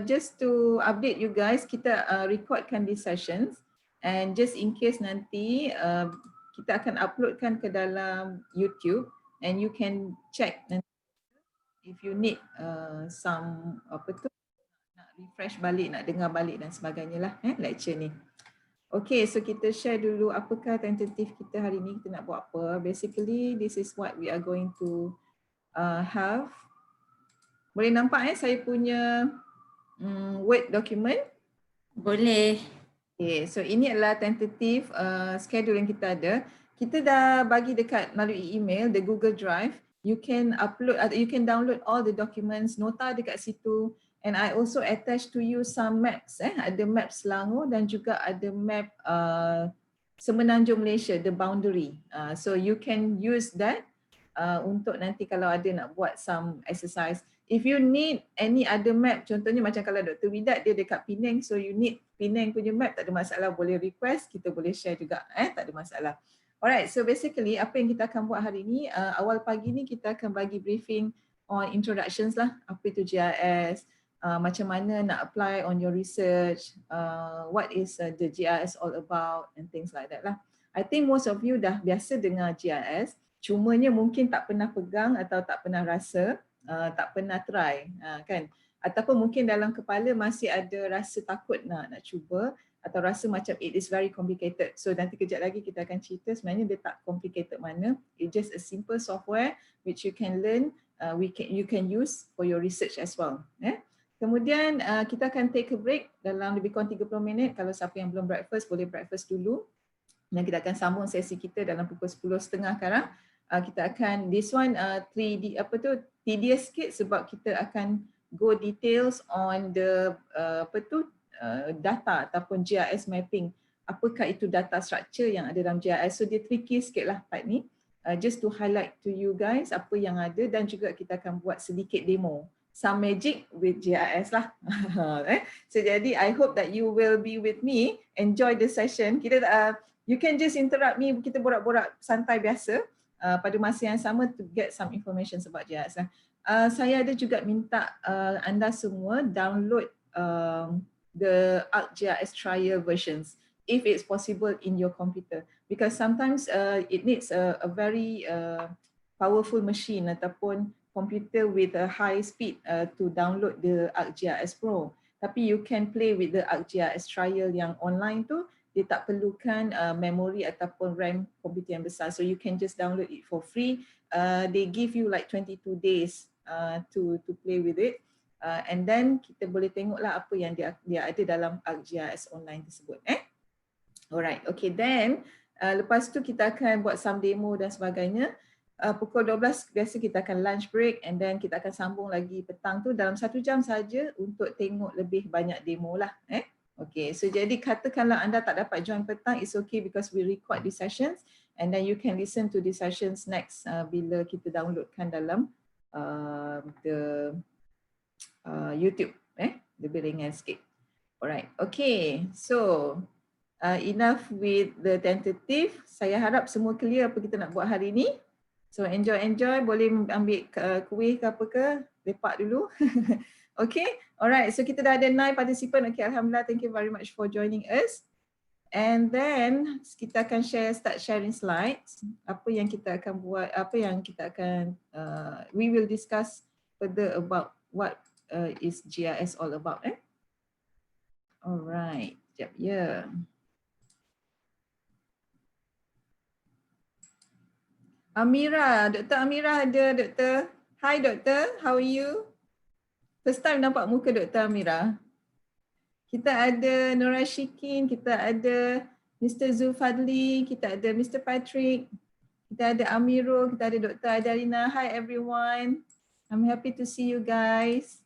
Just to update you guys, kita recordkan these sessions, and just in case nanti kita akan uploadkan ke dalam YouTube, and you can check nanti if you need some apa tu, nak refresh balik, nak dengar balik dan sebagainya lah lecture ni. Okay, so kita share dulu apakah tentatif kita hari ni, kita nak buat apa. Basically this is what we are going to have. Boleh nampak saya punya Word document? Boleh. Okay, so ini adalah tentative schedule yang kita ada. Kita dah bagi dekat melalui email, the Google Drive. You can upload, you can download all the documents, nota dekat situ. And I also attach to you some maps. Ada map Selangor dan juga ada map Semenanjung Malaysia, the boundary. So you can use that untuk nanti kalau ada nak buat some exercise. If you need any other map, contohnya macam kalau Dr. Widat dia dekat Penang, so you need Penang punya map, tak ada masalah, boleh request, kita boleh share juga, tak ada masalah. Alright, so basically apa yang kita akan buat hari ni, awal pagi ni kita akan bagi briefing on introductions lah, apa itu GIS, macam mana nak apply on your research, what is the GIS all about and things like that lah. I think most of you dah biasa dengar GIS, cumanya mungkin tak pernah pegang atau tak pernah rasa, tak pernah try kan, ataupun mungkin dalam kepala masih ada rasa takut nak cuba, atau rasa macam it is very complicated. So nanti kejap lagi kita akan cerita sebenarnya dia tak complicated mana, it's just a simple software which you can learn, you can use for your research as well. Kemudian kita akan take a break dalam lebih kurang 30 minit. Kalau siapa yang belum breakfast boleh breakfast dulu, dan kita akan sambung sesi kita dalam pukul 10.30 sekarang. Kita akan, this one 3D apa tu, tedious sikit sebab kita akan go details on the data ataupun GIS mapping. Apakah itu data structure yang ada dalam GIS. So dia tricky sikit lah part ni. Just to highlight to you guys apa yang ada, dan juga kita akan buat sedikit demo. Some magic with GIS lah. So jadi I hope that you will be with me, enjoy the session. Kita you can just interrupt me, kita borak-borak santai biasa. Pada masa yang sama to get some information about GIS. Saya ada juga minta anda semua download the ArcGIS trial versions if it's possible in your computer, because sometimes it needs a very powerful machine ataupun computer with a high speed to download the ArcGIS Pro. Tapi you can play with the ArcGIS trial yang online tu, dia tak perlukan memory ataupun RAM komputer yang besar. So you can just download it for free. They give you like 22 days to play with it. And then kita boleh tengoklah apa yang dia ada dalam ArcGIS online tersebut. Alright, okay, then lepas tu kita akan buat some demo dan sebagainya. Pukul 12 biasa kita akan lunch break, and then kita akan sambung lagi petang tu dalam 1 jam saja untuk tengok lebih banyak demo lah. Okay, so jadi katakanlah anda tak dapat join petang, it's okay because we record these sessions and then you can listen to these sessions next bila kita downloadkan dalam the YouTube. Lebih ringan sikit. Alright, okay, so enough with the tentative. Saya harap semua clear apa kita nak buat hari ni. So enjoy, boleh ambil kuih ke apa ke, lepak dulu. Okay, alright, so kita dah ada 9 participant. Okay, alhamdulillah, thank you very much for joining us. And then kita akan start sharing slides. Apa yang kita akan buat, apa yang kita akan, we will discuss further about what is GIS all about. Alright, sekejap ya. Amira, Dr. Amira ada, Dr. Hi Doktor, how are you? First time nampak muka Dr. Amira. Kita ada Nora Shikin, kita ada Mr. Zulfadli, kita ada Mr. Patrick, kita ada Amiro, kita ada Dr. Adalina. Hi everyone. I'm happy to see you guys.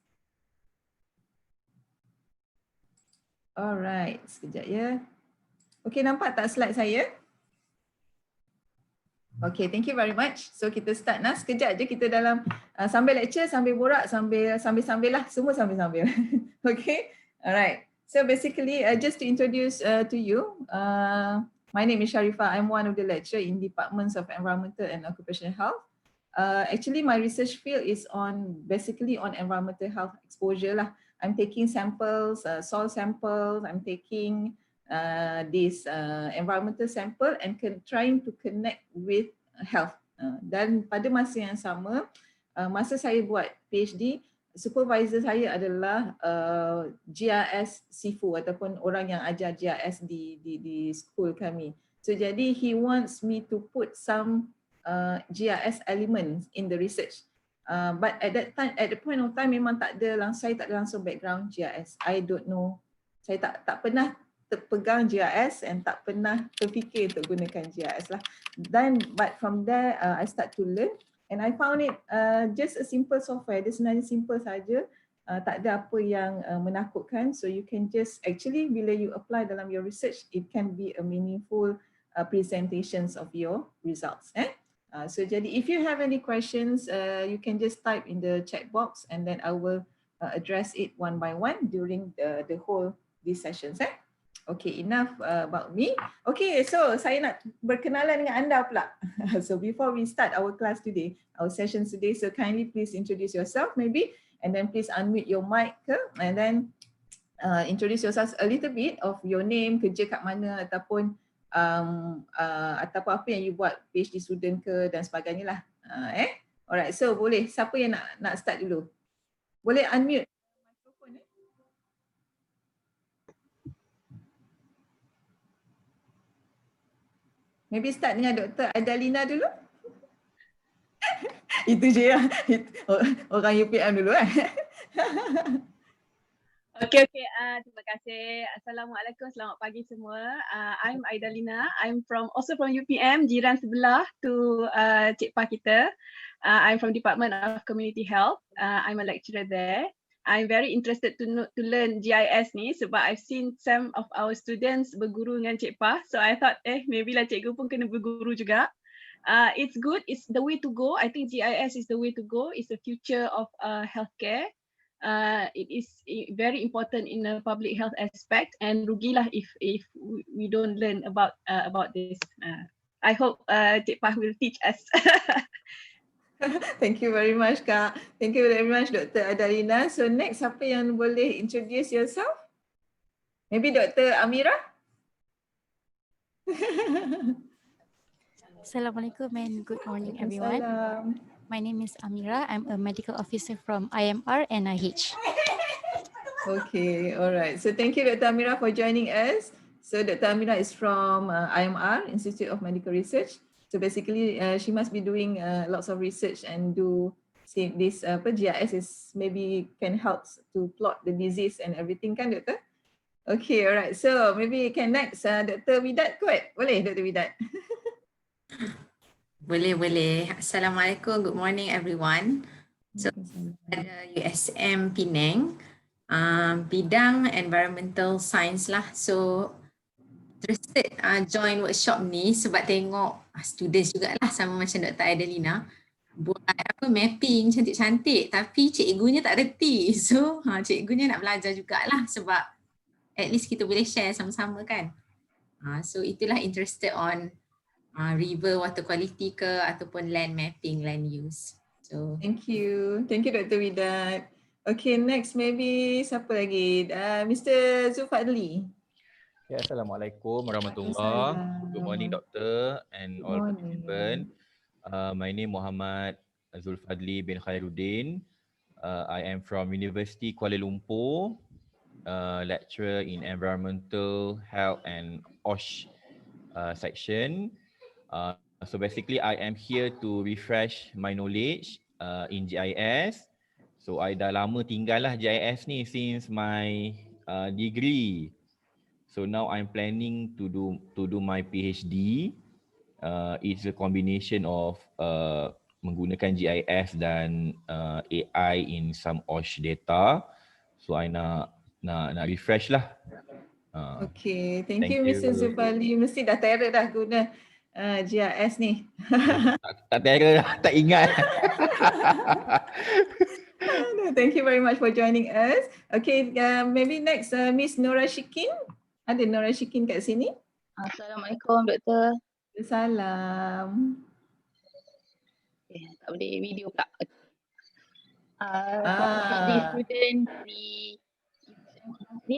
Alright, sekejap ya. Okay, nampak tak slide saya? Okay, thank you very much. So kita start nah, sekejap je kita dalam sambil lecture, sambil borak, sambil lah, semua sambil. Okay, alright. So basically, just to introduce to you, my name is Sharifah. I'm one of the lecturer in Departments of Environmental and Occupational Health. Actually, my research field is basically on environmental health exposure lah. I'm taking samples, soil samples, I'm taking this environmental sample and trying to connect with health. Dan pada masa yang sama, masa saya buat PhD, supervisor saya adalah GIS SIFU ataupun orang yang ajar GIS di school kami. So jadi he wants me to put some GIS elements in the research. But at the point of time memang saya tak ada langsung background GIS. I don't know. Saya tak pernah terpegang GIS and tak pernah terfikir untuk gunakan GIS lah. But from there I start to learn and I found it just a simple software. Dia sebenarnya simple saja. Tak ada apa yang menakutkan. So you can just actually bila you apply dalam your research, it can be a meaningful presentations of your results. So jadi if you have any questions, you can just type in the chat box and then I will address it one by one during the whole these sessions. Okay, enough about me. Okay, so saya nak berkenalan dengan anda pula. So before we start our class today, our session today, so kindly please introduce yourself maybe, and then please unmute your mic, and then introduce yourself a little bit of your name, kerja kat mana ataupun ataupun apa yang you buat, PhD student ke dan sebagainya lah. Alright, so boleh, siapa yang nak start dulu? Boleh unmute mikrofon. Maybe start dengan Dr. Adalina dulu. Itu je ya, orang UPM dulu . Okay. Terima kasih. Assalamualaikum, selamat pagi semua. I'm Aidalina. I'm also from UPM, jiran sebelah to Cik Pah kita. I'm from Department of Community Health. I'm a lecturer there. I'm very interested to learn GIS ni sebab I've seen some of our students berguru dengan Cik Pah. So I thought maybe lah cikgu pun kena berguru juga. It's good, it's the way to go. I think GIS is the way to go. It's the future of healthcare. It is very important in the public health aspect, and rugilah if we don't learn about this. I hope Cik Pah will teach us. Thank you very much, Kak. Thank you very much, Dr. Adalina. So next, siapa yang boleh introduce yourself? Maybe Dr. Amira? Assalamualaikum and good morning, everyone. My name is Amira. I'm a medical officer from IMR NIH. Okay, all right. So thank you, Dr. Amira, for joining us. So Dr. Amira is from IMR, Institute of Medical Research. So basically, she must be doing lots of research and do this GIS is maybe can help to plot the disease and everything, kan, Doktor? Okay, all right. So maybe you can next, Dr. Widat kot? Boleh, Dr. Widat? Boleh. Assalamualaikum, good morning everyone. So ada USM Penang, bidang environmental science lah. So interested join workshop ni sebab tengok students jugalah sama macam Dr. Adelina buat mapping cantik-cantik tapi cikgunya tak reti. So cikgunya nak belajar jugalah sebab at least kita boleh share sama-sama kan. So itulah interested on river water quality ke ataupun land mapping, land use. So thank you Dr. Widat. Okay, next maybe siapa lagi? Mr. Zulfadli. Ya, Assalamualaikum warahmatullahi. Good morning, Doctor and all participants. My name Muhammad Zulfadli bin Khairuddin. I am from University Kuala Lumpur, lecturer in Environmental Health and OSH section. So basically, I am here to refresh my knowledge in GIS. So I dah lama tinggal lah GIS ni since my degree. So now I'm planning to do my PhD. It's a combination of menggunakan GIS dan AI in some OSH data. So I nak refresh lah. Okay, thank you Mr. Zubali. Mesti dah terror dah guna GIS ni. Tak terror dah, tak ingat. Thank you very much for joining us. Okay, maybe next Miss Nora Shikin. Ada Nora Shikin kat sini? Assalamualaikum, Doktor. Salam. Tak boleh video pula. PhD student di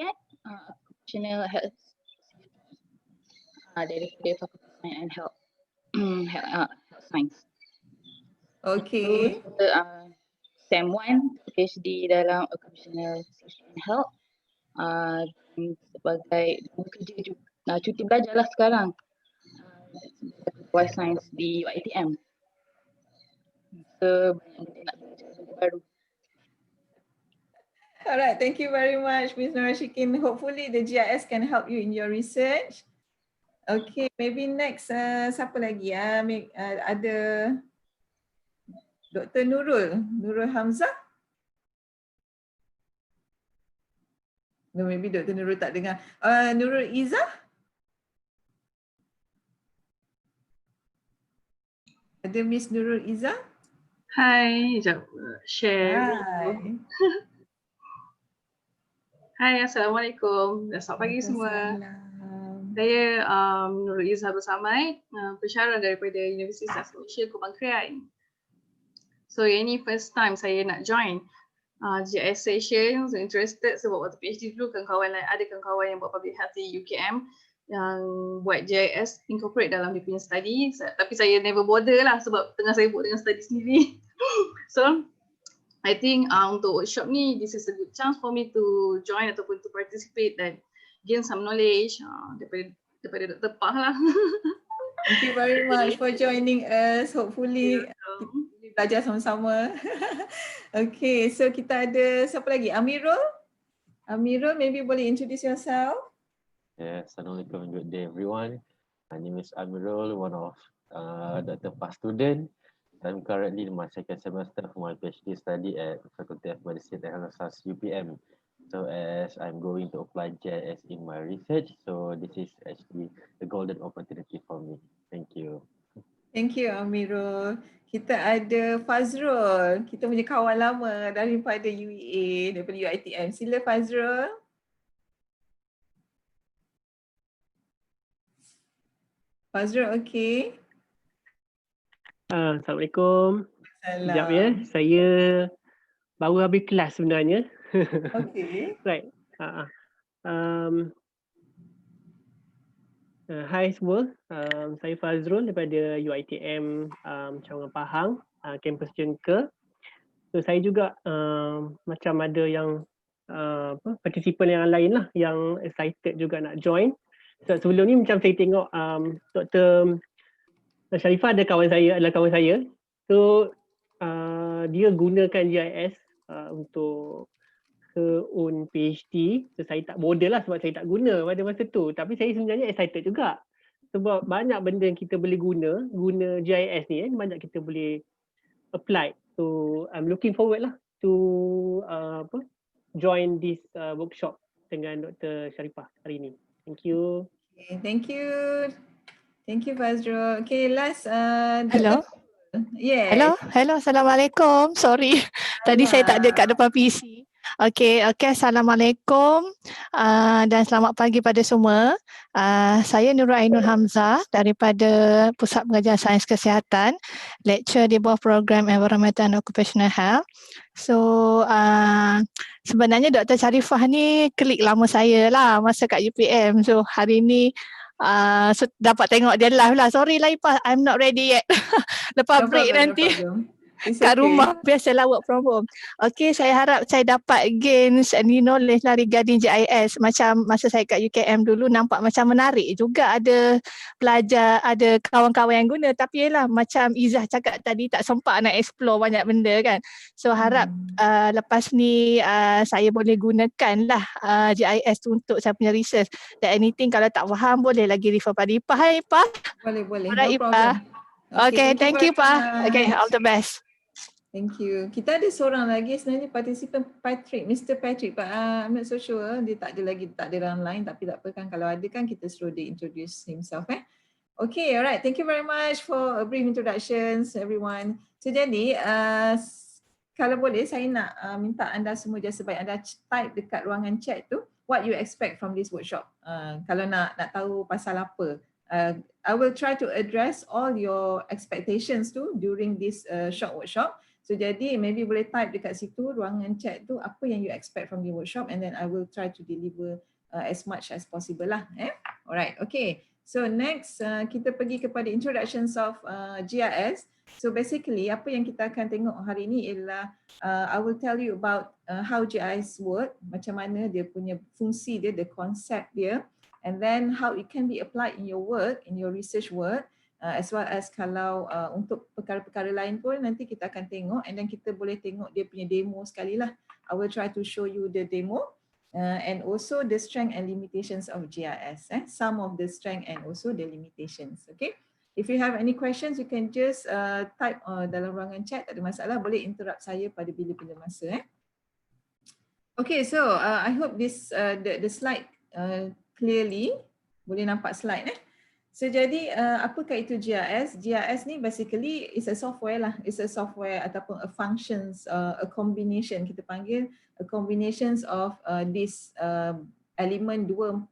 occupational health daripada Fakulti Sains and Health, Health Science. Okay. Sem 1 PhD dalam occupational safety and health. Sebagai bekerja juga, cuti belajar lah sekarang. Sebagai Science di UiTM. So banyak benda nak belajar benda baru. Alright, thank you very much, Ms. Norashikin. Hopefully the GIS can help you in your research. Okay, maybe next, siapa lagi? Ada Dr. Nurul Hamzah. No, maybe Dr. Nurul tak dengar. Nurul Izzah? Ada Miss Nurul Izzah? Hai, sekejap. Share. Hai. Hai, Assalamualaikum. Selamat pagi semua. Saya Nurul Izzah Bersamai, pensyarah daripada Universiti Sains Malaysia Kubang Krian. So ini first time saya nak join GIS session. So interested sebab waktu PhD dulu ada kawan-kawan yang buat public health di UKM yang buat GIS incorporate dalam dia punya study, tapi saya never bother lah sebab tengah saya buat dengan study sendiri. So I think untuk workshop ni, this is a good chance for me to join ataupun to participate dan gain some knowledge daripada Dr. Pah lah. Thank you very much for joining us. Hopefully kita belajar sama-sama. Okay, so kita ada siapa lagi? Amirul? Amirul, maybe boleh introduce yourself? Yes, Assalamualaikum, good day everyone. My name is Amirul, one of Dr. Pah's student. I'm currently in my second semester for my PhD study at Faculty of Medicine and Health Sciences UPM. So as I'm going to apply GIS in my research, so this is actually a golden opportunity for me. Thank you. Thank you, Amirul. Kita ada Fazrul. Kita punya kawan lama daripada UEA, daripada UiTM. Sila Fazrul. Fazrul, okay. Assalamualaikum. Sekejap ya, Salam. saya baru habis kelas sebenarnya. Okay. Right. Hai semua, saya Fazrul daripada UiTM Cawangan Pahang, kampus Jengka. So saya juga macam ada yang partisipan yang lain lah yang excited juga nak join. So sebelum ni macam saya tengok Dr. Sharifah adalah kawan saya. So dia gunakan GIS untuk her own PhD. So saya tak bother lah sebab saya tak guna pada masa tu. Tapi saya sebenarnya excited juga. Sebab banyak benda yang kita boleh guna GIS ni banyak kita boleh apply. So I'm looking forward lah to join this workshop dengan Dr. Sharifah hari ini. Thank you. Okay, thank you. Thank you, Fazrul. Okay, last. Hello. Yes. Hello. Assalamualaikum. Sorry, tadi saya tak ada kat depan PC. Okay. Assalamualaikum dan selamat pagi pada semua. Saya Nurul Ainul Hamzah daripada Pusat Pengajian Sains Kesihatan, lecturer di bawah program Environmental and Occupational Health. So sebenarnya Dr. Sharifah ni klik lama saya lah masa kat UPM. So hari ni so dapat tengok dia live lah. Sorry lah Ipah, I'm not ready yet. Lepas break nanti. Kat rumah, biasalah work from home. Okay, saya harap saya dapat gain any knowledge lah regarding GIS. Macam masa saya kat UKM dulu nampak macam menarik juga, ada pelajar, ada kawan-kawan yang guna. Tapi yelah macam Izzah cakap tadi tak sempat nak explore banyak benda kan. So harap lepas ni saya boleh gunakan lah GIS untuk saya punya research. Dan anything kalau tak faham boleh lagi refer pada Ipah. Hai Ipah. Boleh. Alright, No Ipah. problem. Okay, thank you Pak. Okay, all the best. Thank you. Kita ada seorang lagi sebenarnya partisipan, Patrick, Mr. Patrick. I'm not so sure dia tak ada online, tapi tak apa kan, kalau ada kan kita suruh dia introduce himself. Okay, alright. Thank you very much for a brief introductions everyone. So jadi kalau boleh saya nak minta anda semua just sebaik anda type dekat ruangan chat tu what you expect from this workshop. Kalau nak tahu pasal apa. I will try to address all your expectations too during this short workshop. So jadi maybe boleh type dekat situ ruangan chat tu apa yang you expect from the workshop, and then I will try to deliver as much as possible lah. Alright, okay. So next kita pergi kepada introductions of GIS. So basically apa yang kita akan tengok hari ini ialah I will tell you about how GIS work, macam mana dia punya fungsi dia, the concept dia, and then how it can be applied in your work, in your research work, as well as kalau untuk perkara-perkara lain pun nanti kita akan tengok, and then kita boleh tengok dia punya demo sekali lah. I will try to show you the demo. And also the strength and limitations of GIS, some of the strength and also the limitations. Okay, if you have any questions, you can just type dalam ruangan chat, tak ada masalah, boleh interrupt saya pada bila-bila masa. Okay, so I hope this the slide clearly, boleh nampak slide. So jadi apakah itu GIS? GIS ni basically is a software lah, it's a software ataupun a functions, a combination, kita panggil a combinations of this element 5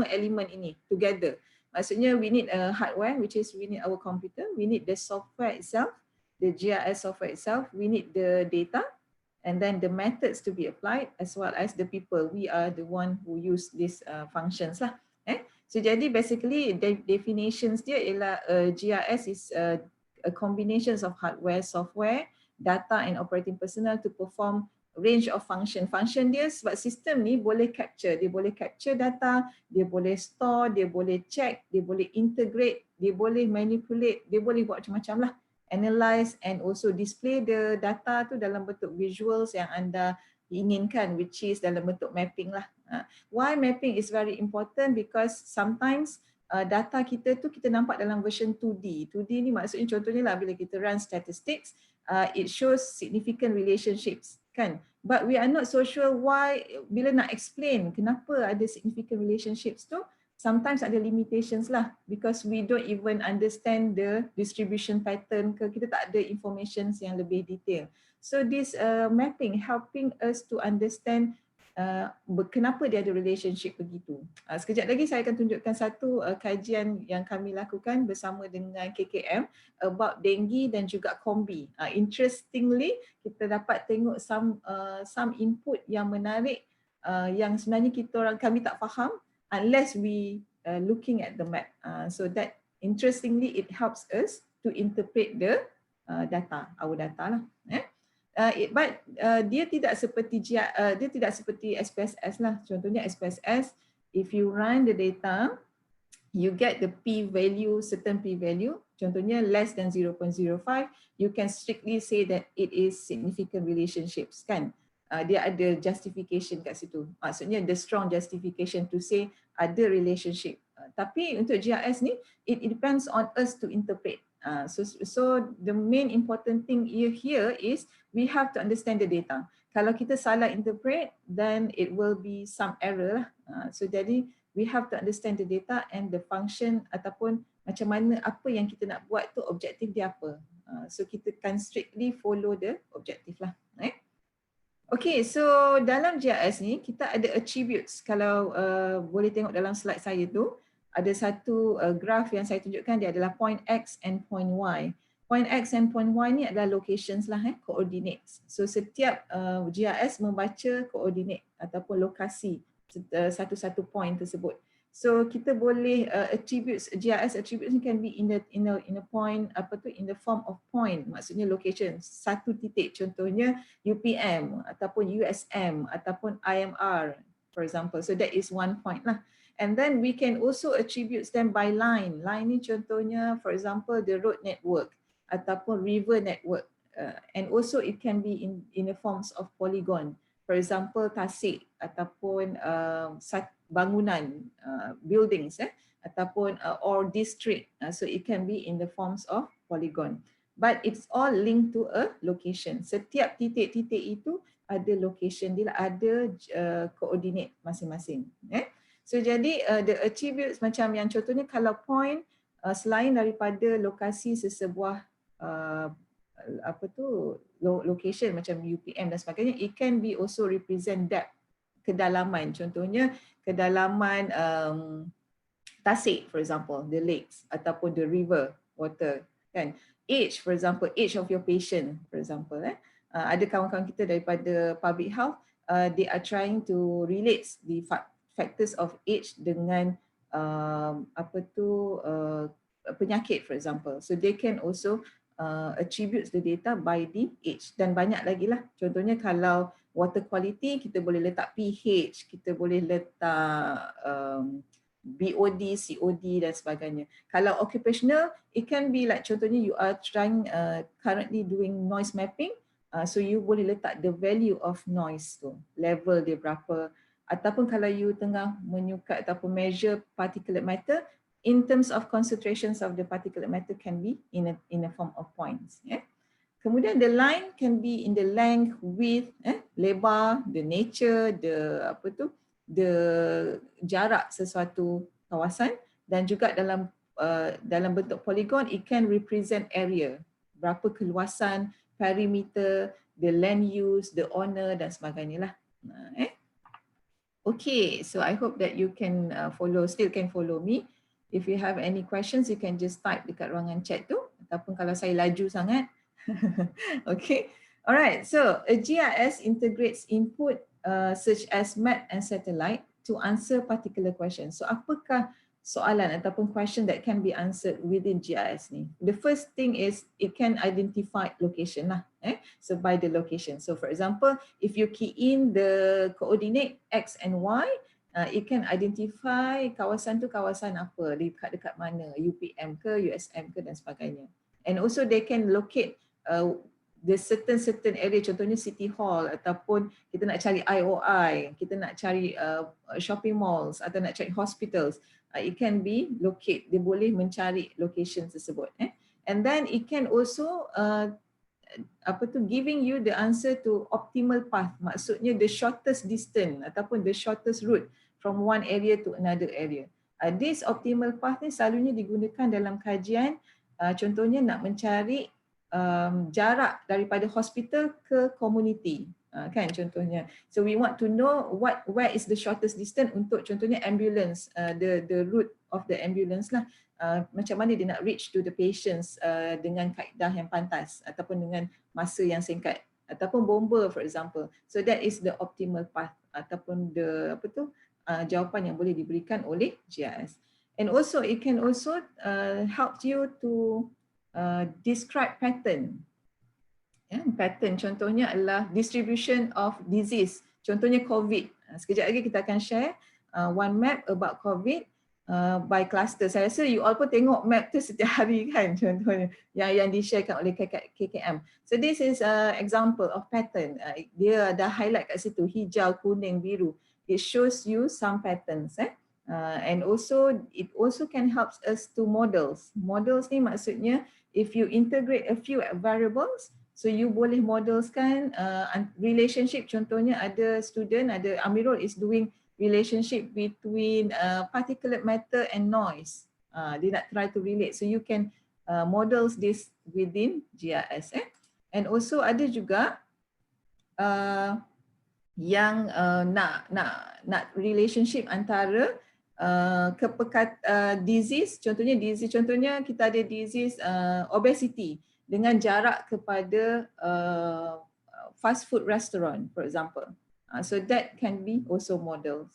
element ini together. Maksudnya we need a hardware, which is we need our computer, we need the software itself, the GIS software itself, we need the data, and then the methods to be applied, as well as the people. We are the one who use these functions lah. So jadi basically definitions dia ialah GIS is a combination of hardware, software, data and operating personnel to perform range of function. Function dia sebab sistem ni boleh capture, dia boleh capture data, dia boleh store, dia boleh check, dia boleh integrate, dia boleh manipulate, dia boleh buat macam-macam lah. Analyze and also display the data tu dalam bentuk visuals yang anda inginkan, which is dalam bentuk mapping lah. Why mapping is very important? Because sometimes data kita tu kita nampak dalam version 2D. 2D ni maksudnya contohnya lah bila kita run statistics, it shows significant relationships kan. But we are not so sure why, bila nak explain kenapa ada significant relationships tu, sometimes ada limitations lah, because we don't even understand the distribution pattern ke, kita tak ada information yang lebih detail. So this mapping helping us to understand kenapa dia ada relationship begitu. Sekejap lagi saya akan tunjukkan satu kajian yang kami lakukan bersama dengan KKM about dengue dan juga kombi. Interestingly, kita dapat tengok some input yang menarik yang sebenarnya kami tak faham unless we looking at the map. So that interestingly it helps us to interpret the data, our data lah. But dia tidak seperti SPSS lah. Contohnya SPSS, if you run the data, you get the p-value, certain p-value. Contohnya less than 0.05, you can strictly say that it is significant relationships kan. Dia ada justification kat situ. Maksudnya the strong justification to say ada relationship. Tapi untuk GIS ni, it depends on us to interpret. So the main important thing here is we have to understand the data. Kalau kita salah interpret, then it will be some error lah. So jadi we have to understand the data and the function ataupun macam mana apa yang kita nak buat tu objektif dia apa. So kita can strictly follow the objective lah. Okay, so dalam GIS ni kita ada attributes. Kalau boleh tengok dalam slide saya tu, ada satu graph yang saya tunjukkan, dia adalah point X and point Y. Point X and point Y ni adalah locations lah, coordinates. So setiap GIS membaca koordinat ataupun lokasi satu-satu point tersebut. So kita boleh attributes, GIS attributes ni can be in a point, in the form of point, maksudnya location, satu titik, contohnya UPM ataupun USM ataupun IMR for example. So that is one point lah. And then we can also attribute them by line. Line ni contohnya for example the road network ataupun river network, and also it can be in the forms of polygon. For example tasik ataupun bangunan, buildings ataupun or district. So it can be in the forms of polygon. But it's all linked to a location. Setiap titik-titik itu ada location dia, ada koordinat masing-masing. So jadi the attributes macam yang contohnya kalau point selain daripada lokasi sesebuah location macam UPM dan sebagainya, it can be also represent depth, kedalaman. Contohnya kedalaman tasik for example, the lakes ataupun the river water kan. age, for example, age of your patient, for example. Ada kawan-kawan kita daripada public health, they are trying to relate the factors of age dengan penyakit, for example. So they can also attribute the data by the age, dan banyak lagi lah. Contohnya kalau water quality, kita boleh letak pH, kita boleh letak BOD, COD dan sebagainya. Kalau occupational, it can be like contohnya you are trying currently doing noise mapping, so you boleh letak the value of noise tu, level dia berapa. Ataupun kalau you tengah menyukat ataupun measure particulate matter, in terms of concentrations of the particulate matter can be in a form of points. Kemudian the line can be in the length, width, lebar, the nature, the jarak sesuatu kawasan, dan juga dalam bentuk polygon, it can represent area, berapa keluasan, perimeter, the land use, the owner dan sebagainya lah. Okay, so I hope that you can still can follow me. If you have any questions, you can just type dekat ruangan chat tu, ataupun kalau saya laju sangat. Okay, alright. So a GIS integrates input such as map and satellite to answer particular questions. So apakah soalan ataupun question that can be answered within GIS ni? The first thing is it can identify location lah. So by the location. So for example, if you key in the coordinate X and Y, it can identify kawasan tu kawasan apa, dekat mana, UPM ke, USM ke dan sebagainya. And also they can locate the certain area, contohnya City Hall, ataupun kita nak cari IOI, kita nak cari shopping malls atau nak cari hospitals, it can be locate, dia boleh mencari location tersebut. And then it can also giving you the answer to optimal path, maksudnya the shortest distance ataupun the shortest route from one area to another area. This optimal path ni selalunya digunakan dalam kajian, contohnya nak mencari jarak daripada hospital ke community, kan contohnya. So we want to know where is the shortest distance untuk contohnya ambulance, the route of the ambulance lah, macam mana dia nak reach to the patients dengan kaedah yang pantas ataupun dengan masa yang singkat, ataupun bomba for example. So that is the optimal path ataupun the jawapan yang boleh diberikan oleh GIS. And also it can also help you to describe pattern. Pattern contohnya adalah distribution of disease. Contohnya COVID. Sekejap lagi kita akan share one map about COVID by cluster. Saya rasa you all pun tengok map tu setiap hari kan, contohnya yang di-sharekan oleh KKM. So this is example of pattern. Dia dah highlight kat situ, hijau, kuning, biru. It shows you some patterns. And also it also can help us to models. Models ni maksudnya if you integrate a few variables, so you boleh modelskan relationship. Contohnya ada student, ada Amirul is doing relationship between particulate matter and noise. Dia nak try to relate. So you can models this within GIS. And also ada juga yang nak relationship antara disease, contohnya kita ada disease obesity dengan jarak kepada fast food restaurant for example. So that can be also models.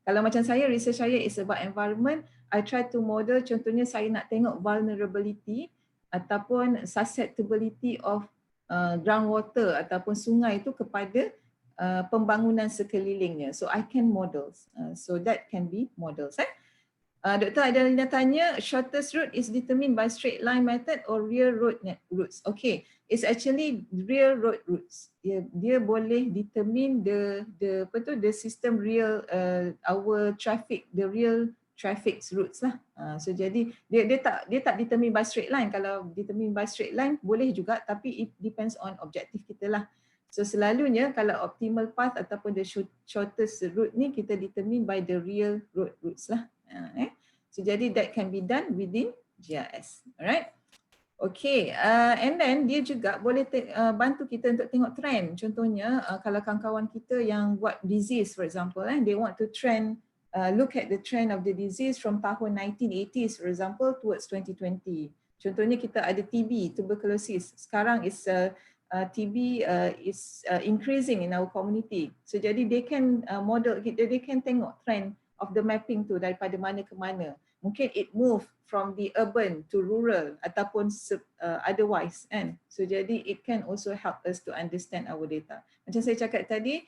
Kalau macam saya, research saya is about environment, I try to model, contohnya saya nak tengok vulnerability ataupun susceptibility of groundwater ataupun sungai itu kepada pembangunan sekelilingnya. So I can models. So that can be models. Dr. Adalina tanya, shortest route is determined by straight line method or real road routes. Okay, it's actually real road routes. Dia boleh determine the system real our traffic, the real traffic routes lah. So jadi dia tak determine by straight line. Kalau determine by straight line boleh juga, tapi it depends on objektif kita lah. So selalunya kalau optimal path ataupun the shortest route ni kita determine by the real road routes lah. So jadi that can be done within GIS. Alright. Okay, and then dia juga boleh bantu kita untuk tengok trend. Contohnya kalau kawan-kawan kita yang buat disease for example, they want to look at the trend of the disease from tahun 1980s for example towards 2020. Contohnya kita ada TB, tuberculosis. Sekarang TB is increasing in our community. So jadi they can model, they can tengok trend of the mapping tu daripada mana ke mana. Mungkin it move from the urban to rural ataupun otherwise kan. So jadi it can also help us to understand our data. Macam saya cakap tadi,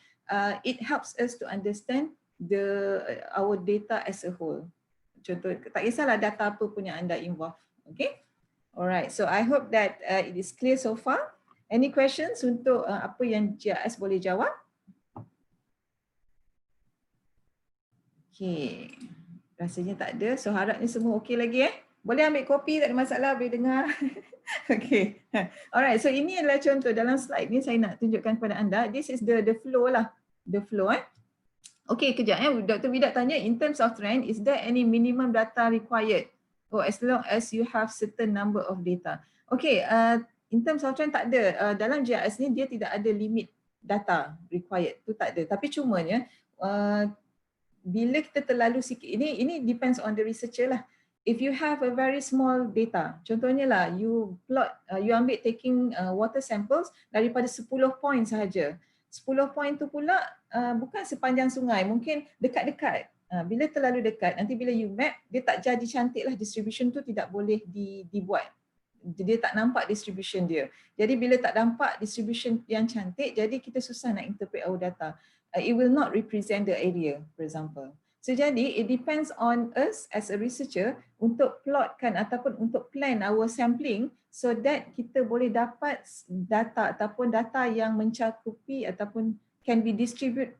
it helps us to understand our data as a whole. Contoh, tak kisahlah data apa pun yang anda involve. Okay. Alright, so I hope that it is clear so far. Any questions untuk apa yang GIS boleh jawab? Okay, rasanya tak ada. So harapnya semua okey lagi Boleh ambil kopi, tak ada masalah, boleh dengar. Okay, alright. So ini adalah contoh dalam slide ni saya nak tunjukkan kepada anda. This is the flow lah, the flow Okay, kejap Dr. Widat tanya, in terms of trend, is there any minimum data required? Oh, as long as you have certain number of data. Okay, in terms of trend tak ada. Dalam GIS ni dia tidak ada limit data required, tu tak ada. Tapi cumanya bila kita terlalu sikit, ini depends on the researcher lah. If you have a very small data, contohnya lah you plot, you ambil taking water samples daripada 10 point sahaja. 10 point tu pula bukan sepanjang sungai, mungkin dekat-dekat. Bila terlalu dekat, nanti bila you map, dia tak jadi cantik lah, distribution tu tidak boleh dibuat. Dia tak nampak distribution dia. Jadi bila tak nampak distribution yang cantik, jadi kita susah nak interpret our data. It will not represent the area, for example. So jadi it depends on us as a researcher untuk plotkan ataupun untuk plan our sampling so that kita boleh dapat data ataupun data yang mencakupi ataupun can be distributed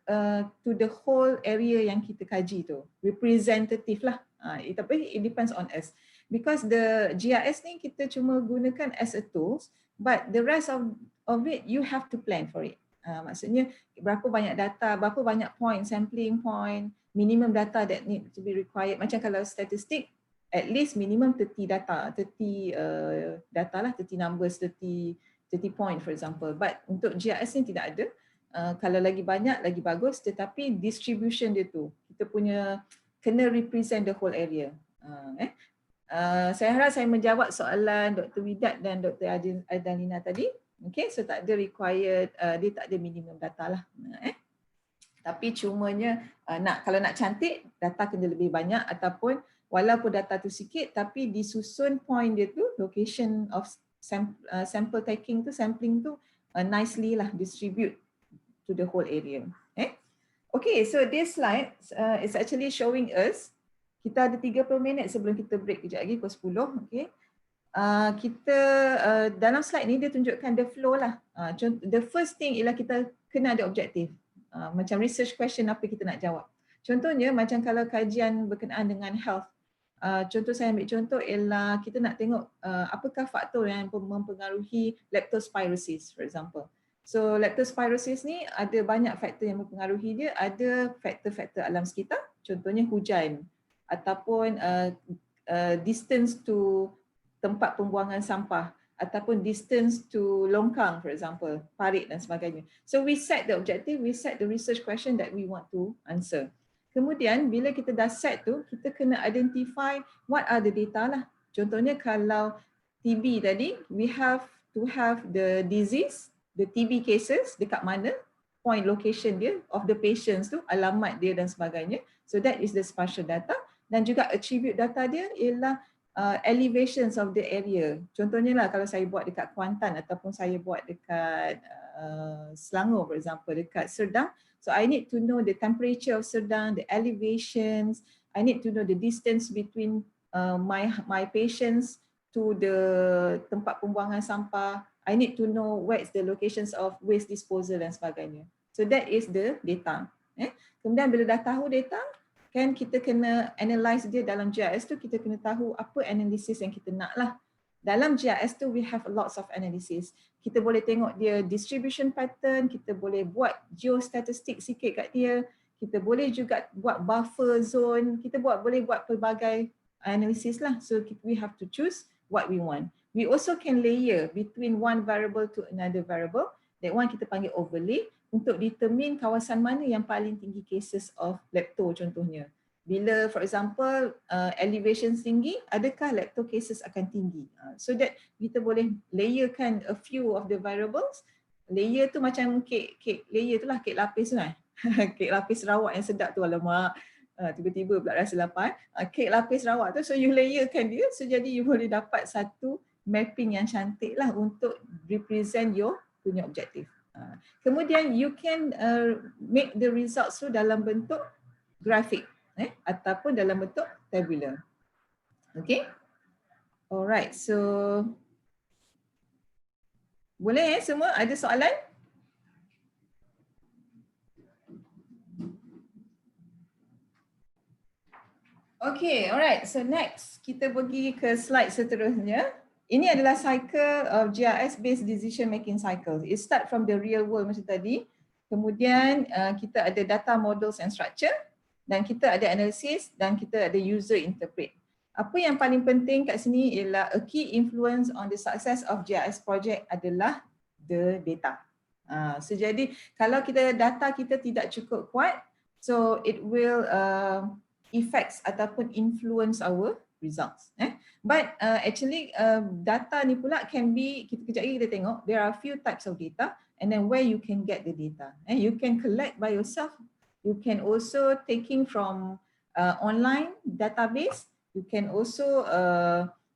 to the whole area yang kita kaji tu. Representative lah. Tapi it depends on us. Because the GIS ni kita cuma gunakan as a tools, but the rest of it you have to plan for it. Maksudnya berapa banyak data, berapa banyak point, sampling point, minimum data that need to be required. Macam kalau statistik, at least minimum 30 data, 30 data lah, 30 numbers, 30 point for example. But untuk GIS ni tidak ada. Kalau lagi banyak, lagi bagus, tetapi distribution dia tu, kita punya kena represent the whole area. Saya harap saya menjawab soalan Dr. Widat dan Dr. Adalina tadi. Okay, so tak ada required, dia tak ada minimum data lah. Tapi cumanya kalau nak cantik, data kena lebih banyak ataupun walaupun data tu sikit tapi disusun point dia tu, location of sample taking tu, sampling tu nicely lah distribute to the whole area. Okay, so this slide is actually showing us, kita ada 30 minit sebelum kita break kejap lagi, pukul 10. Okay. Kita dalam slide ni dia tunjukkan the flow lah. The first thing ialah kita kena ada objektif. Macam research question apa kita nak jawab. Contohnya macam kalau kajian berkenaan dengan health. Contoh saya ambil contoh ialah kita nak tengok apakah faktor yang mempengaruhi leptospirosis for example. So leptospirosis ni ada banyak faktor yang mempengaruhi dia, ada faktor-faktor alam sekitar, contohnya hujan ataupun distance to tempat pembuangan sampah ataupun distance to longkang for example, parit dan sebagainya. So we set the objective, we set the research question that we want to answer. Kemudian bila kita dah set tu, kita kena identify what are the data lah. Contohnya kalau TB tadi, we have to have the disease, the TB cases dekat mana, point location dia of the patients tu, alamat dia dan sebagainya. So that is the spatial data. Dan juga attribute data dia ialah elevations of the area. Contohnya lah kalau saya buat dekat Kuantan ataupun saya buat dekat Selangor for example, dekat Serdang. So I need to know the temperature of Serdang, the elevations. I need to know the distance between my patients to the tempat pembuangan sampah. I need to know where is the locations of waste disposal dan sebagainya. So that is the data. Kemudian bila dah tahu data, kan kita kena analyze dia dalam GIS tu, kita kena tahu apa analisis yang kita nak lah. Dalam GIS tu we have lots of analysis. Kita boleh tengok dia distribution pattern, kita boleh buat geostatistik sikit kat dia, kita boleh juga buat buffer zone, kita boleh buat pelbagai analisis lah. So we have to choose what we want. We also can layer between one variable to another variable. That one kita panggil overlay untuk determine kawasan mana yang paling tinggi cases of lepto contohnya. bila for example elevation tinggi, adakah lepto cases akan tinggi. So that kita boleh layerkan a few of the variables. Layer tu macam kek layer tu lah, kek lapis tu kan. Kek lapis rawak yang sedap tu, alamak. Tiba-tiba pula rasa lapar. Kek lapis rawak tu, so you layerkan dia, so jadi you boleh dapat satu mapping yang cantik lah untuk represent your punya objektif. Kemudian you can make the results tu dalam bentuk grafik ataupun dalam bentuk tabular. Okay. Alright, so boleh semua? Ada soalan? Okay, alright. So next kita pergi ke slide seterusnya. Ini adalah cycle of GIS based decision making cycle. It start from the real world macam tadi. Kemudian kita ada data models and structure, dan kita ada analysis, dan kita ada user interpret. Apa yang paling penting kat sini ialah a key influence on the success of GIS project adalah the data. So jadi kalau kita data kita tidak cukup kuat, so it will affects ataupun influence our results. But actually data ni pula can be, kejap lagi kita tengok, there are few types of data and then where you can get the data. You can collect by yourself, you can also taking from online database, you can also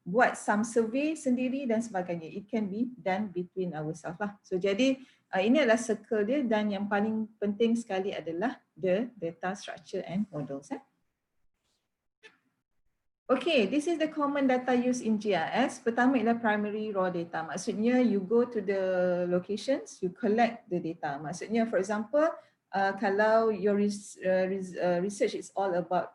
buat some survey sendiri dan sebagainya. It can be done between ourselves lah. So jadi ini adalah circle dia, dan yang paling penting sekali adalah the data structure and models. Okay, this is the common data used in GIS. Pertama ialah primary raw data. Maksudnya you go to the locations, you collect the data. Maksudnya for example, kalau your research is all about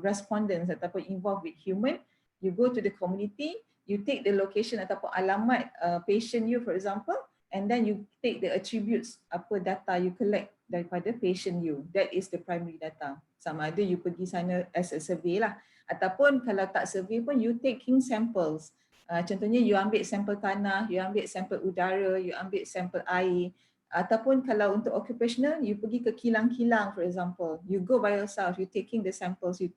respondents ataupun involved with human, you go to the community, you take the location ataupun alamat patient you for example, and then you take the attributes, apa data you collect daripada patient you. That is the primary data. Sama ada you pergi sana as a survey lah, ataupun kalau tak survey pun you taking samples. Contohnya you ambil sampel tanah, you ambil sampel udara, you ambil sampel air. Ataupun kalau untuk occupational, you pergi ke kilang-kilang for example. You go by yourself, you taking the samples, you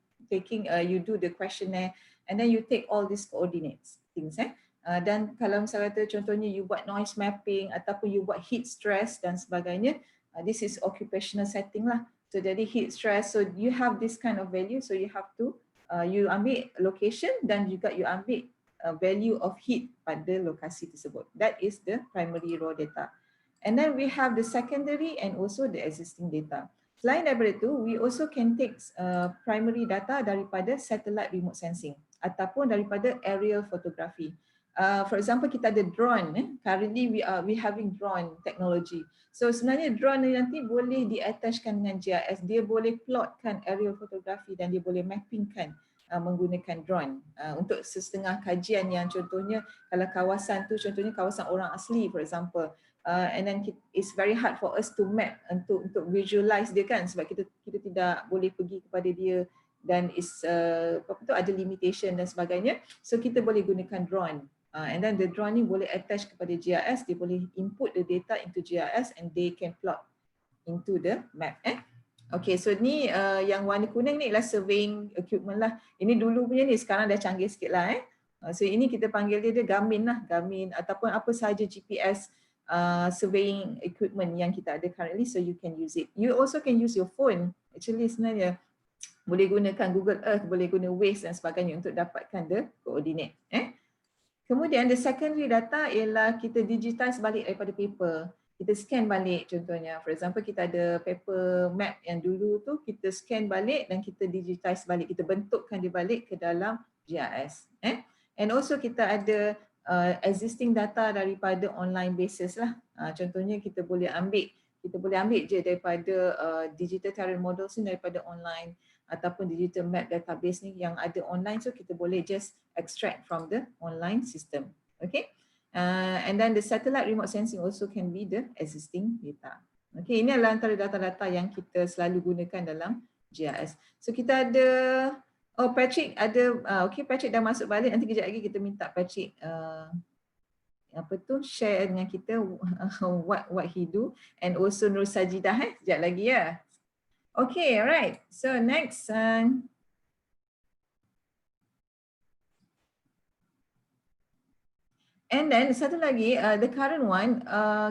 do the questionnaire, and then you take all these coordinates things. Dan kalau misalnya kata contohnya you buat noise mapping ataupun you buat heat stress dan sebagainya, this is occupational setting lah. So jadi heat stress, so you have this kind of value, so you have to you ambil location dan juga you ambil value of heat pada lokasi tersebut. That is the primary raw data. And then we have the secondary and also the existing data. Selain daripada itu, we also can take primary data daripada satellite remote sensing ataupun daripada aerial photography. For example, kita ada drone. Currently we having drone technology. So sebenarnya drone ni nanti boleh di-attachkan dengan GIS. Dia boleh plotkan aerial photography dan dia boleh mappingkan menggunakan drone untuk setengah kajian yang contohnya kalau kawasan tu contohnya kawasan orang asli for example. And then it's very hard for us to map untuk visualize dia kan, sebab kita tidak boleh pergi kepada dia dan ada limitation dan sebagainya. So kita boleh gunakan drone. And then the drone ni boleh attach kepada GIS, dia boleh input the data into GIS and they can plot into the map. Okay, so ni yang warna kuning ni ialah surveying equipment lah. Ini dulu punya ni, sekarang dah canggih sikit lah. So ini kita panggil dia Garmin lah, Garmin ataupun apa sahaja GPS surveying equipment yang kita ada currently, so you can use it. You also can use your phone. Actually sebenarnya boleh gunakan Google Earth, boleh guna Waze dan sebagainya untuk dapatkan the coordinate. Kemudian the secondary data ialah kita digitize balik daripada paper. Kita scan balik contohnya. For example, kita ada paper map yang dulu tu, kita scan balik dan kita digitize balik. Kita bentukkan dia balik ke dalam GIS. And also kita ada existing data daripada online basis lah. Contohnya kita boleh ambil je daripada digital terrain models ni daripada online, ataupun digital map database ni yang ada online, so kita boleh just extract from the online system. Okay. And then the satellite remote sensing also can be the existing data. Okay, ini adalah antara data-data yang kita selalu gunakan dalam GIS. So kita ada, Patrick ada, okay Patrick dah masuk balik, nanti kejap lagi kita minta Patrick share dengan kita what he do, and also Nur Sajidah sekejap lagi ya. Okay, alright. So next And then satu lagi, the current one,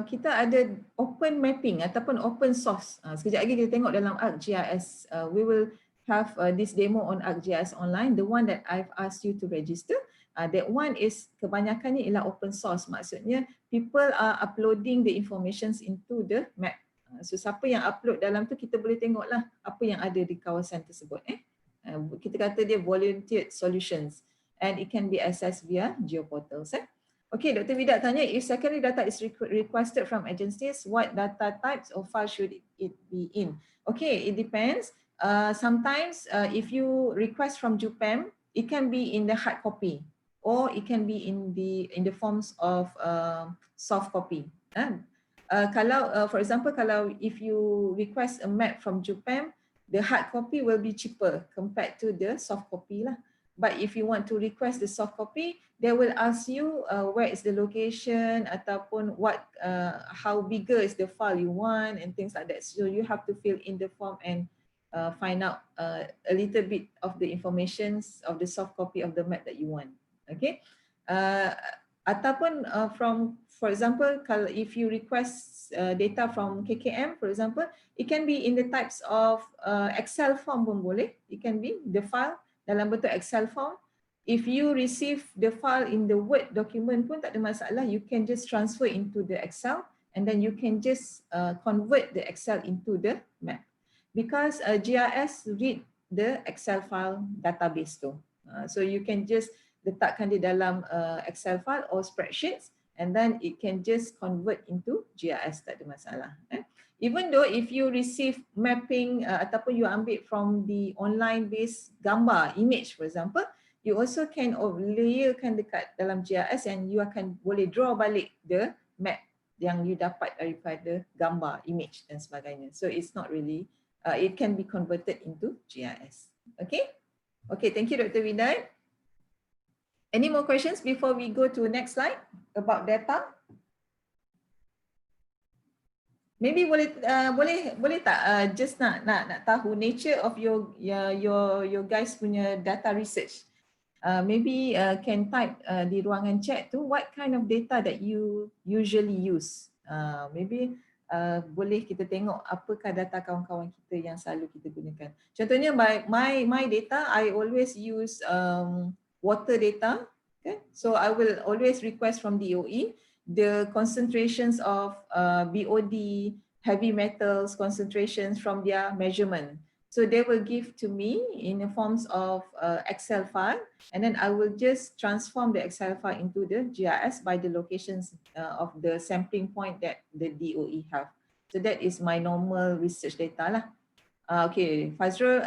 kita ada open mapping ataupun open source. Sekejap lagi kita tengok dalam ArcGIS. We will have this demo on ArcGIS online. The one that I've asked you to register, that one is kebanyakannya ialah open source. Maksudnya people are uploading the informations into the map. So siapa yang upload dalam tu kita boleh tengoklah apa yang ada di kawasan tersebut. Kita kata dia volunteered solutions and it can be accessed via geoportals. Okay, Dr. Vida tanya, if secondary data is requested from agencies, what data types or file should it be in? Okay, it depends. Sometimes if you request from JUPEM, it can be in the hard copy or it can be in the forms of soft copy. Kalau for example, kalau if you request a map from JUPEM, the hard copy will be cheaper compared to the soft copy lah. But if you want to request the soft copy, they will ask you where is the location ataupun what how bigger is the file you want and things like that. So you have to fill in the form and find out a little bit of the informations of the soft copy of the map that you want. Okay. Ataupun from, for example, kalau if you request data from KKM, for example, it can be in the types of Excel form pun boleh. It can be the file dalam bentuk Excel form. If you receive the file in the Word document pun tak ada masalah, you can just transfer into the Excel and then you can just convert the Excel into the map. Because GIS read the Excel file database tu. So you can just letakkan di dalam Excel file or spreadsheets and then it can just convert into GIS, tak ada masalah. Even though if you receive mapping ataupun you ambil from the online based gambar, image for example, you also can layerkan dekat dalam GIS and you akan boleh draw balik the map yang you dapat daripada gambar, image dan sebagainya. So it's not really, it can be converted into GIS. Okay? Okay, thank you Dr. Widai. Any more questions before we go to next slide about data? Maybe boleh tak just nak tahu nature of your guys punya data research. Maybe can type di ruangan chat tu what kind of data that you usually use. Maybe boleh kita tengok apakah data kawan-kawan kita yang selalu kita gunakan. Contohnya my data, I always use water data. Okay? So I will always request from DOE the concentrations of BOD, heavy metals concentrations from their measurement. So they will give to me in the forms of Excel file, and then I will just transform the Excel file into the GIS by the locations of the sampling point that the DOE have. So that is my normal research data lah. Okay, Fazrul,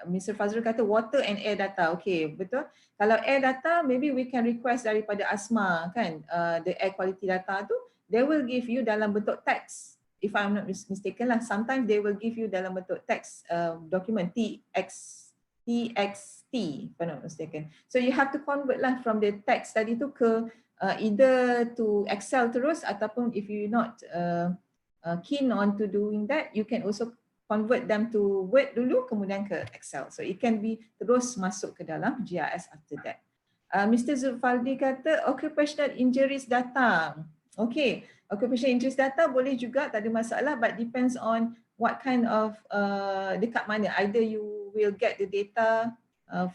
Mr. Fazrul kata water and air data. Okay, betul. Kalau air data, maybe we can request daripada ASMA kan, the air quality data tu, they will give you dalam bentuk text. If I'm not mistaken lah, sometimes they will give you dalam bentuk text document TXT, if I'm not mistaken. So you have to convert lah from the text tadi tu ke either to Excel terus ataupun if you're not keen on to doing that, you can also convert them to Word dulu kemudian ke Excel. So it can be terus masuk ke dalam GIS after that. Mr. Zulfaldi kata occupational injuries data. Okay, occupational injuries data boleh juga, tak ada masalah, but depends on what kind of dekat mana. Either you will get the data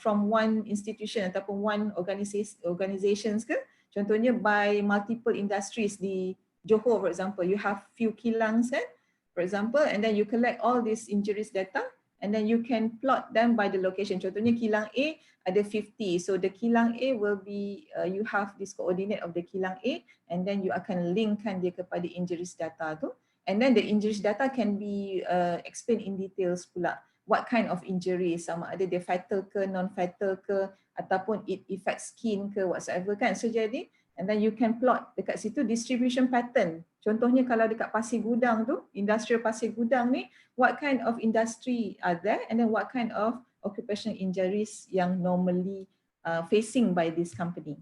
from one institution ataupun one organizations ke. Contohnya by multiple industries di Johor for example, you have few kilans kan, for example, and then you collect all these injuries data and then you can plot them by the location. Contohnya kilang A ada 50, so the kilang A will be, you have this coordinate of the kilang A and then you akan linkkan dia kepada injuries data tu, and then the injuries data can be explained in details pula. What kind of injury, sama ada dia fatal ke, non-fatal ke, ataupun it affects skin ke, whatsoever kan. So jadi, and then you can plot dekat situ distribution pattern. Contohnya kalau dekat Pasir Gudang tu, industrial Pasir Gudang ni, what kind of industry are there and then what kind of occupational injuries yang normally facing by this company.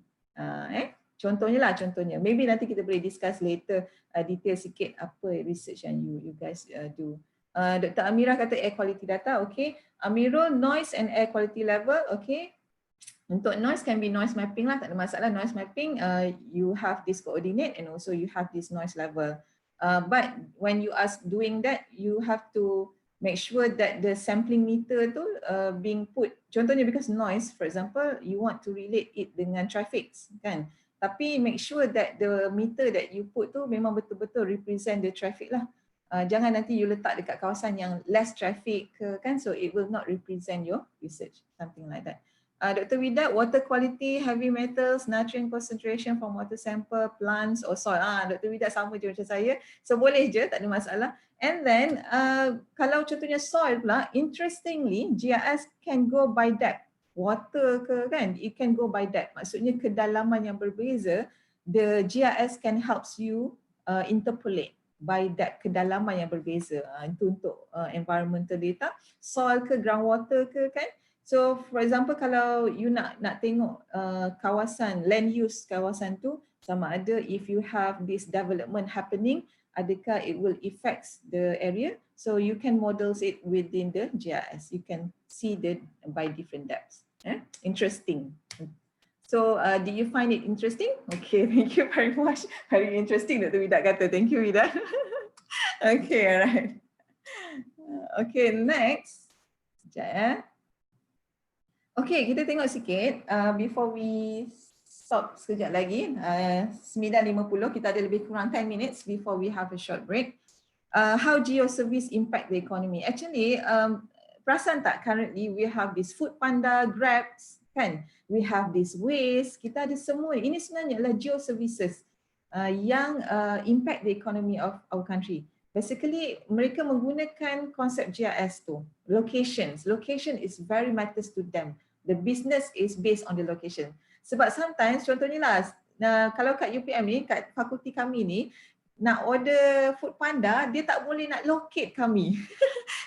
Contohnya lah, contohnya. Maybe nanti kita boleh discuss later detail sikit apa research yang you guys do. Dr. Amira kata air quality data, okay. Amirul, noise and air quality level, okay. Untuk noise can be noise mapping lah, tak ada masalah. Noise mapping, you have this coordinate and also you have this noise level. But when you are doing that, you have to make sure that the sampling meter tu being put, contohnya because noise, for example, you want to relate it dengan traffic kan. Tapi make sure that the meter that you put tu memang betul-betul represent the traffic lah. Jangan nanti you letak dekat kawasan yang less traffic ke, kan, so it will not represent your research, something like that. Dr. Vida, water quality, heavy metals, nutrient concentration from water sample, plants or soil. Dr. Vida sama je macam saya. So boleh je, tak ada masalah. And then kalau contohnya soil pula, interestingly GIS can go by depth. Water ke kan, it can go by depth. Maksudnya kedalaman yang berbeza, the GIS can helps you interpolate by depth, kedalaman yang berbeza. Itu untuk environmental data. Soil ke, groundwater ke kan. So for example, kalau you nak tengok kawasan, land use kawasan tu, sama ada if you have this development happening, adakah it will affect the area, so you can models it within the GIS. You can see that by different depths. Interesting. So did you find it interesting? Okay, thank you very much. Very interesting, Dr. Vida kata. Thank you, Vida. Okay, alright. Okay, next. Sekejap ya. Okay, kita tengok sikit before we stop sekejap lagi. 9.50, kita ada lebih kurang 10 minutes before we have a short break. How geoservice impact the economy? Actually, perasan tak currently we have this Food Panda, Grabs, kan? We have this Waze, kita ada semua. Ini sebenarnya adalah geoservices yang impact the economy of our country. Basically, mereka menggunakan konsep GIS tu. Locations. Location is very matters to them. The business is based on the location. Sebab sometimes, contohnya lah, kalau kat UPM ni, kat fakulti kami ni, nak order Food Panda, dia tak boleh nak locate kami.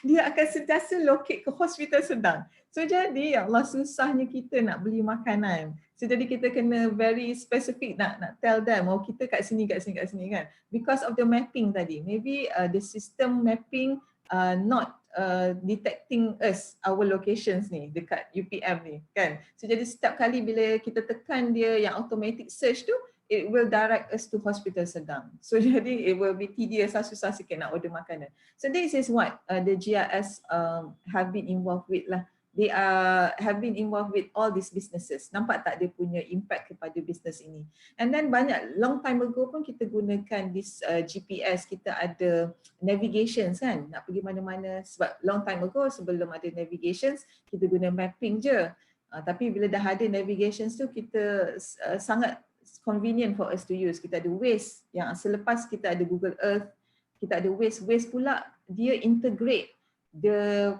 Dia akan sentiasa locate ke hospital sedang. So jadi, ya Allah, susahnya kita nak beli makanan. So jadi kita kena very specific nak tell them, oh kita kat sini kan. Because of the mapping tadi, maybe the system mapping not detecting us, our locations ni dekat UPM ni kan. So jadi setiap kali bila kita tekan dia yang automatic search tu, it will direct us to hospital sedang. So jadi it will be tedious, susah sikit nak order makanan. So this is what the GIS have been involved with lah. They have been involved with all these businesses. Nampak tak dia punya impact kepada business ini? And then banyak, long time ago pun kita gunakan this GPS, kita ada navigations kan, nak pergi mana-mana. Sebab long time ago sebelum ada navigations, kita guna mapping je. Tapi bila dah ada navigations tu, kita sangat convenient for us to use. Kita ada Waze, yang selepas kita ada Google Earth, kita ada Waze. Waze pula dia integrate the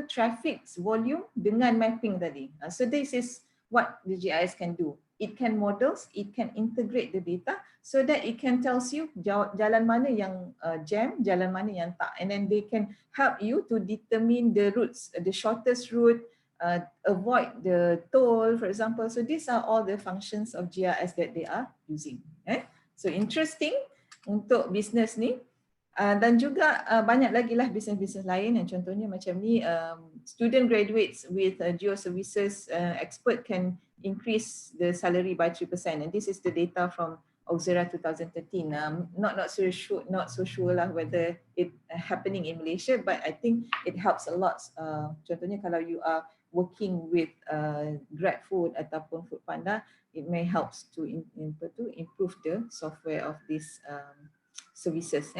traffic volume dengan mapping tadi. So this is what the GIS can do. It can models, it can integrate the data so that it can tells you jalan mana yang jam, jalan mana yang tak, and then they can help you to determine the routes, the shortest route, avoid the toll, for example. So these are all the functions of GIS that they are using. So interesting untuk business ni. Dan juga banyak lagi lah bisnes-bisnes lain yang contohnya macam ni, student graduates with geoservices expert can increase the salary by 3%, and this is the data from Auxera 2013. Not so sure lah whether it happening in Malaysia, but I think it helps a lot. Contohnya kalau you are working with Grab Food ataupun Food Panda, it may helps to improve the software of these services.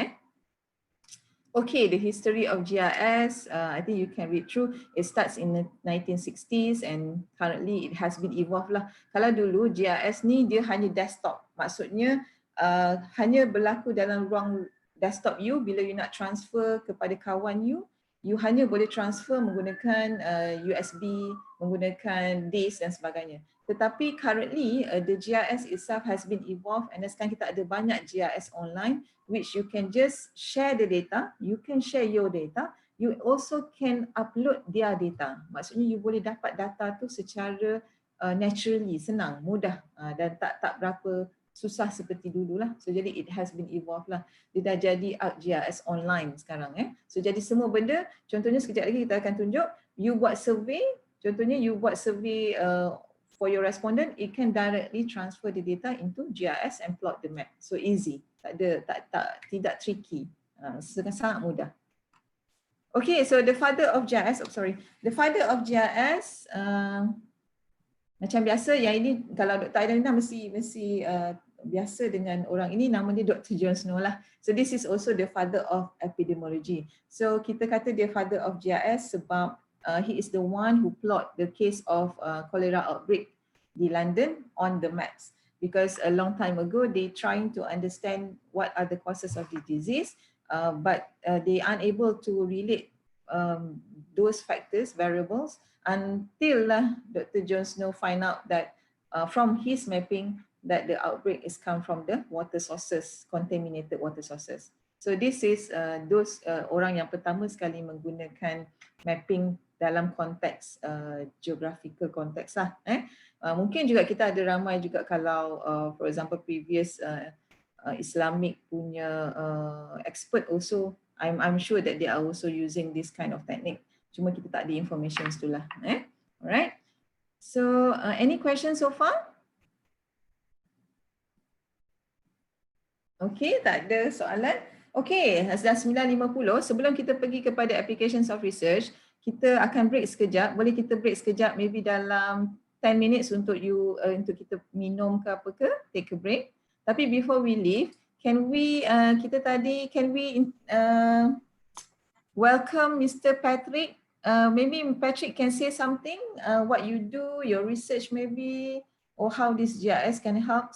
Okay, the history of GIS, I think you can read through. It starts in the 1960s and currently it has been evolved lah. Kalau dulu GIS ni dia hanya desktop. Maksudnya hanya berlaku dalam ruang desktop you. Bila you nak transfer kepada kawan you hanya boleh transfer menggunakan USB, menggunakan disk dan sebagainya. Tetapi currently the GIS itself has been evolved, and sekarang kita ada banyak GIS online which you can just share the data, you can share your data, you also can upload their data. Maksudnya you boleh dapat data tu secara naturally, senang, mudah dan tak berapa susah seperti dululah. So jadi it has been evolved lah. Dia dah jadi GIS online sekarang. So jadi semua benda, contohnya sekejap lagi kita akan tunjuk, you buat survey, contohnya you buat survey for your respondent, it can directly transfer the data into GIS and plot the map. So easy, tidak tricky, sangat mudah. Okay, so the father of GIS, the father of GIS, macam biasa yang ini kalau Dr. Aidalina mesti biasa dengan orang ini, nama dia Dr. John Snow lah. So this is also the father of epidemiology. So kita kata dia father of GIS sebab he is the one who plot the case of cholera outbreak di London on the maps. Because a long time ago they trying to understand what are the causes of the disease, but they unable to relate those factors, variables, until Dr. John Snow find out that from his mapping that the outbreak is come from the water sources, contaminated water sources. So this is those orang yang pertama sekali menggunakan mapping dalam konteks geographical konteks lah. Mungkin juga kita ada ramai juga kalau for example previous Islamic punya expert also, I'm sure that they are also using this kind of technique. Cuma kita tak ada information tu lah. Alright. So any questions so far? Okay, tak ada soalan. Okay, dah 9.50. Sebelum kita pergi kepada applications of research, kita akan break sekejap. Boleh kita break sekejap, maybe dalam 10 minutes untuk untuk kita minum ke apa ke, take a break. Tapi before we leave, can we welcome Mr. Patrick. Maybe Patrick can say something, what you do, your research maybe, or how this GIS can help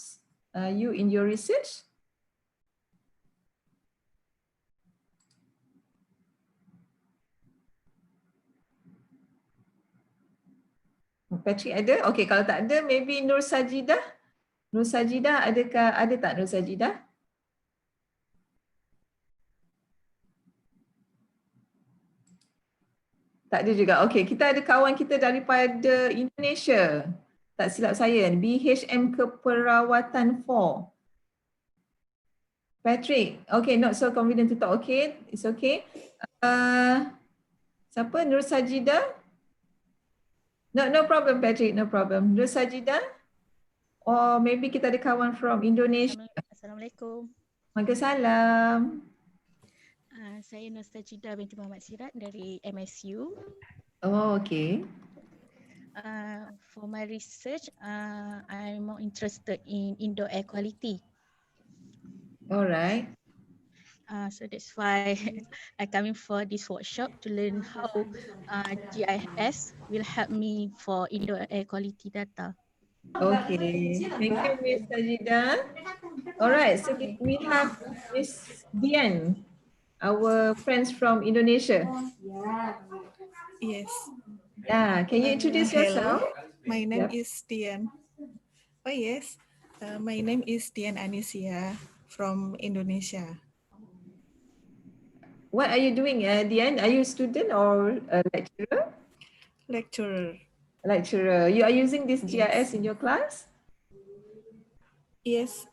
you in your research. Patrick ada? Okay, kalau tak ada, maybe Nur Sajidah. Nur Sajidah, ada tak Nur Sajidah? Tak ada juga. Okay, kita ada kawan kita daripada Indonesia. Tak silap saya, BHM Keperawatan 4. Patrick, okay, not so confident to talk. Okay, it's okay. Siapa? Nur Sajidah? No problem Patrick, no problem. Nur Sajidah? Or maybe kita ada kawan from Indonesia. Assalamualaikum. Waalaikumsalam. Saya Nur Sajidah binti Muhammad Sirat dari MSU. Oh, okay. For my research, I'm more interested in indoor air quality. Alright. So that's why I coming for this workshop to learn how GIS will help me for indoor air quality data. Okay, thank you Ms. Sajidah. Alright, so we have Ms. Dian, our friends from Indonesia. Yes. Yeah, can you introduce yourself? My name is Dian. Oh yes, my name is Dian Anisia from Indonesia. What are you doing, Dian? Are you a student or a lecturer? Lecturer. Lecturer. You are using this GIS in your class? Yes.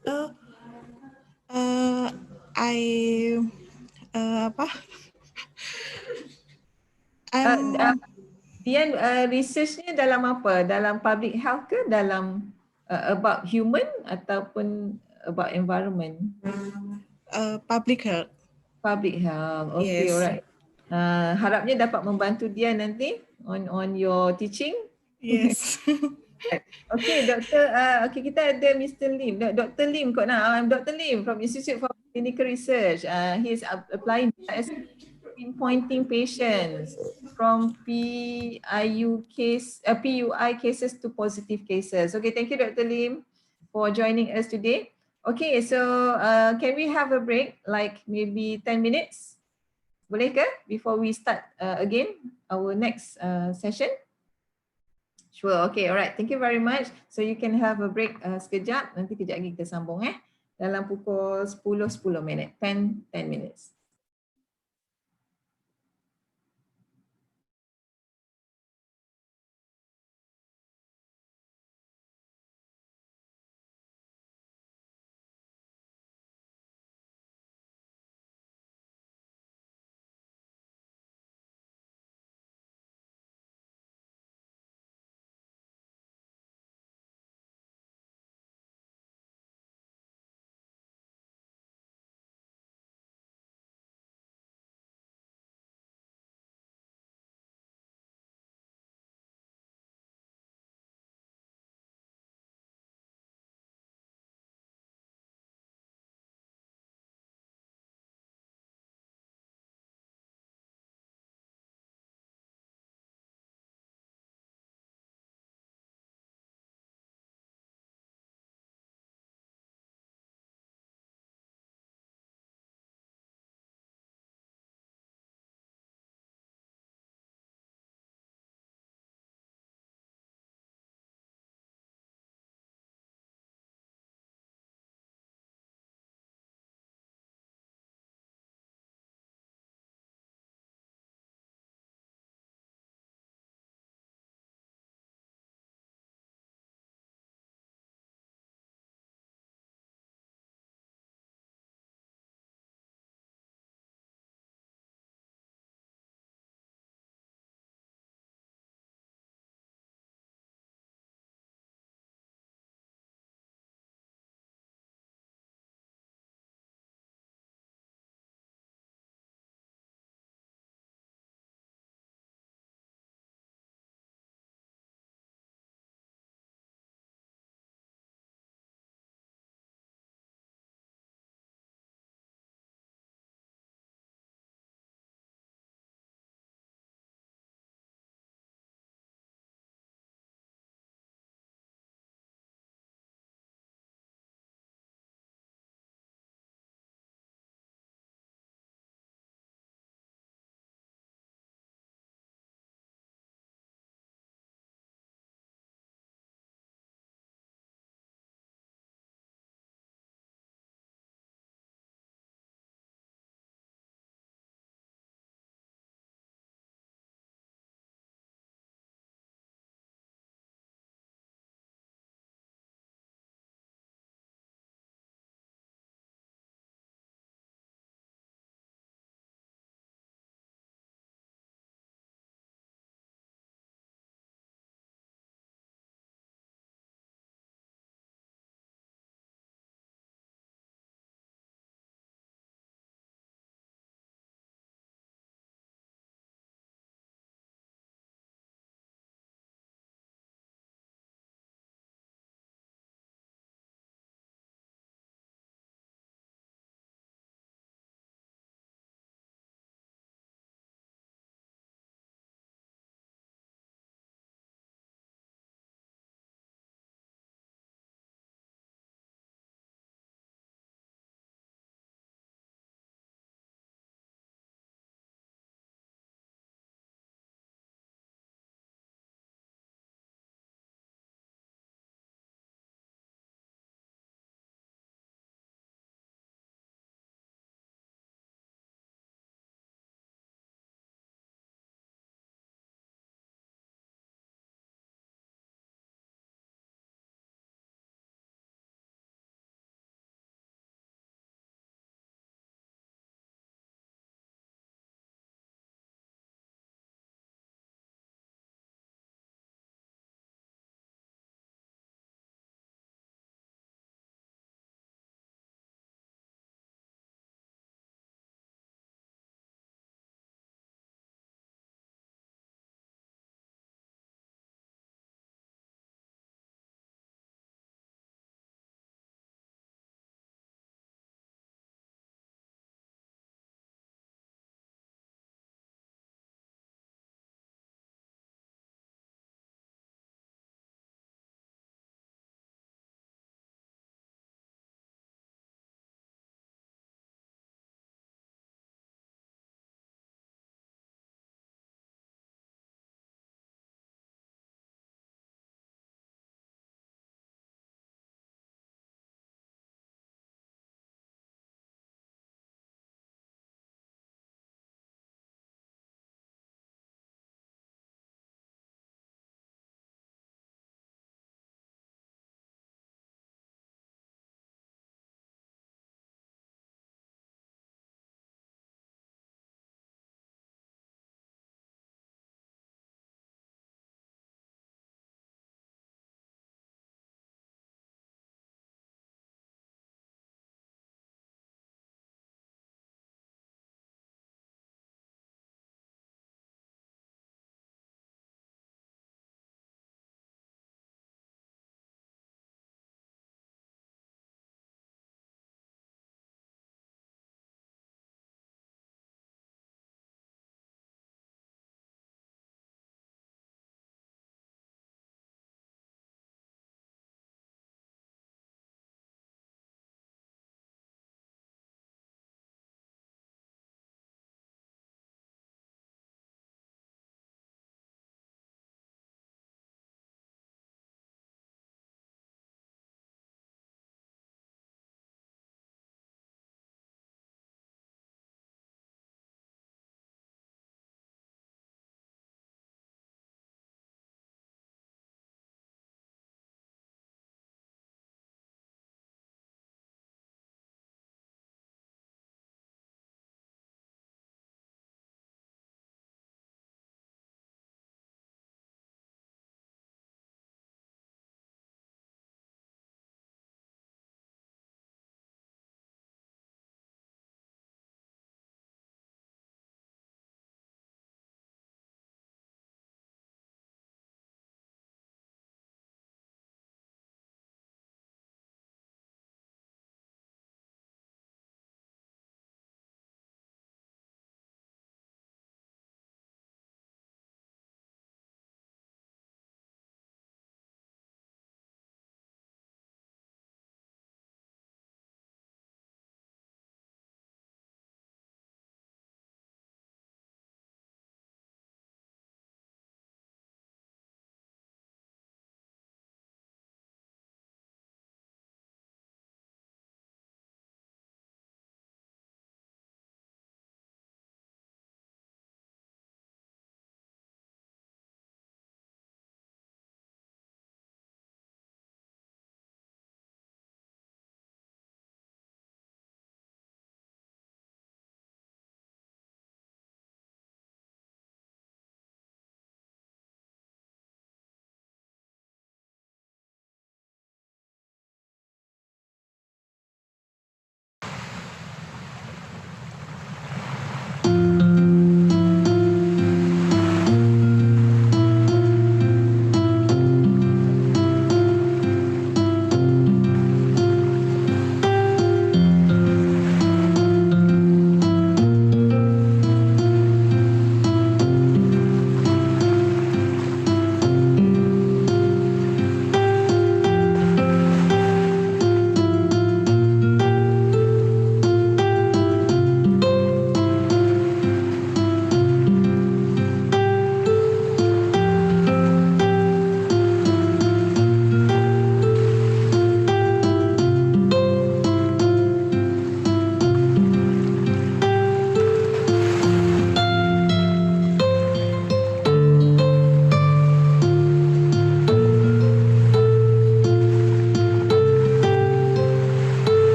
Dian, researchnya dalam apa? Dalam public health ke? Dalam about human ataupun about environment? Public health. Public health. Okay, Yes. alright. Harapnya dapat membantu dia nanti on your teaching. Yes. Okay, Doktor. Okay, kita ada Mr. Lim. Dr. Lim kot nak. I'm Dr. Lim from Institute for Clinical Research. He is applying as pinpointing patients from PUI cases to positive cases. Okay, thank you, Dr. Lim, for joining us today. Okay, so can we have a break, like maybe 10 minutes? Boleh ke? Before we start again, our next session? Sure, okay, alright. Thank you very much. So you can have a break sekejap. Nanti kejap lagi kita sambung dalam pukul 10 minit, 10 minutes.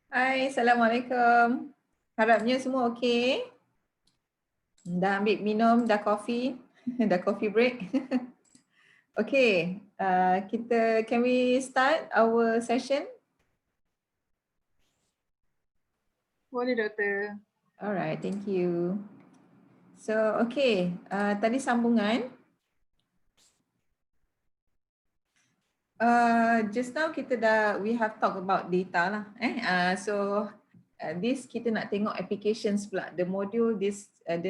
Hai, Assalamualaikum. Harapnya semua okey. Dah ambil minum, dah coffee, dah coffee break. Okay, can we start our session? Boleh, Doktor. Alright, thank you. So, okay, tadi sambungan. Just now we have talked about data lah. This kita nak tengok applications pula. The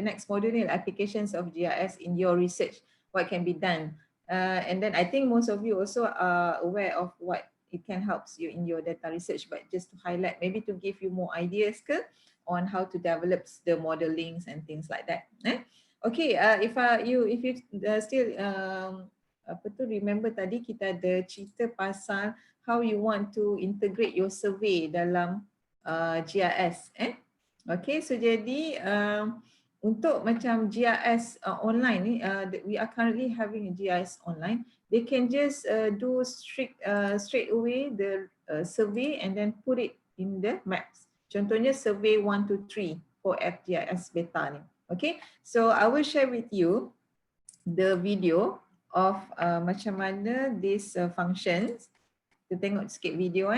next module ni applications of GIS in your research. What can be done? And then I think most of you also are aware of what it can help you in your data research. But just to highlight, maybe to give you more ideas on how to develop the modelings and things like that. Okay, if you still remember tadi kita ada cerita pasal how you want to integrate your survey dalam GIS. Okay, so jadi untuk macam GIS online ni, we are currently having a GIS online. They can just do straight away the survey and then put it in the maps. Contohnya survey 1 to 3 for FGIS beta ni. Okay, so I will share with you the video of macam mana these functions. Kita tengok sikit video .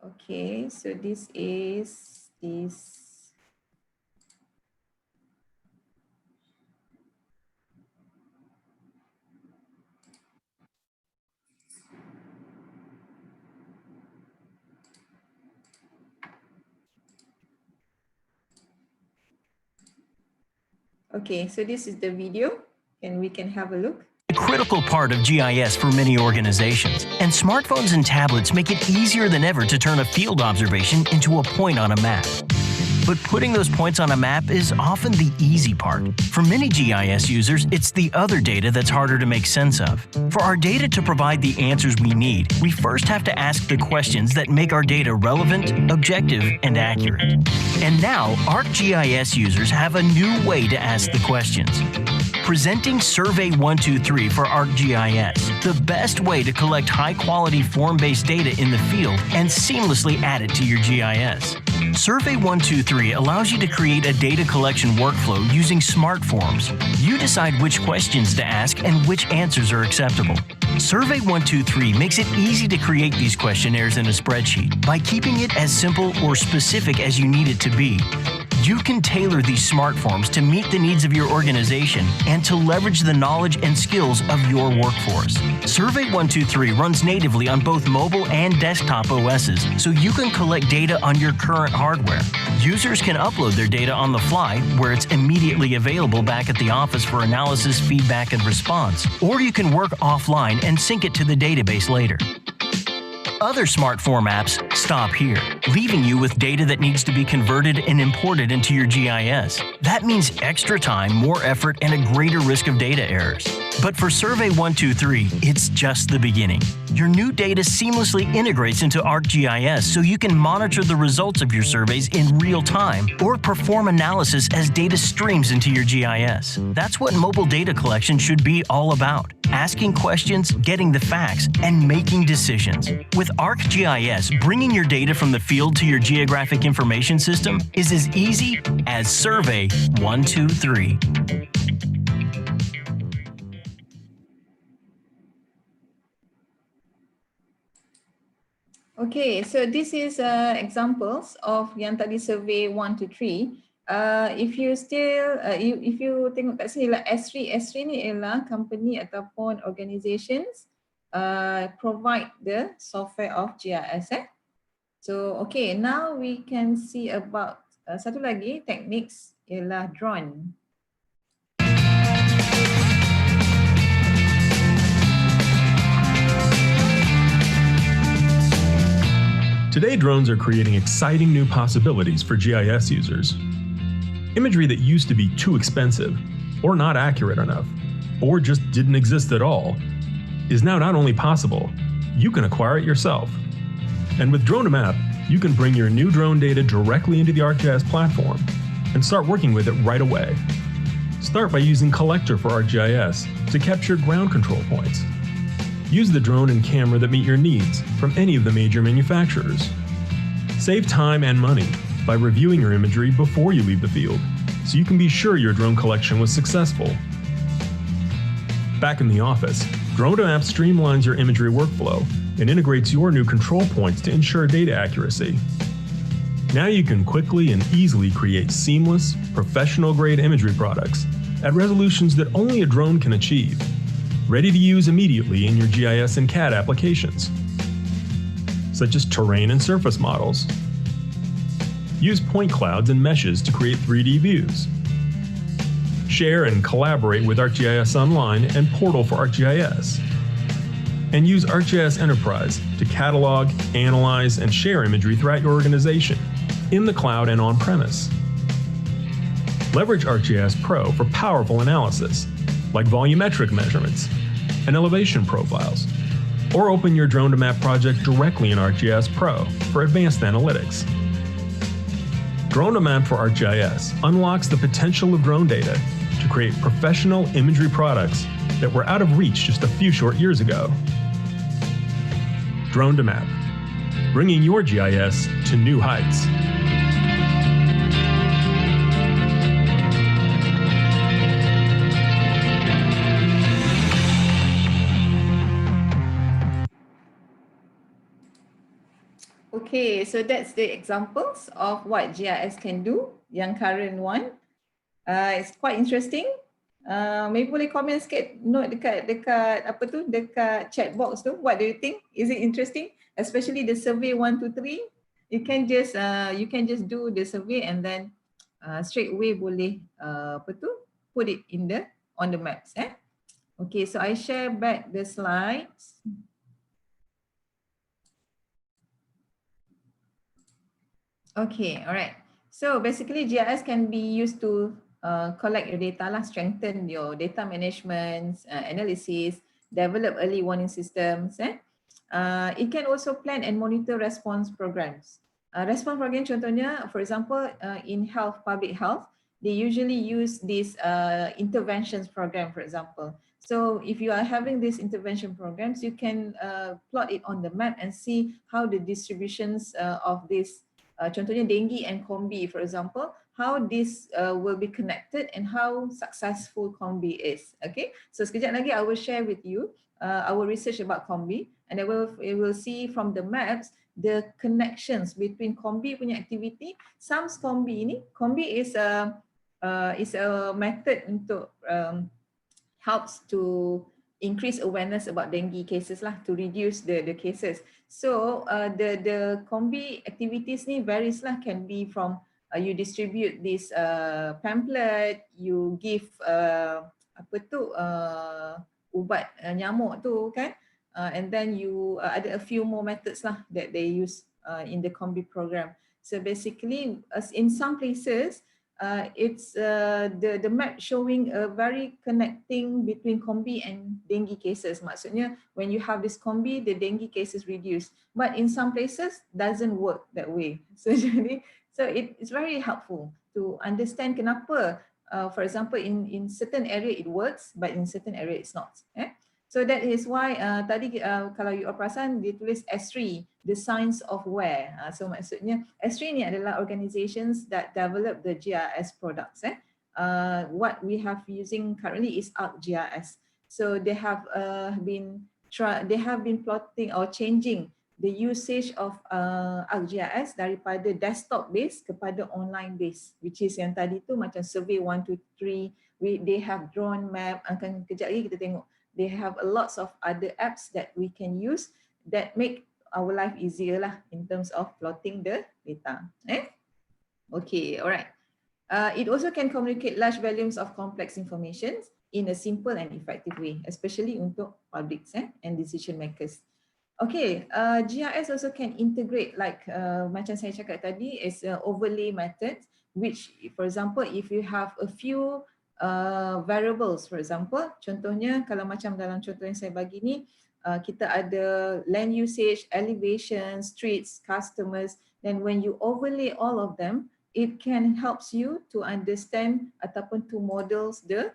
Okay, so this is this. Okay, so this is the video and we can have a look. A critical part of GIS for many organizations, and smartphones and tablets make it easier than ever to turn a field observation into a point on a map. But putting those points on a map is often the easy part. For many GIS users, it's the other data that's harder to make sense of. For our data to provide the answers we need, we first have to ask the questions that make our data relevant, objective, and accurate. And now, ArcGIS users have a new way to ask the questions. Presenting Survey 123 for ArcGIS, the best way to collect high-quality form-based data in the field and seamlessly add it to your GIS. Survey 123 allows you to create a data collection workflow using smart forms. You decide which questions to ask and which answers are acceptable. Survey 123 makes it easy to create these questionnaires in a spreadsheet by keeping it as simple or specific as you need it to be. You can tailor these smart forms to meet the needs of your organization and to leverage the knowledge and skills of your workforce. Survey 123 runs natively on both mobile and desktop OSs, so you can collect data on your current hardware. Users can upload their data on the fly, where it's immediately available back at the office for analysis, feedback, and response, or you can work offline and sync it to the database later. Other smart form apps stop here, leaving you with data that needs to be converted and imported into your GIS. That means extra time, more effort, and a greater risk of data errors. But for Survey 123, it's just the beginning. Your new data seamlessly integrates into ArcGIS so you can monitor the results of your surveys in real time or perform analysis as data streams into your GIS. That's what mobile data collection should be all about. Asking questions, getting the facts, and making decisions. With ArcGIS, bringing your data from the field to your geographic information system is as easy as Survey 123. Okay, so this is examples of yang tadi survey 1 to 3. If you tengok kat sini lah S3 ni ialah company ataupun organizations provide the software of GIS. So okay, now we can see about satu lagi techniques ialah drone. Today, drones are creating exciting new possibilities for GIS users. Imagery that used to be too expensive, or not accurate enough, or just didn't exist at all, is now not only possible, you can acquire it yourself. And with Drone to Map, you can bring your new drone data directly into the ArcGIS platform and start working with it right away. Start by using Collector for ArcGIS to capture ground control points. Use the drone and camera that meet your needs from any of the major manufacturers. Save time and money by reviewing your imagery before you leave the field, so you can be sure your drone collection was successful. Back in the office, Drone to Map streamlines your imagery workflow and integrates your new control points to ensure data accuracy. Now you can quickly and easily create seamless, professional-grade imagery products at resolutions that only a drone can achieve, ready to use immediately in your GIS and CAD applications, such as terrain and surface models. Use point clouds and meshes to create 3D views. Share and collaborate with ArcGIS Online and Portal for ArcGIS. And use ArcGIS Enterprise to catalog, analyze, and share imagery throughout your organization, in the cloud and on-premise. Leverage ArcGIS Pro for powerful analysis, like volumetric measurements and elevation profiles, or open your Drone to Map project directly in ArcGIS Pro for advanced analytics. Drone to Map for ArcGIS unlocks the potential of drone data to create professional imagery products that were out of reach just a few short years ago. Drone to Map, bringing your GIS to new heights. Okay, so that's the examples of what GIS can do, yang current one. It's quite interesting. Maybe boleh komen sikit, note dekat apa tu, dekat chat box tu. What do you think? Is it interesting? Especially the survey 1 to 3. You can just do the survey and then straight away boleh apa tu, put it in on the maps. Okay, so I share back the slides. Okay, all right. So basically GIS can be used to collect your data lah, strengthen your data management, analysis, develop early warning systems. It can also plan and monitor response programs. Response program contohnya, for example, in public health, they usually use this interventions program, for example. So if you are having these intervention programs, you can plot it on the map and see how the distributions of this contohnya dengue and kombi, for example, how this will be connected and how successful kombi is. Okay, so sekejap lagi I will share with you our research about kombi, and we will see from the maps the connections between kombi punya activity. Some kombi is a method untuk helps to increase awareness about dengue cases lah, to reduce the cases. So the kombi activities ni varies lah, can be from you distribute this pamphlet, you give apa tu ubat nyamuk tu kan, and then you ada a few more methods lah that they use in the kombi program. So basically, in some places, it's the map showing a very connecting between kombi and dengue cases. Maksudnya when you have this kombi, the dengue cases reduce. But in some places doesn't work that way. So it's very helpful to understand kenapa. For example, in certain area it works, but in certain area it's not. So that is why tadi kalau you perasan dia tulis S3, the science of where. So maksudnya S3 ni adalah organizations that develop the GIS products. What we have using currently is ArcGIS. So they have been plotting or changing the usage of ArcGIS daripada desktop based kepada online based, which is yang tadi tu macam survey 1 to 3. They have drone map. Akan kejap lagi kita tengok. They have a lots of other apps that we can use that make our life easier lah in terms of plotting the data. Okay, alright. It also can communicate large volumes of complex information in a simple and effective way, especially untuk publics and decision makers. Okay, GIS also can integrate like macam saya cakap tadi is overlay method, which for example if you have a few variables, for example, contohnya kalau macam dalam contoh yang saya bagi ni, kita ada land usage, elevation, streets, customers, then when you overlay all of them, it can helps you to understand ataupun to models the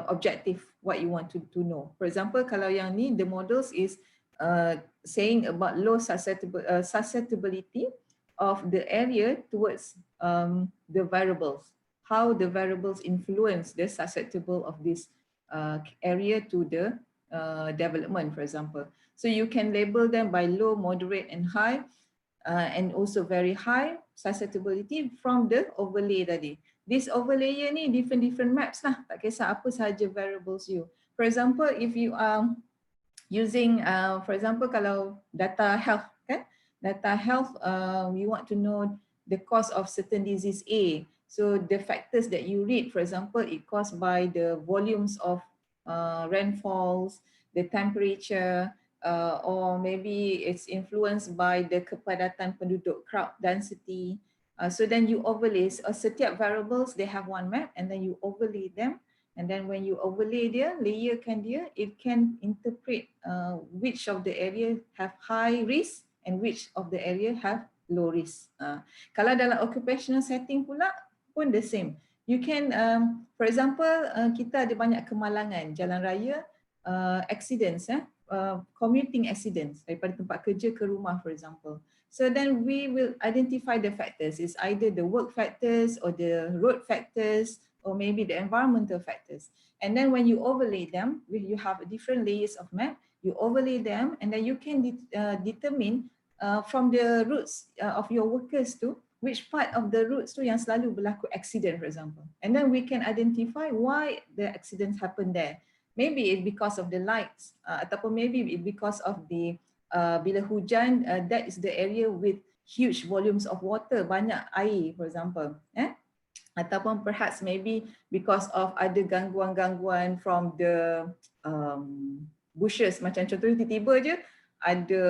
objective what you want to know. For example, kalau yang ni the models is saying about low susceptibility of the area towards the variables, how the variables influence the susceptible of this area to the development, for example. So you can label them by low, moderate and high, and also very high susceptibility from the overlay tadi. This overlay ni different maps lah, tak kisah apa sahaja variables you. For example, if you are using, for example, kalau data health, kan? Data health, you want to know the cause of certain disease A. So the factors that you read, for example, it caused by the volumes of rainfalls, the temperature, or maybe it's influenced by the kepadatan penduduk, crowd density. So then you overlay, setiap variables, they have one map and then you overlay them. And then when you overlay dia, layerkan dia, it can interpret which of the area have high risk and which of the area have low risk. Kalau dalam occupational setting pula pun the same. You can, for example, kita ada banyak kemalangan jalan raya, accidents, commuting accidents daripada tempat kerja ke rumah, for example. So then we will identify the factors. It's either the work factors or the road factors or maybe the environmental factors. And then when you overlay them, you have different layers of map, you overlay them and then you can determine from the routes of your workers to which part of the routes tu yang selalu berlaku accident, for example. And then we can identify why the accidents happen there. Maybe it's because of the lights, ataupun maybe it's because of the bila hujan, that is the area with huge volumes of water, banyak air, for example. Ataupun perhaps maybe because of ada gangguan-gangguan from the bushes, macam contohnya tiba-tiba je ada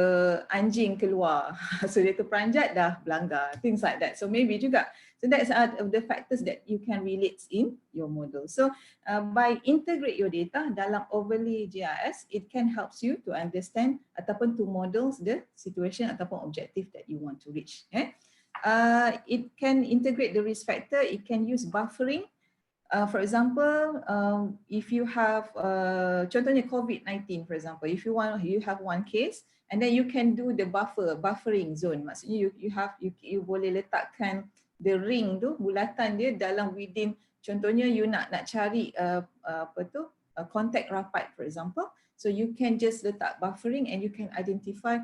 anjing keluar, so dia terperanjat dah berlanggar, things like that. So maybe juga, so that's the factors that you can relate in your model. So by integrate your data dalam overlay GIS, it can helps you to understand ataupun to models the situation ataupun objective that you want to reach. It can integrate the risk factor, it can use buffering. For example, if you have, contohnya COVID-19, for example, if you have one case, and then you can do the buffering zone. Maksudnya you boleh letakkan the ring tu, bulatan dia dalam within. Contohnya you nak cari contact rapat, for example. So you can just letak buffering and you can identify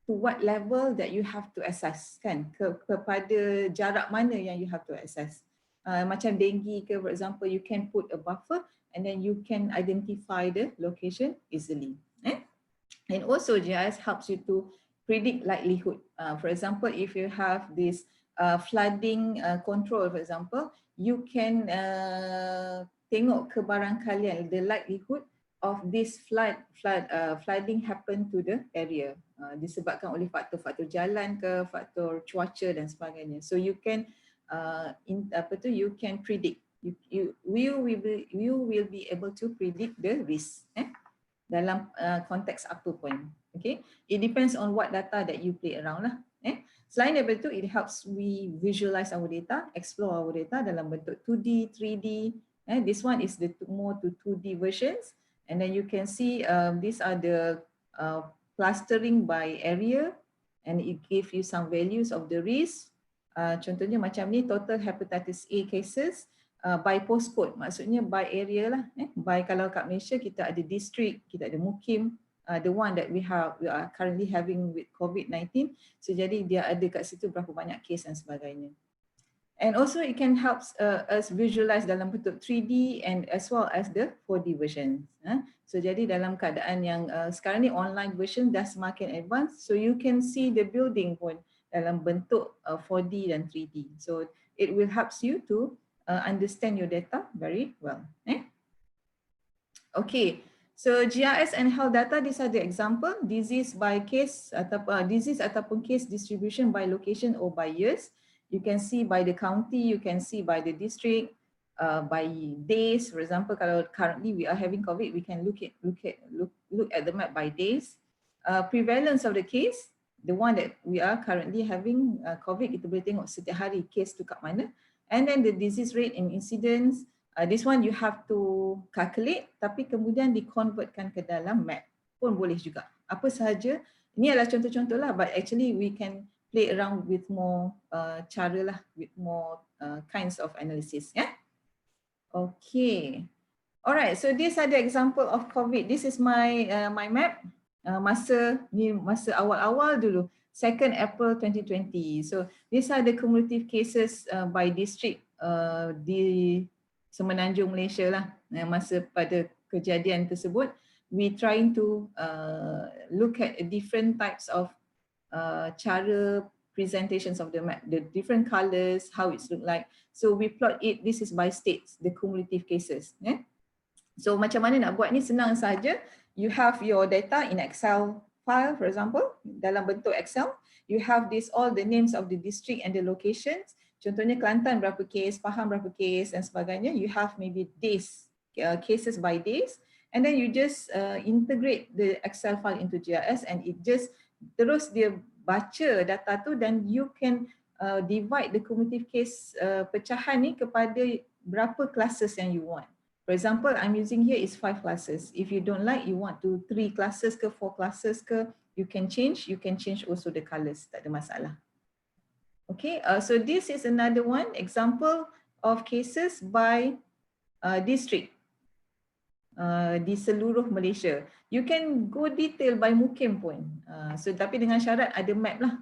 to what level that you have to assess, kan? Kepada jarak mana yang you have to assess. Macam dengue ke, for example, you can put a buffer and then you can identify the location easily. And also GIS helps you to predict likelihood. For example, if you have this flooding control, for example, you can tengok kebarangkalian, the likelihood of this flooding happen to the area. Disebabkan oleh faktor-faktor jalan ke, faktor cuaca dan sebagainya. So you can you can predict. You will be able to predict the risk dalam konteks apa pun. Okay, it depends on what data that you play around lah. Selain daripada itu, it helps we visualize our data, explore our data dalam bentuk 2D, 3D. This one is the more to 2D versions, and then you can see these are the clustering by area, and it gives you some values of the risk. Contohnya macam ni, total hepatitis A cases by postcode, maksudnya by area lah. By, kalau kat Malaysia kita ada district, kita ada mukim, the one that we are currently having with COVID-19. So jadi dia ada kat situ berapa banyak case dan sebagainya. And also it can help us visualize dalam bentuk 3D and as well as the 4D version. So jadi dalam keadaan yang sekarang ni online version dah semakin advanced, so you can see the building pun dalam bentuk 4D dan 3D. So it will helps you to understand your data very well. Okay, so GIS and health data, these are the example. Disease by case ataupun case distribution by location or by years. You can see by the county, you can see by the district, by days. For example, kalau currently we are having COVID, we can look at the map by days. Prevalence of the case, the one that we are currently having COVID, kita boleh tengok setiap hari case tu kat mana. And then the disease rate and incidence, this one you have to calculate, tapi kemudian di-convertkan ke dalam map pun boleh juga. Apa sahaja, ini adalah contoh-contoh lah, but actually we can play around with more cara lah, with more kinds of analysis. Okay. Alright, so these are the example of COVID. This is my my map. Masa awal-awal dulu, 2nd April 2020. So these are the cumulative cases by district di Semenanjung Malaysia lah. Masa pada kejadian tersebut, we trying to look at different types of cara presentations of the map, the different colors, how it's look like. So we plot it, this is by states, the cumulative cases. So macam mana nak buat ni, senang saja. You have your data in Excel file, for example, dalam bentuk Excel. You have this all the names of the district and the locations. Contohnya Kelantan berapa case, Pahang berapa case dan sebagainya. You have maybe days, cases by days, and then you just integrate the Excel file into GIS, and it just terus dia baca data tu, dan you can divide the cumulative case pecahan ni kepada berapa classes yang you want. For example, I'm using here is 5 classes. If you don't like, you want to 3 classes ke 4 classes ke, you can change also the colors, tak ada masalah. Okay, so this is another one example of cases by district di seluruh Malaysia. You can go detail by mukim pun. So tapi dengan syarat ada map lah.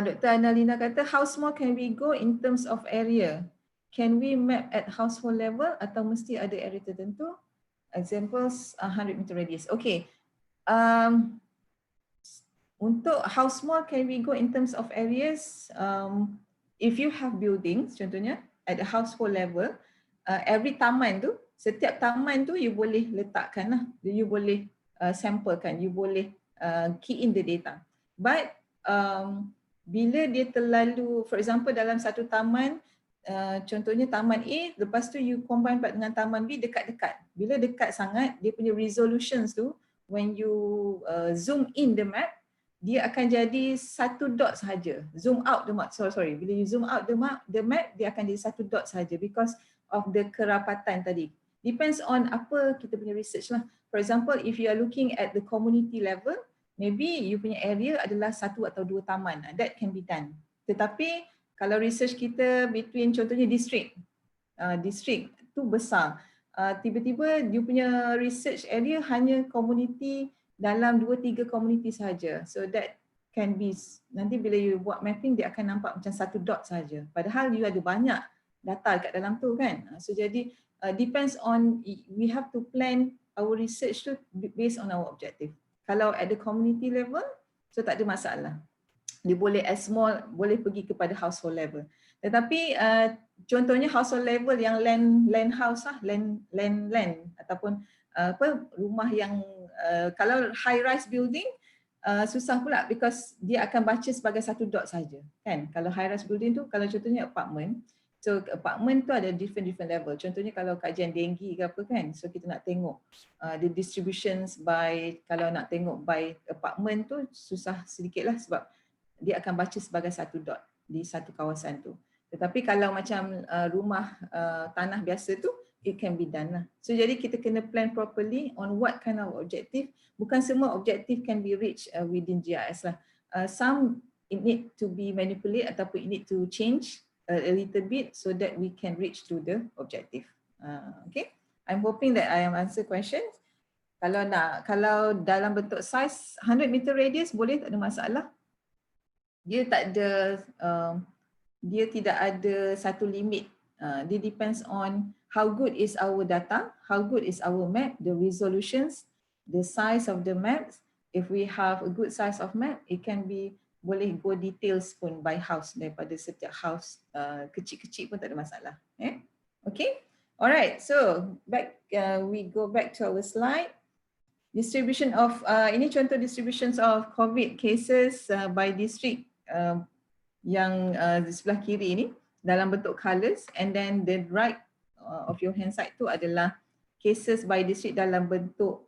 Dr. Annalina kata, how small can we go in terms of area? Can we map at household level atau mesti ada area tertentu? Examples 100 meter radius. Okay. Untuk how small can we go in terms of areas? If you have buildings, contohnya at the household level, every taman tu, setiap taman tu you boleh letakkan lah, you boleh samplekan, you boleh key in the data. But bila dia terlalu, for example dalam satu taman, contohnya taman A, lepas tu you combine dengan taman B dekat-dekat. Bila dekat sangat, dia punya resolutions tu, when you zoom in the map, dia akan jadi satu dot sahaja. Zoom out the map, sorry. Bila you zoom out the map, dia akan jadi satu dot sahaja because of the kerapatan tadi. Depends on apa kita punya research lah. For example, if you are looking at the community level, maybe you punya area adalah 1 atau 2 taman. That can be done. Tetapi kalau research kita between contohnya district tu besar, tiba-tiba you punya research area hanya community dalam 2-3 community sahaja. So that can be, nanti bila you buat mapping dia akan nampak macam satu dot sahaja. Padahal you ada banyak data kat dalam tu kan. So jadi depends on, we have to plan our research tu based on our objective. Kalau at the community level, so tak ada masalah. Dia boleh as small, boleh pergi kepada household level. Tetapi contohnya household level yang land house lah, land ataupun rumah yang kalau high rise building susah pula because dia akan baca sebagai satu dot saja kan. Kalau high rise building tu, kalau contohnya apartment, so apartment tu ada different level. Contohnya kalau kajian denggi ke apa kan, so kita nak tengok the distributions by, kalau nak tengok by apartment tu susah sedikit lah sebab dia akan baca sebagai satu dot di satu kawasan tu. Tetapi kalau macam rumah tanah biasa tu, it can be done lah. So jadi kita kena plan properly on what kind of objective. Bukan semua objective can be reached within GIS lah. Some it need to be manipulated ataupun it need to change a little bit so that we can reach to the objective. Okay, I'm hoping that I have answered questions. Kalau dalam bentuk size 100 meter radius boleh, tak ada masalah. Dia tak ada, dia tidak ada satu limit. Dia depends on how good is our data, how good is our map, the resolutions, the size of the maps. If we have a good size of map, it can be, boleh go details pun by house, daripada setiap house kecil-kecil pun tak ada masalah. Okay, alright. So back, we go back to our slide. Distribution of, ini contoh distributions of COVID cases by district yang di sebelah kiri ni dalam bentuk colors, and then the right of your hand side tu adalah cases by district dalam bentuk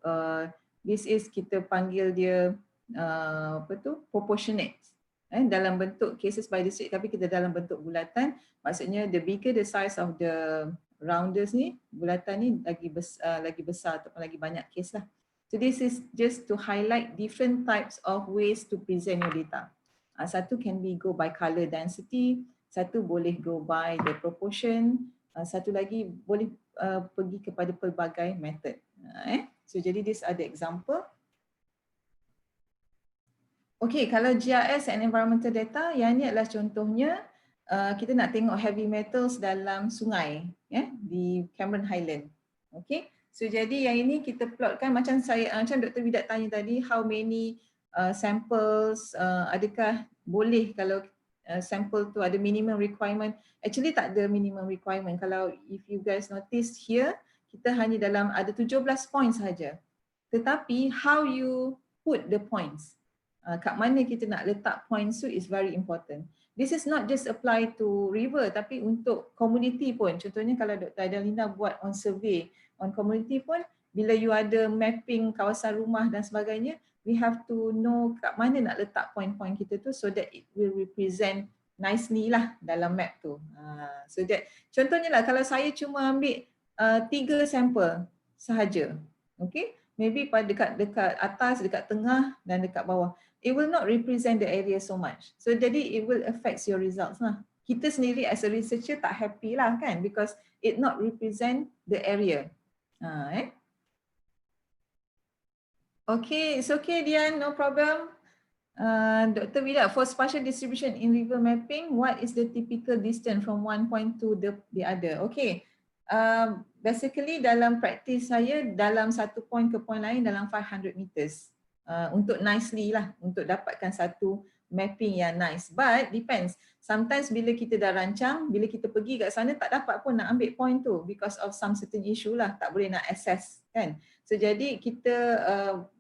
this is kita panggil dia proportionate. Dalam bentuk cases by district, tapi kita dalam bentuk bulatan, maksudnya the bigger the size of the rounders ni, bulatan ni lagi besar ataupun lagi banyak case lah. So this is just to highlight different types of ways to present your data. Satu can be go by color density, satu boleh go by the proportion, satu lagi boleh pergi kepada pelbagai method. So jadi these are the example. Okay, kalau GIS and environmental data, yang ni adalah contohnya kita nak tengok heavy metals dalam sungai di Cameron Highland. Okay, so jadi yang ini kita plotkan macam Dr. Widat tanya tadi, how many samples, adakah boleh kalau sampel tu ada minimum requirement. Actually tak ada minimum requirement. Kalau if you guys notice here, kita hanya dalam ada 17 points sahaja. Tetapi how you put the points, kat mana kita nak letak points tu is very important. This is not just apply to river, tapi untuk community pun. Contohnya kalau Dr. Aidalina buat on survey, on community pun, bila you ada mapping kawasan rumah dan sebagainya, we have to know kat mana nak letak point-point kita tu so that it will represent nicely lah dalam map tu. So that, contohnya lah kalau saya cuma ambil 3 sampel sahaja, okay? Maybe pada dekat atas, dekat tengah dan dekat bawah. It will not represent the area so much. So jadi it will affect your results lah. Kita sendiri as a researcher tak happy lah kan, because it not represent the area. Okay, it's okay Dian, no problem. Dr. Widat, for spatial distribution in river mapping, what is the typical distance from one point to the other? Okay, basically dalam praktis saya, dalam satu point ke point lain dalam 500 meters. Untuk nicely lah, untuk dapatkan satu mapping yang nice. But depends, sometimes bila kita dah rancang, bila kita pergi kat sana tak dapat pun nak ambil point tu because of some certain issue lah, tak boleh nak access kan. So jadi kita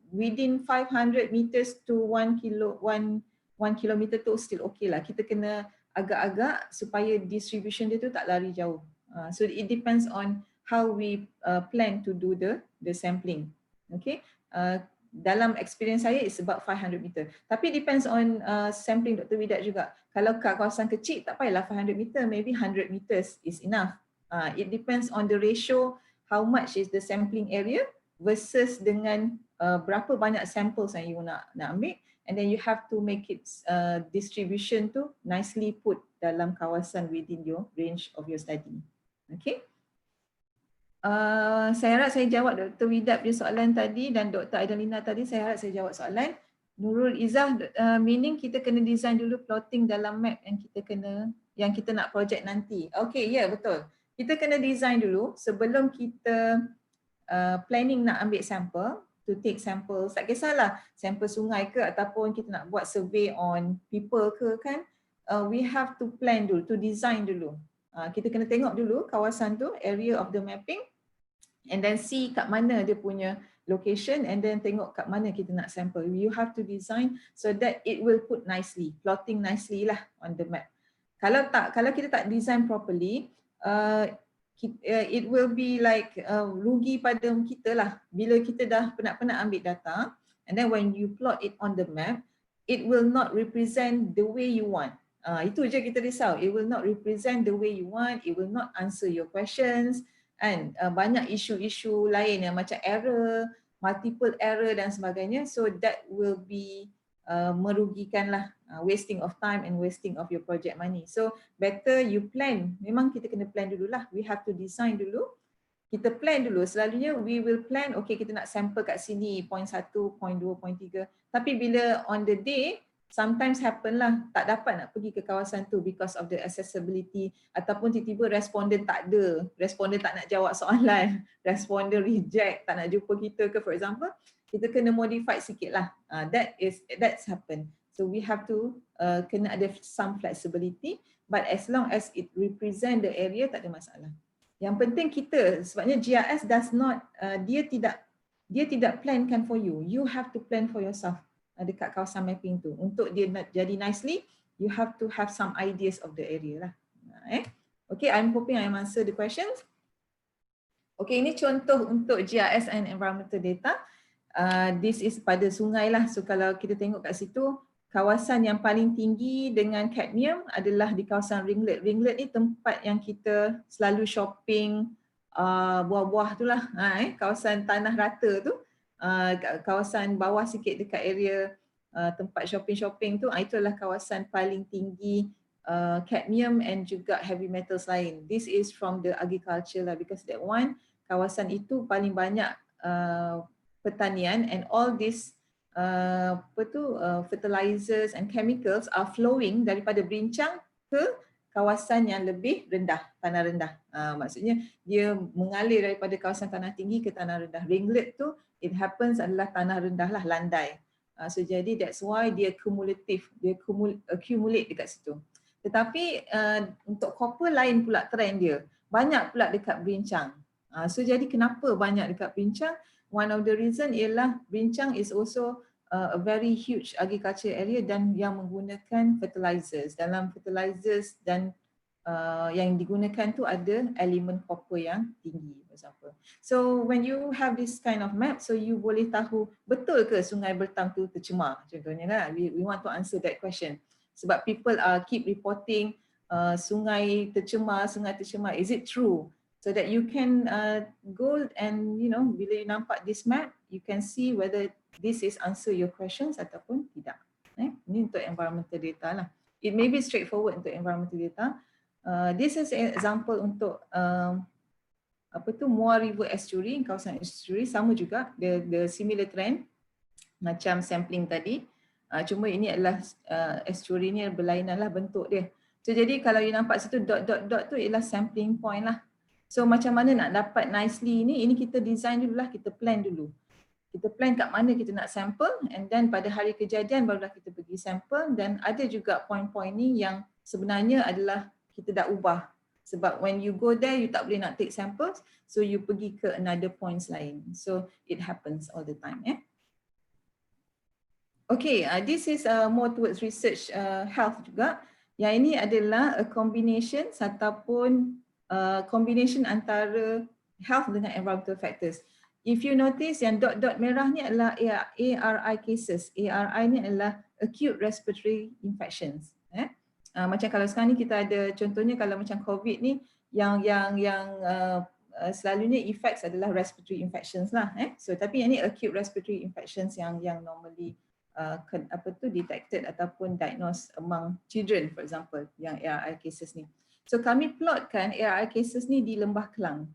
within 500 meters to 1 kilometer tu still okay lah. Kita kena agak-agak supaya distribution dia tu tak lari jauh. So it depends on how we plan to do the sampling. Okay. Dalam experience saya is about 500 meter. Tapi depends on sampling Dr. Widat juga. Kalau kat kawasan kecil tak payahlah 500 meter, maybe 100 meters is enough. It depends on the ratio, how much is the sampling area versus dengan berapa banyak samples yang you nak ambil, and then you have to make it distribution tu nicely put dalam kawasan within your range of your study. Okay. Saya harap saya jawab Dr. Widat punya soalan tadi dan Dr. Aidalina tadi, saya harap saya jawab soalan. Nurul Izzah, meaning kita kena design dulu plotting dalam map yang kita nak project nanti. Okay, ya, betul. Kita kena design dulu sebelum kita planning nak ambil sampel, to take samples. Tak kisahlah sampel sungai ke ataupun kita nak buat survey on people ke kan. We have to plan dulu, to design dulu. Kita kena tengok dulu kawasan tu, area of the mapping, and then see kat mana dia punya location, and then tengok kat mana kita nak sample. You have to design so that it will put nicely, plotting nicely lah on the map. Kalau kita tak design properly, it will be like rugi pada kita lah. Bila kita dah penat-penat ambil data, and then when you plot it on the map, it will not represent the way you want. Itu je kita risau. It will not represent the way you want, it will not answer your questions, and banyak isu-isu lain yang macam error, multiple error dan sebagainya. So that will be merugikan lah, wasting of time and wasting of your project money. So better you plan. Memang kita kena plan dululah. We have to design dulu. Kita plan dulu. Selalunya we will plan, okay kita nak sample kat sini, point 1, point 2, point 3. Tapi bila on the day, sometimes happen lah, tak dapat nak pergi ke kawasan tu because of the accessibility, ataupun tiba-tiba respondent tak ada, respondent tak nak jawab soalan, respondent reject, tak nak jumpa kita ke, for example, kita kena modify sikit lah. That's happen. So we have to kena ada some flexibility, but as long as it represent the area tak ada masalah. Yang penting kita, sebabnya GIS does not, dia tidak plankan for you. You have to plan for yourself. Dekat kawasan mapping tu. Untuk dia jadi nicely, you have to have some ideas of the area lah. Okay, I'm hoping I answer the questions. Okay, ini contoh untuk GIS and environmental data. This is pada sungai lah. So kalau kita tengok kat situ, kawasan yang paling tinggi dengan kadmium adalah di kawasan ringlet. Ringlet ni tempat yang kita selalu shopping buah-buah tu lah. Kawasan tanah rata tu, kawasan bawah sikit dekat area tempat shopping-shopping tu, itu adalah kawasan paling tinggi cadmium and juga heavy metals lain. This is from the agriculture lah, because that one, kawasan itu paling banyak pertanian, and all these fertilizers and chemicals are flowing daripada berincang ke kawasan yang lebih rendah, tanah rendah. Maksudnya dia mengalir daripada kawasan tanah tinggi ke tanah rendah. Ringlet tu, it happens adalah tanah rendah lah, landai. So jadi that's why dia cumulative, dia accumulate dekat situ. Tetapi untuk copper lain pula trend dia, banyak pula dekat berincang. So jadi kenapa banyak dekat berincang? One of the reason ialah berincang is also a very huge agriculture area dan yang menggunakan fertilizers. Dalam fertilizers dan yang digunakan tu ada elemen copper yang tinggi, for example. So when you have this kind of map, so you boleh tahu betul ke Sungai Bertam tu tercemar, contohnya lah. We want to answer that question. Sebab people keep reporting sungai tercemar. Is it true? So that you can go and bila you nampak this map, you can see whether this is answer your questions ataupun tidak. Ini untuk environmental data lah. It may be straightforward untuk environmental data. This is an example untuk Muar River Estuary, kawasan estuary, sama juga the similar trend macam sampling tadi. Cuma ini adalah estuary ni berlainan lah bentuk dia. So jadi kalau you nampak situ dot tu ialah sampling point lah. So macam mana nak dapat nicely ini kita design dulu lah, kita plan dulu. Kita plan kat mana kita nak sample, and then pada hari kejadian barulah kita pergi sample. Dan ada juga point-point ni yang sebenarnya adalah kita dah ubah. Sebab when you go there, you tak boleh nak take samples, so you pergi ke another points lain. So it happens all the time. Okay, this is more towards research health juga. Yang ini adalah a combination ataupun combination antara health dengan environmental factors. If you notice yang dot-dot merah ni adalah ARI cases. ARI ni adalah acute respiratory infections. Macam kalau sekarang ni kita ada contohnya kalau macam COVID ni yang selalunya effects adalah respiratory infections lah. So tapi yang ni acute respiratory infections yang normally detected ataupun diagnosed among children, for example, yang ARI cases ni. So kami plotkan ARI cases ni di Lembah Kelang.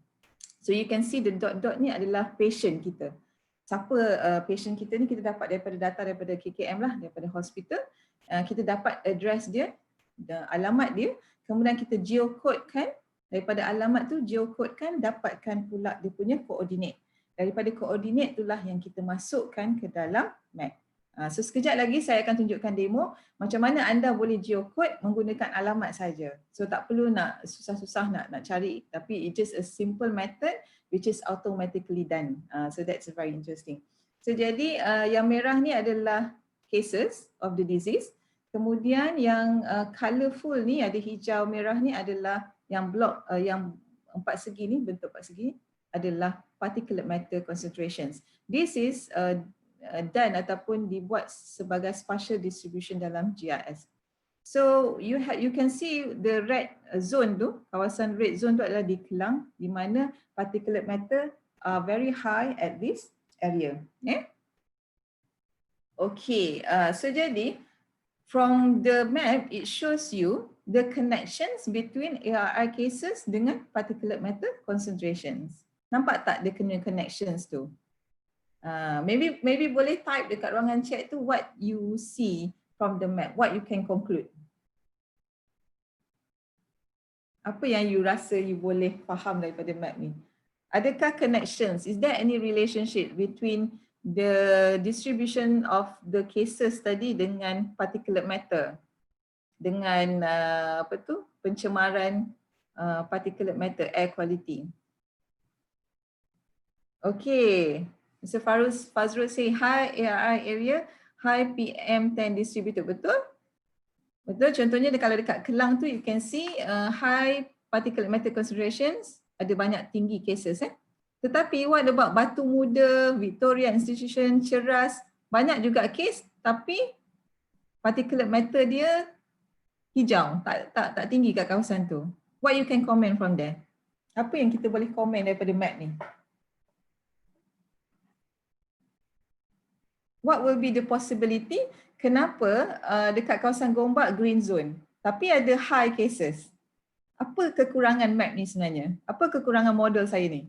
So you can see the dot-dot ni adalah patient kita. Siapa patient kita ni kita dapat daripada data daripada KKM lah, daripada hospital. Kita dapat address dia, alamat dia, kemudian kita geocode-kan daripada alamat tu, geocode-kan, dapatkan pula dia punya koordinat. Daripada koordinat itulah yang kita masukkan ke dalam map. So sekejap lagi saya akan tunjukkan demo macam mana anda boleh geocode menggunakan alamat saja. So tak perlu nak susah-susah nak cari, tapi it just a simple method which is automatically done. So that's very interesting. So jadi yang merah ni adalah cases of the disease. Kemudian yang colourful ni ada hijau merah ni adalah yang block yang empat segi ni, bentuk empat segi adalah particulate matter concentrations. This is done ataupun dibuat sebagai spatial distribution dalam GIS. So you can see the red zone tu, kawasan red zone tu adalah di Kelang, di mana particulate matter are very high at this area. Okay, so jadi from the map it shows you the connections between ARI cases dengan particulate matter concentrations. Nampak tak the connections tu? Maybe boleh type dekat ruangan chat tu what you see from the map, what you can conclude. Apa yang you rasa you boleh faham daripada map ni? Adakah connections? Is there any relationship between the distribution of the cases tadi dengan particulate matter? Dengan pencemaran particulate matter, air quality. Okay. Mr. Fazrul say high ARI area, high PM10 distributed, betul? Betul, contohnya kalau dekat Kelang tu you can see high particulate matter concentrations, ada banyak tinggi cases. Tetapi what about Batu Muda, Victoria Institution, Ceras, banyak juga kes tapi particulate matter dia hijau, tak tinggi kat kawasan tu. What you can comment from there? Apa yang kita boleh komen daripada map ni? What will be the possibility kenapa dekat kawasan Gombak green zone tapi ada high cases? Apa kekurangan map ni sebenarnya? Apa kekurangan model saya ni?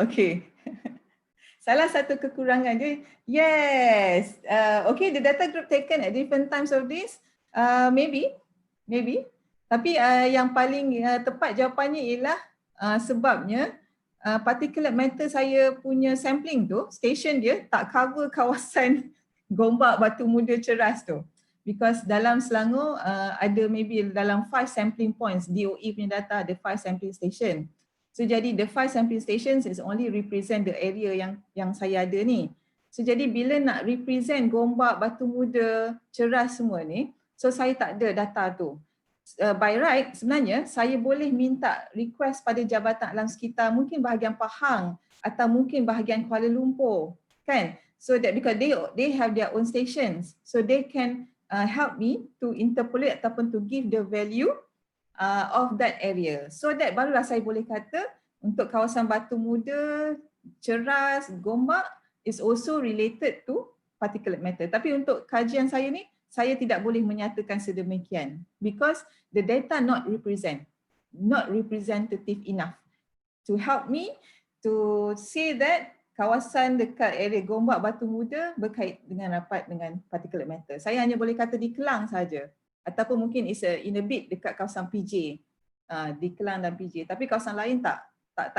Okay. Salah satu kekurangan dia, yes. Okay, the data group taken at different times of this, maybe. Tapi yang paling tepat jawapannya ialah sebabnya particulate matter saya punya sampling tu, station dia tak cover kawasan Gombak, Batu Muda, Ceras tu. Because dalam Selangor ada maybe dalam 5 sampling points, DOE punya data ada 5 sampling station. So jadi the 5 sampling stations is only represent the area yang saya ada ni. So jadi bila nak represent Gombak, Batu Muda, Ceras semua ni, so saya tak ada data tu. By right sebenarnya saya boleh minta request pada Jabatan Alam Sekitar, mungkin bahagian Pahang atau mungkin bahagian Kuala Lumpur, kan? So that because they have their own stations, so they can help me to interpolate ataupun to give the value of that area. So that barulah saya boleh kata untuk kawasan Batu Muda, Ceras, Gombak is also related to particulate matter. Tapi untuk kajian saya ni, saya tidak boleh menyatakan sedemikian because the data not representative enough to help me to say that kawasan dekat area Gombak, Batu Muda berkait dengan rapat dengan particulate matter. Saya hanya boleh kata di Kelang saja. Ataupun mungkin in a bit dekat kawasan PJ, di Kelang dan PJ. Tapi kawasan lain tak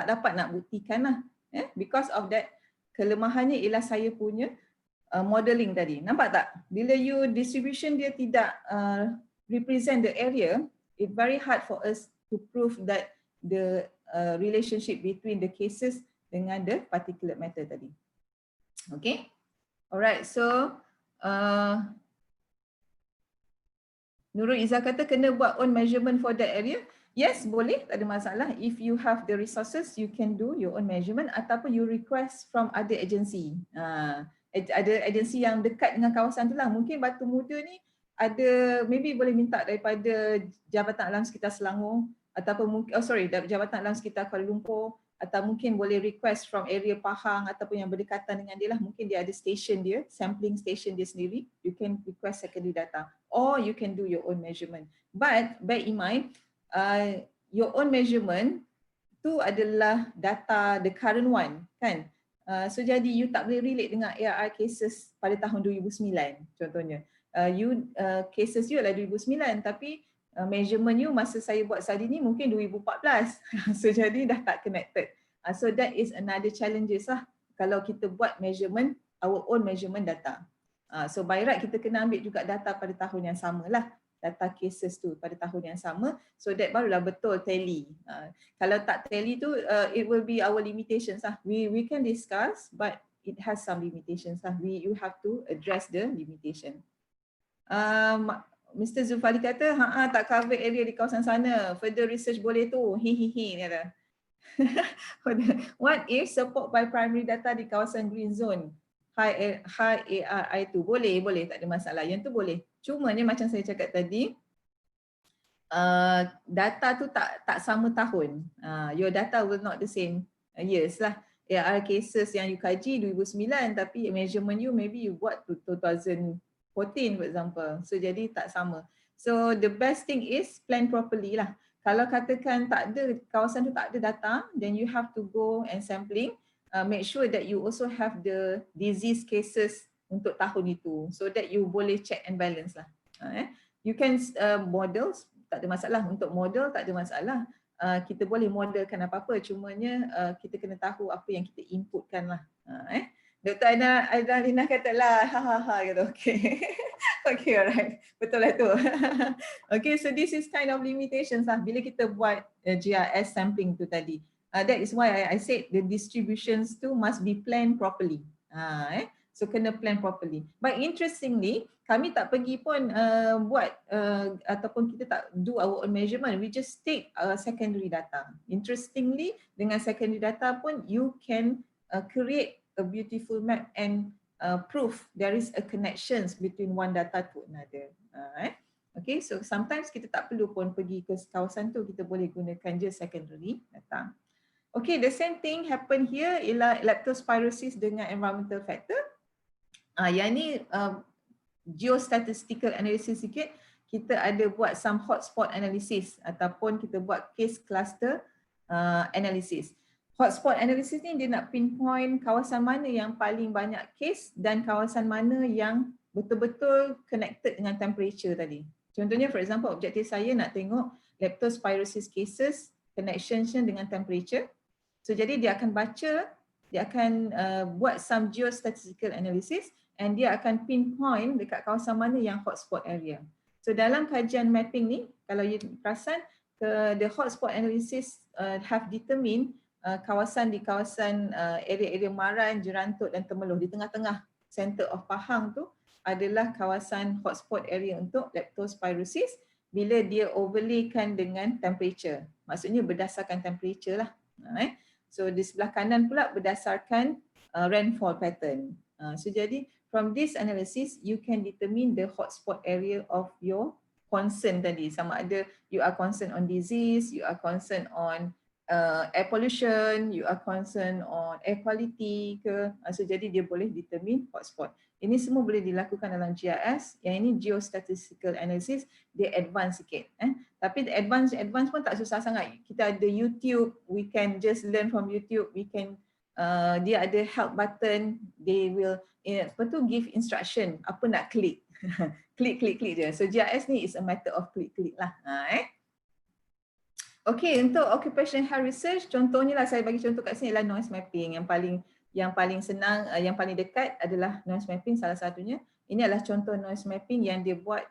dapat nak buktikan lah. Because of that, kelemahannya ialah saya punya modeling tadi. Nampak tak? Bila you distribution dia tidak represent the area, it's very hard for us to prove that the relationship between the cases dengan the particulate matter tadi. Okay? Alright, so Nurul Izzah kata kena buat own measurement for that area. Yes, boleh, tak ada masalah. If you have the resources, you can do your own measurement ataupun you request from other agency. Ada agensi yang dekat dengan kawasan tu lah. Mungkin Batu Muda ni ada, maybe boleh minta daripada Jabatan Alam Sekitar Selangor ataupun mungkin, Jabatan Alam Sekitar Kuala Lumpur, atau mungkin boleh request from area Pahang ataupun yang berdekatan dengan dia lah. Mungkin dia ada station dia, sampling station dia sendiri. You can request secondary data or you can do your own measurement. But bear in mind, your own measurement tu adalah data the current one, kan? So jadi you tak boleh relate dengan ARR cases pada tahun 2009 contohnya. Cases you adalah 2009 tapi measurement you masa saya buat study ni mungkin 2014. So jadi dah tak connected. So that is another challenges lah kalau kita buat measurement, our own measurement data. So by right kita kena ambil juga data pada tahun yang sama lah. Data cases tu pada tahun yang sama. So that barulah betul tally. Kalau tak tally tu, it will be our limitations lah. We can discuss but it has some limitations lah. You have to address the limitation. Mr. Zulfali kata, tak cover area di kawasan sana. Further research boleh tu. Hihihi, dia kata. What if support by primary data di kawasan green zone? High ARI tu. Boleh, tak ada masalah. Yang tu boleh. Cuma ni macam saya cakap tadi, data tu tak sama tahun. Your data will not the same years lah. ARR cases yang you kaji 2009 tapi measurement you maybe you buat 2014 for example. So jadi tak sama. So the best thing is plan properly lah. Kalau katakan tak ada, kawasan tu tak ada data, then you have to go and sampling. Make sure that you also have the disease cases untuk tahun itu so that you boleh check and balance lah. You can models, tak ada masalah. Untuk model tak ada masalah. Kita boleh modelkan apa-apa, cumanya kita kena tahu apa yang kita inputkan lah. Dr. Aidalina kata lah, gitu. Okay. Okay, alright. Betul lah tu. Okay, so this is kind of limitations lah bila kita buat GIS sampling tu tadi. That is why I said the distributions tu must be planned properly. So So kena plan properly. But interestingly, kami tak pergi pun buat ataupun kita tak do our own measurement. We just take secondary data. Interestingly, dengan secondary data pun you can create a beautiful map and prove there is a connections between one data to another. Okay, so sometimes kita tak perlu pun pergi ke kawasan tu, kita boleh gunakan je secondary data. Okay, the same thing happen here ialah leptospirosis dengan environmental factor. Yang ni geostatistical analysis sikit. Kita ada buat some hotspot analysis ataupun kita buat case cluster analysis. Hotspot analysis ni dia nak pinpoint kawasan mana yang paling banyak case dan kawasan mana yang betul-betul connected dengan temperature tadi. Contohnya for example objektif saya nak tengok leptospirosis cases connections dengan temperature. So jadi dia akan baca, dia akan buat some geostatistical analysis and dia akan pinpoint dekat kawasan mana yang hotspot area. So dalam kajian mapping ni, kalau you perasan, the hotspot analysis have determined kawasan di kawasan area-area Maran, Jerantut dan Temeloh di tengah-tengah center of Pahang tu adalah kawasan hotspot area untuk leptospirosis bila dia overlaykan dengan temperature. Maksudnya berdasarkan temperature lah. So di sebelah kanan pula berdasarkan rainfall pattern. So jadi from this analysis you can determine the hotspot area of your concern tadi. Sama ada you are concerned on disease, you are concerned on air pollution, you are concerned on air quality ke. So jadi dia boleh determine hotspot. Ini semua boleh dilakukan dalam GIS. Yang ini geostatistical analysis, dia advance sikit. Tapi advance pun tak susah sangat. Kita ada YouTube, we can just learn from YouTube. We can dia ada help button, they will give instruction apa nak klik. klik je. So GIS ni is a matter of klik lah. Okay, untuk occupational health research, contohnya lah saya bagi contoh kat sini adalah noise mapping. Yang paling senang, yang paling dekat adalah noise mapping salah satunya. Ini adalah contoh noise mapping yang dia buat,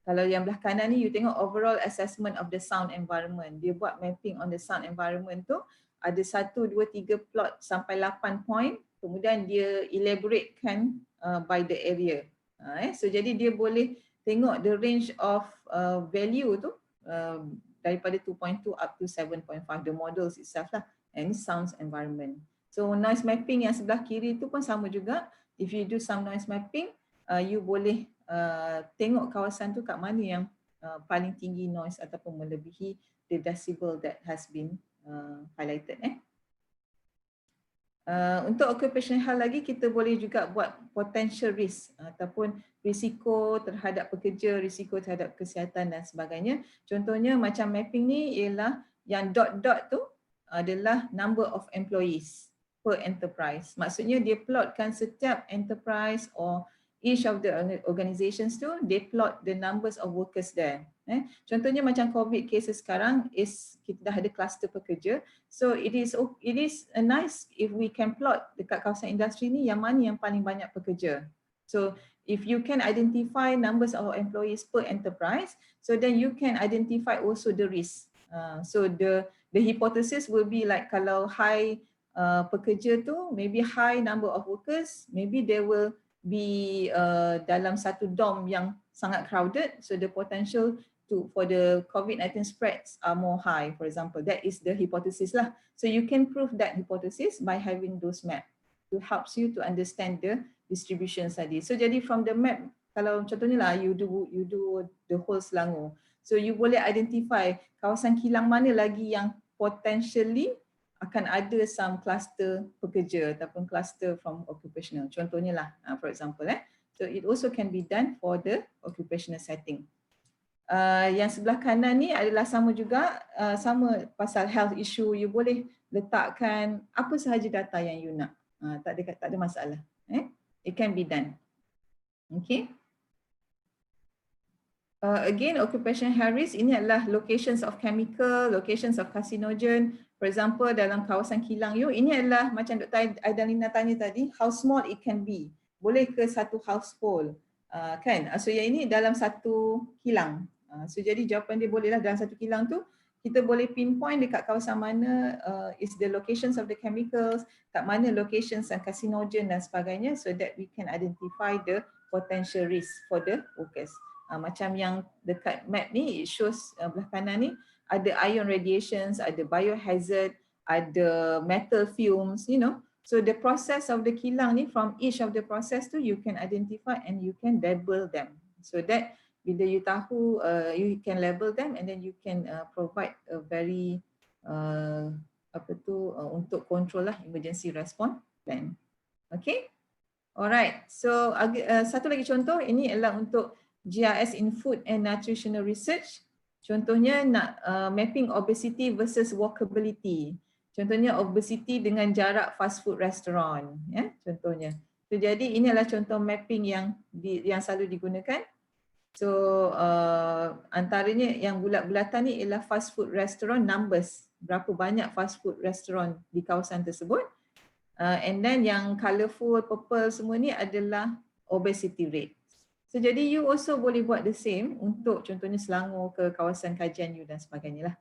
kalau yang belah kanan ni you tengok overall assessment of the sound environment. Dia buat mapping on the sound environment tu, ada 1, 2, 3 plot sampai 8 point, kemudian dia elaboratekan by the area. So jadi dia boleh tengok the range of value tu daripada 2.2 up to 7.5, the models itself lah, and sounds environment. So noise mapping yang sebelah kiri tu pun sama juga. If you do some noise mapping, you boleh tengok kawasan tu kat mana yang paling tinggi noise ataupun melebihi the decibel that has been highlighted. Untuk occupational health lagi, kita boleh juga buat potential risk ataupun risiko terhadap pekerja, risiko terhadap kesihatan dan sebagainya. Contohnya macam mapping ni ialah yang dot-dot tu adalah number of employees per enterprise. Maksudnya dia plotkan setiap enterprise or each of the organizations tu, they plot the numbers of workers there. Contohnya macam COVID cases sekarang is kita dah ada kluster pekerja. So it is nice if we can plot dekat kawasan industri ni yang mana yang paling banyak pekerja. So if you can identify numbers of employees per enterprise, so then you can identify also the risk. So the hypothesis will be like kalau high pekerja tu, maybe high number of workers, maybe there will be dalam satu dorm yang sangat crowded, so the potential for the COVID-19 spreads are more high, for example. That is the hypothesis lah. So you can prove that hypothesis by having those map to helps you to understand the distribution tadi. So jadi from the map, kalau contohnya lah you do the whole Selangor, so you boleh identify kawasan kilang mana lagi yang potentially akan ada some cluster pekerja ataupun cluster from occupational. Contohnya lah, for example. So it also can be done for the occupational setting. Yang sebelah kanan ni adalah sama juga, sama pasal health issue. You boleh letakkan apa sahaja data yang you nak. Tak ada masalah. It can be done. Okay. Again, occupational health risk ini adalah locations of chemical, locations of carcinogen. For example, dalam kawasan kilang you, ini adalah macam Dr. Aidalina tanya tadi, how small it can be. Boleh ke satu household, kan? So yang ini dalam satu kilang. So jadi jawapan dia bolehlah dalam satu kilang tu, kita boleh pinpoint dekat kawasan mana is the locations of the chemicals, kat mana locations and carcinogen dan sebagainya, so that we can identify the potential risk for the workers. Macam yang dekat map ni, it shows belah kanan ni ada ion radiations, ada biohazard, ada metal fumes, you know. So the process of the kilang ni, from each of the process tu you can identify and you can label them. So that bila you tahu, you can label them and then you can provide a very untuk control lah, emergency response plan. Okay, alright. So satu lagi contoh, ini adalah untuk GIS in food and nutritional research. Contohnya nak mapping obesity versus walkability. Contohnya obesity dengan jarak fast food restaurant, ya, contohnya. So, jadi ini adalah contoh mapping yang selalu digunakan. So antaranya yang bulat-bulatan ni ialah fast food restaurant numbers, berapa banyak fast food restaurant di kawasan tersebut. And then yang colourful purple semua ni adalah obesity rate. So jadi you also boleh buat the same untuk contohnya Selangor ke kawasan kajian you dan sebagainya lah.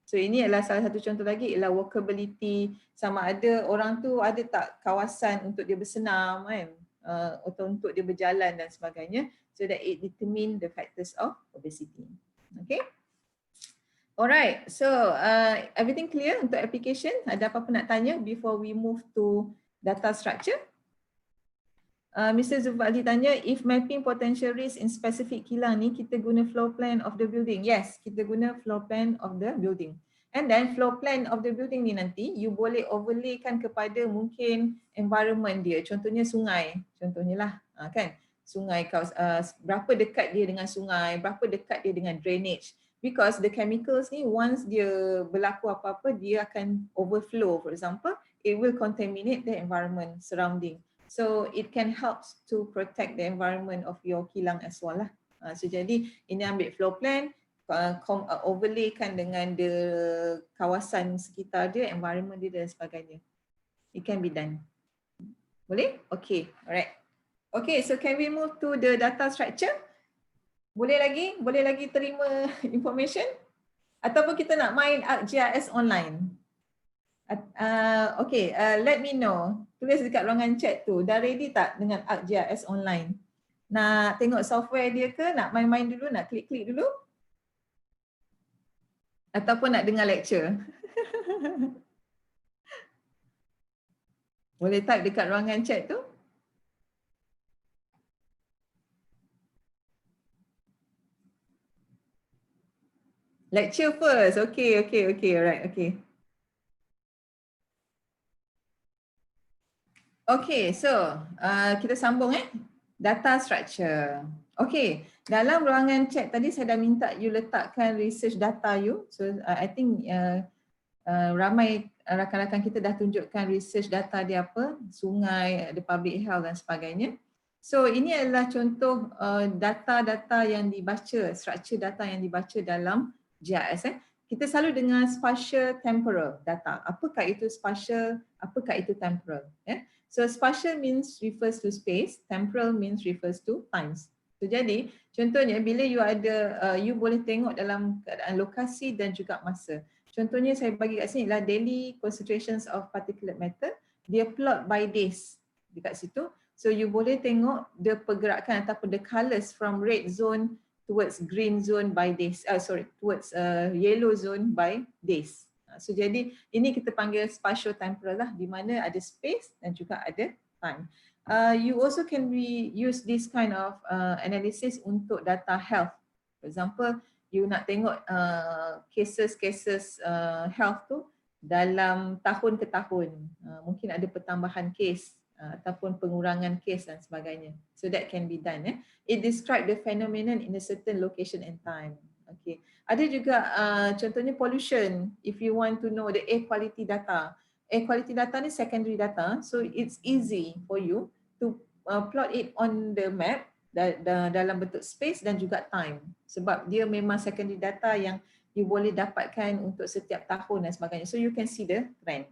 So ini adalah salah satu contoh lagi, ialah walkability, sama ada orang tu ada tak kawasan untuk dia bersenam kan, atau untuk dia berjalan dan sebagainya, so that it determine the factors of obesity. Okay. Alright, so everything clear untuk application? Ada apa-apa nak tanya before we move to data structure? Mr. Zulfadli tanya, if mapping potential risk in specific kilang ni, kita guna floor plan of the building. Yes, kita guna floor plan of the building. And then floor plan of the building ni nanti, you boleh overlaykan kepada mungkin environment dia. Contohnya sungai, contohnya lah, kan? Sungai, berapa dekat dia dengan sungai, berapa dekat dia dengan drainage. Because the chemicals ni, once dia berlaku apa-apa, dia akan overflow. For example, it will contaminate the environment surrounding. So it can help to protect the environment of your kilang as well lah. So jadi ini ambil floor plan, overlaykan dengan the kawasan sekitar dia, environment dia dan sebagainya. It can be done. Boleh? Okay, alright. Okay, so can we move to the data structure? Boleh lagi terima information? Ataupun kita nak main GIS online? Okay, let me know. Tulis dekat ruangan chat tu, dah ready tak dengan ArcGIS online? Nak tengok software dia ke? Nak main-main dulu? Nak klik-klik dulu? Ataupun nak dengar lecture? Boleh type dekat ruangan chat tu? Lecture first. Okay, alright, okay. Okay, so kita sambung data structure. Okay, dalam ruangan chat tadi saya dah minta you letakkan research data you. So I think ramai rakan-rakan kita dah tunjukkan research data dia apa, sungai, ada public health dan sebagainya. So ini adalah contoh data-data yang dibaca, structure data yang dibaca dalam GIS. Kita selalu dengar spatial temporal data. Apakah itu spatial, apakah itu temporal? So spatial means refers to space, temporal means refers to times. So jadi contohnya bila you ada, you boleh tengok dalam keadaan lokasi dan juga masa. Contohnya saya bagi kat sini adalah daily concentrations of particulate matter. Dia plot by days dekat situ. So you boleh tengok the pergerakan ataupun the colours from red zone towards green zone by days, towards yellow zone by days. So jadi ini kita panggil spatial temporal lah, di mana ada space dan juga ada time. You also can use this kind of analysis untuk data health. For example, you nak tengok cases health tu dalam tahun ke tahun. Mungkin ada pertambahan case ataupun pengurangan case dan sebagainya. So that can be done. It describe the phenomenon in a certain location and time. Okay. Ada juga contohnya pollution. If you want to know the air quality data. Air quality data ni secondary data. So it's easy for you to plot it on the map dalam bentuk space dan juga time. Sebab dia memang secondary data yang you boleh dapatkan untuk setiap tahun dan sebagainya. So you can see the trend.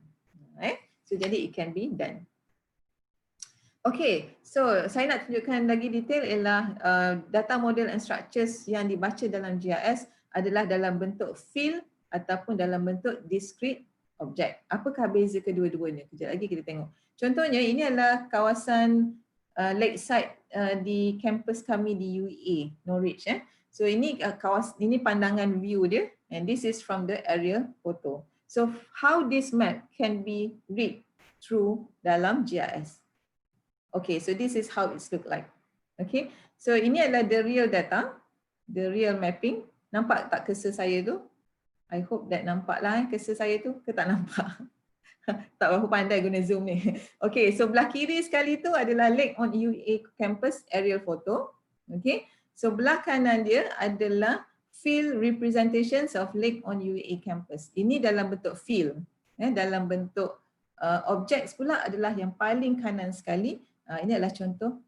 So jadi it can be done. Okay, so saya nak tunjukkan lagi detail ialah data model and structures yang dibaca dalam GIS. adalah dalam bentuk field ataupun dalam bentuk discrete object. Apakah beza kedua-duanya? Kejap lagi kita tengok. Contohnya ini adalah kawasan lakeside di kampus kami di UEA, Norwich. So ini ini pandangan view dia, and this is from the aerial photo. So how this map can be read through dalam GIS? Okay, so this is how it's look like. Okay, so ini adalah the real data, the real mapping. Nampak tak cursor saya tu? I hope that nampak lah cursor saya tu, ke tak nampak? Tak berapa pandai guna zoom ni. Okay, so belah kiri sekali tu adalah Lake on UEA campus aerial photo. Okay, so belah kanan dia adalah field representations of Lake on UEA campus. Ini dalam bentuk field. Dalam bentuk objects pula adalah yang paling kanan sekali. Ini adalah contoh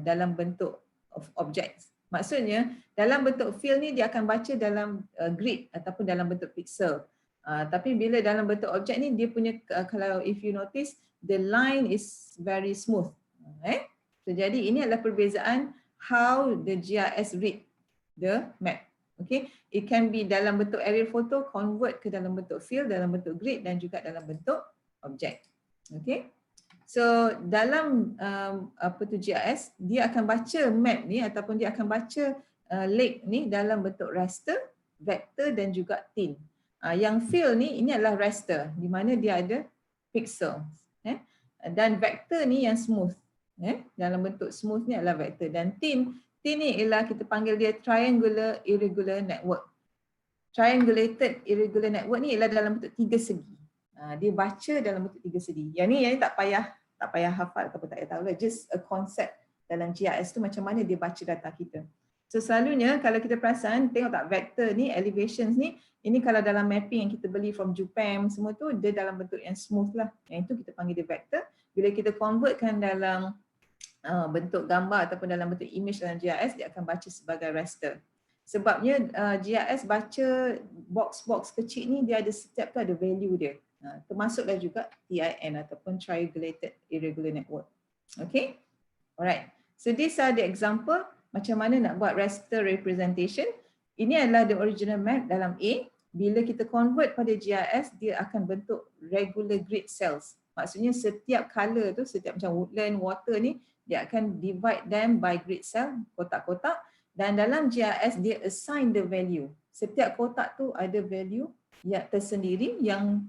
dalam bentuk of objects. Maksudnya dalam bentuk field ni dia akan baca dalam grid ataupun dalam bentuk pixel. Tapi bila dalam bentuk objek ni dia punya kalau if you notice the line is very smooth. So jadi ini adalah perbezaan how the GIS read the map. Okay, it can be dalam bentuk aerial photo, convert ke dalam bentuk field, dalam bentuk grid dan juga dalam bentuk objek. Okay. So dalam GIS dia akan baca map ni ataupun dia akan baca lake ni dalam bentuk raster, vector dan juga thin. Yang field ni ini adalah raster di mana dia ada pixel. Dan vector ni yang smooth. Dalam bentuk smooth ni adalah vector dan thin ni ialah kita panggil dia triangular irregular network. Triangulated irregular network ni ialah dalam bentuk tiga segi. Dia baca dalam bentuk tiga segi. Yang ni tak payah hafal ataupun tak payah tahu lah. Just a concept dalam GIS tu macam mana dia baca data kita. So selalunya kalau kita perasan, tengok tak vector ni, elevations ni, ini kalau dalam mapping yang kita beli from Jupam semua tu, dia dalam bentuk yang smooth lah. Yang itu kita panggil dia vector. Bila kita convertkan dalam bentuk gambar ataupun dalam bentuk image dalam GIS, dia akan baca sebagai raster. Sebabnya GIS baca box-box kecil ni, dia ada setiap tu ada value dia. Termasuklah juga TIN ataupun Triangulated Irregular Network. Okay? Alright. So these are the example macam mana nak buat raster representation. Ini adalah the original map dalam A. Bila kita convert pada GIS, dia akan bentuk regular grid cells. Maksudnya setiap color tu, setiap macam woodland, water ni, dia akan divide them by grid cell, kotak-kotak. Dan dalam GIS, dia assign the value. Setiap kotak tu ada value yang tersendiri yang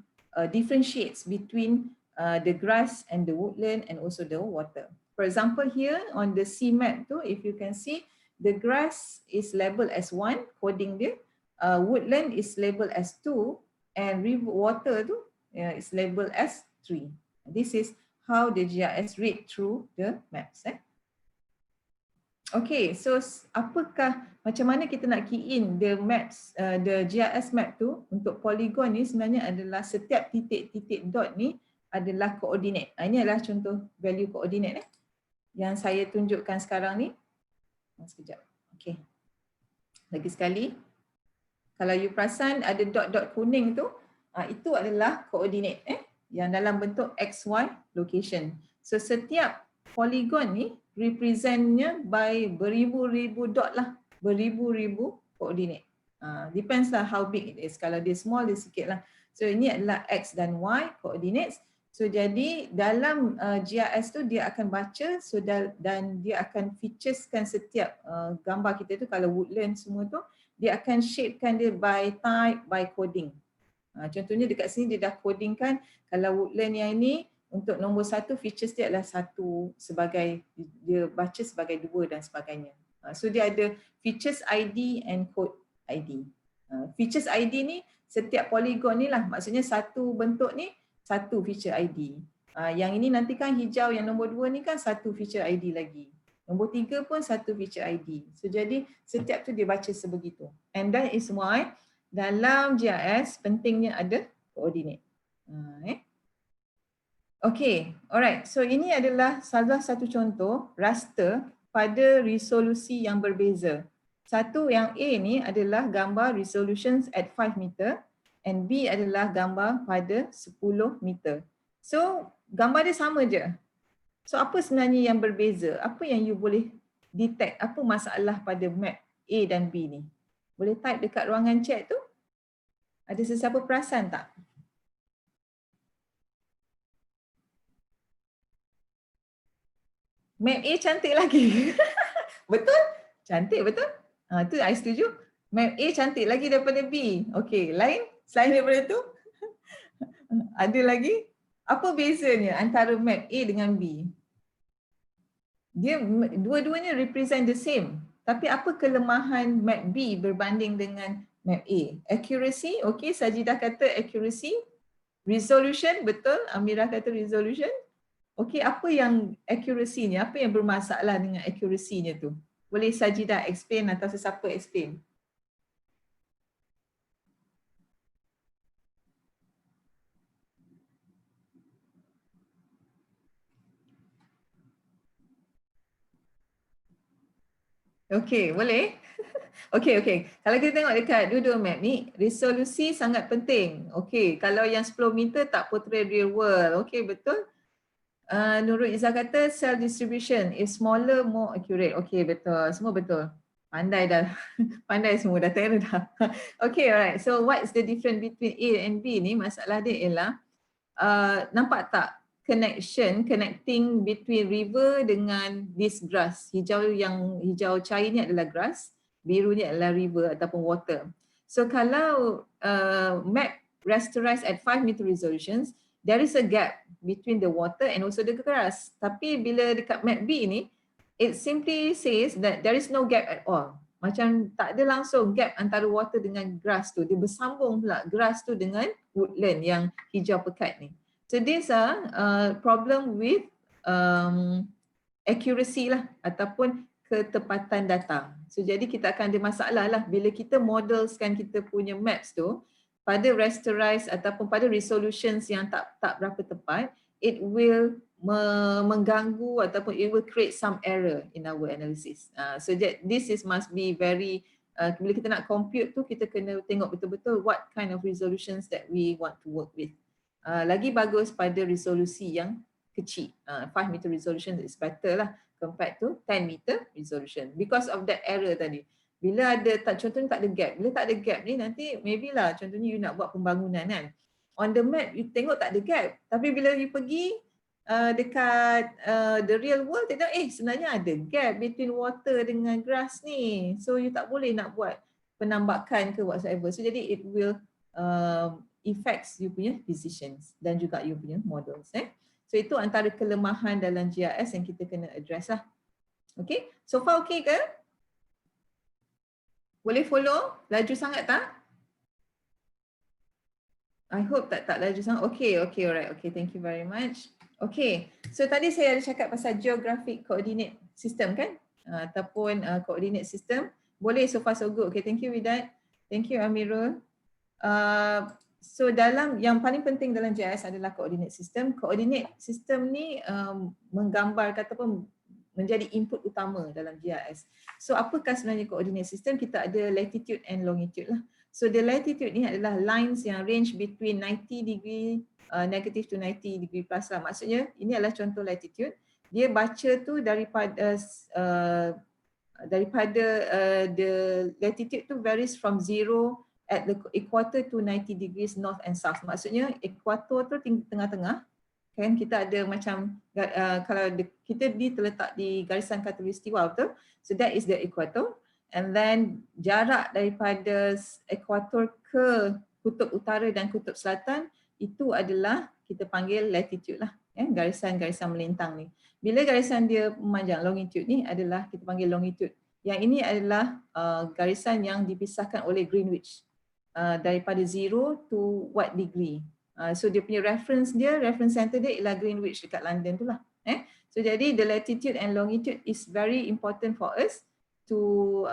differentiates between the grass and the woodland and also the water. For example, here on the C map tu, if you can see, the grass is labeled as 1, coding dia. Woodland is labeled as 2, and river water tu is labeled as 3. This is how the GIS read through the maps. Okay, so macam mana kita nak key in the maps, the GIS map tu untuk polygon ni sebenarnya adalah setiap titik-titik dot ni adalah koordinat. Ini adalah contoh value koordinat yang saya tunjukkan sekarang ni. Sekejap. Okay. Lagi sekali. Kalau you perasan ada dot-dot kuning tu, itu adalah koordinat yang dalam bentuk XY location. So setiap polygon ni representnya by beribu-ribu dot lah. Beribu-ribu koordinat. Depends lah how big it is. Kalau dia small, dia sikit lah. So ini adalah X dan Y coordinates. So jadi dalam GIS tu dia akan baca dan dia akan featureskan setiap gambar kita tu. Kalau woodland semua tu, dia akan shapekan dia by type, by coding. Contohnya dekat sini dia dah codingkan kalau woodland yang ini untuk nombor 1 features dia adalah 1 sebagai, dia baca sebagai 2 dan sebagainya. So dia ada features ID and code ID. Features ID ni setiap polygon ni lah, maksudnya satu bentuk ni satu feature ID. Yang ini nanti kan hijau, yang nombor 2 ni kan satu feature ID lagi. Nombor 3 pun satu feature ID. So jadi setiap tu dia baca sebegitu. And that is why dalam GIS pentingnya ada koordinat. Okay, alright. So ini adalah salah satu contoh raster pada resolusi yang berbeza. Satu yang A ni adalah gambar resolutions at 5 meter and B adalah gambar pada 10 meter. So gambar dia sama je. So apa sebenarnya yang berbeza? Apa yang you boleh detect? Apa masalah pada map A dan B ni? Boleh type dekat ruangan chat tu. Ada sesiapa perasan tak? Map A cantik lagi. Betul? Cantik betul? Tu I setuju. Map A cantik lagi daripada B. Okey, lain? Selain daripada tu? Ada lagi? Apa bezanya antara map A dengan B? Dia dua-duanya represent the same. Tapi apa kelemahan map B berbanding dengan map A? Accuracy, okey, Sajidah kata accuracy. Resolution, betul. Amira kata resolution. Okey, apa yang accuracy-nya? Apa yang bermasalah dengan accuracy-nya tu? Boleh Sajidah explain atau sesiapa explain? Okey, boleh? Okey. Kalau kita tengok dekat dua-dua map ni, resolusi sangat penting. Okey, kalau yang 10 meter tak portray real world. Okey, betul? Nurul Izzah kata cell distribution is smaller, more accurate. Okey, betul. Semua betul. Pandai dah. Pandai semua dah tanya dah. Okay, alright. So what is the difference between A and B ni? Masalah dia ialah nampak tak connecting between river dengan this grass. Hijau cair ni adalah grass, biru ni adalah river ataupun water. So kalau map rasterized at 5 meter resolutions, there is a gap between the water and also the grass. Tapi bila dekat map B ni, it simply says that there is no gap at all. Macam tak ada langsung gap antara water dengan grass tu. Dia bersambung pula grass tu dengan woodland yang hijau pekat ni. So these are problem with accuracy lah ataupun ketepatan data. So jadi kita akan ada masalah lah bila kita modelskan kita punya maps tu pada rasterized ataupun pada resolutions yang tak berapa tepat, it will mengganggu ataupun it will create some error in our analysis. So that this must be very, bila kita nak compute tu kita kena tengok betul-betul what kind of resolutions that we want to work with. Lagi bagus pada resolusi yang kecil. 5 meter resolution is better lah compared to 10 meter resolution because of that error tadi. Bila ada, contohnya tak ada gap. Bila tak ada gap ni nanti maybe lah contohnya you nak buat pembangunan kan. On the map you tengok tak ada gap. Tapi bila you pergi dekat the real world tengok sebenarnya ada gap between water dengan grass ni. So you tak boleh nak buat penambakan ke whatsoever. So jadi it will affects you punya decisions dan juga you punya models. So itu antara kelemahan dalam GIS yang kita kena address lah. Okay, so far okay ke? Boleh follow? Laju sangat tak? I hope tak laju sangat. Okay, alright. Okay, thank you very much. Okay, so tadi saya ada cakap pasal geographic coordinate system kan? Ataupun coordinate system. Boleh, so far so good. Okay, thank you Widat. Thank you Amirul. So dalam yang paling penting dalam GIS adalah coordinate system. Coordinate system ni menggambarkan ataupun menjadi input utama dalam GIS. So apakah sebenarnya coordinate system? Kita ada latitude and longitude lah. So the latitude ni adalah lines yang range between 90 degree negative to 90 degree plus lah. Maksudnya ini adalah contoh latitude. Dia baca tu daripada the latitude tu varies from 0 at the equator to 90 degrees north and south. Maksudnya equator tu tengah-tengah. Kan kita ada macam kalau kita terletak di garisan khatulistiwa betul. So that is the equator. And then jarak daripada equator ke kutub utara dan kutub selatan itu adalah kita panggil latitude lah. Garisan-garisan melintang ni. Bila garisan dia memanjang, longitude ni adalah kita panggil longitude. Yang ini adalah garisan yang dipisahkan oleh Greenwich. Daripada 0 to what degree. So dia punya reference center dia ialah Greenwich dekat London tu lah. So jadi the latitude and longitude is very important for us to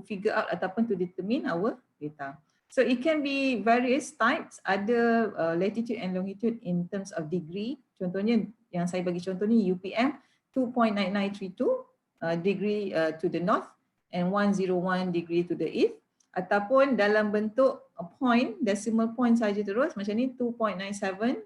figure out ataupun to determine our data. So it can be various types. Ada latitude and longitude in terms of degree. Contohnya yang saya bagi contoh ni UPM 2.9932 degree to the north and 101 degree to the east. Ataupun dalam bentuk point, decimal point saja terus macam ni 2.97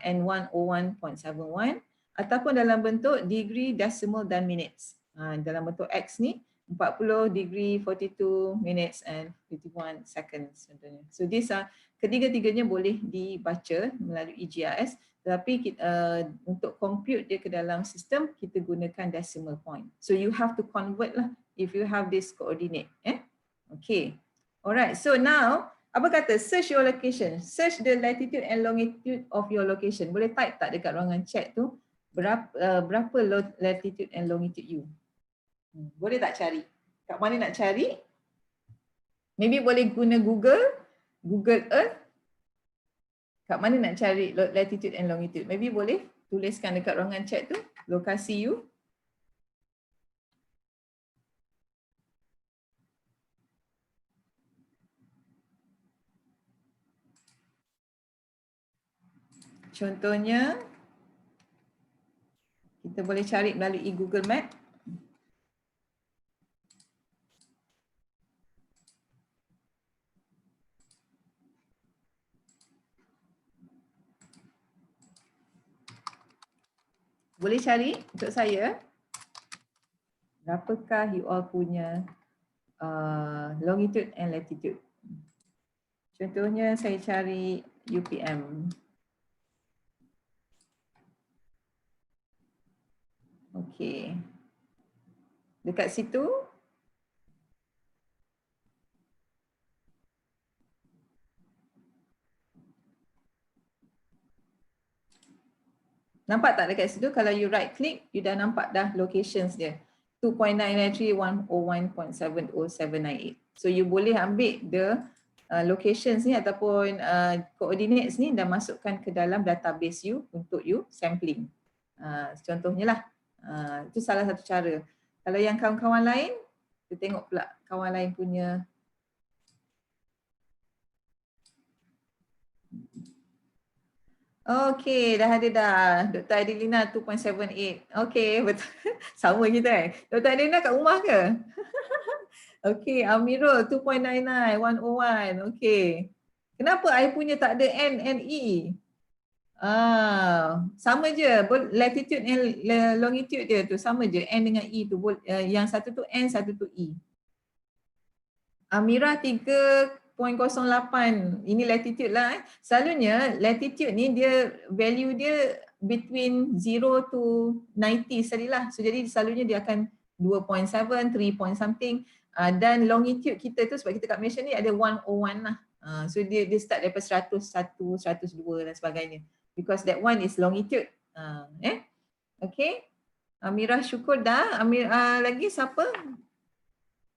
and 101.71 ataupun dalam bentuk degree, decimal dan minutes. Dalam bentuk X ni 40 degree 42 minutes and 51 seconds contohnya. So these are ketiga-tiganya boleh dibaca melalui GIS, tetapi untuk compute dia ke dalam sistem kita gunakan decimal point. So you have to convert lah if you have this coordinate. Okay. Alright, so now apa kata search your location, search the latitude and longitude of your location. Boleh type tak dekat ruangan chat tu berapa latitude and longitude you? Boleh tak cari? Kat mana nak cari? Maybe boleh guna Google Earth. Kat mana nak cari latitude and longitude? Maybe boleh tuliskan dekat ruangan chat tu lokasi you. Contohnya kita boleh cari melalui Google Map. Boleh cari untuk saya berapakah you all punya longitude and latitude. Contohnya saya cari UPM. Okey. Dekat situ nampak tak dekat situ kalau you right click you dah nampak dah locations dia 2.993 101.7078. So you boleh ambil the locations ni ataupun coordinates ni dan masukkan ke dalam database you untuk you sampling. Contohnya lah itu salah satu cara. Kalau yang kawan-kawan lain kita tengok pula kawan lain punya. Okey, dah ada dah. Dr. Adelina 2.78. Okey, betul. Sama kita Dr. Adelina kat rumah ke? Okey, Amirul 2.99, 101. Okey. Kenapa I punya tak ada N and E? Sama je. Latitude and longitude dia tu sama je. N dengan E tu. Yang satu tu N, satu tu E. Amira 3.08. Ini latitude lah. Selalunya latitude ni dia value dia between 0 to 90 sekali lah. So jadi selalunya dia akan 2.7, 3 point something. Dan longitude kita tu sebab kita kat Malaysia ni ada 101 lah. So dia start daripada 101, 102 dan sebagainya. Because that one is longitude. Okay. Amira syukur dah. Lagi siapa?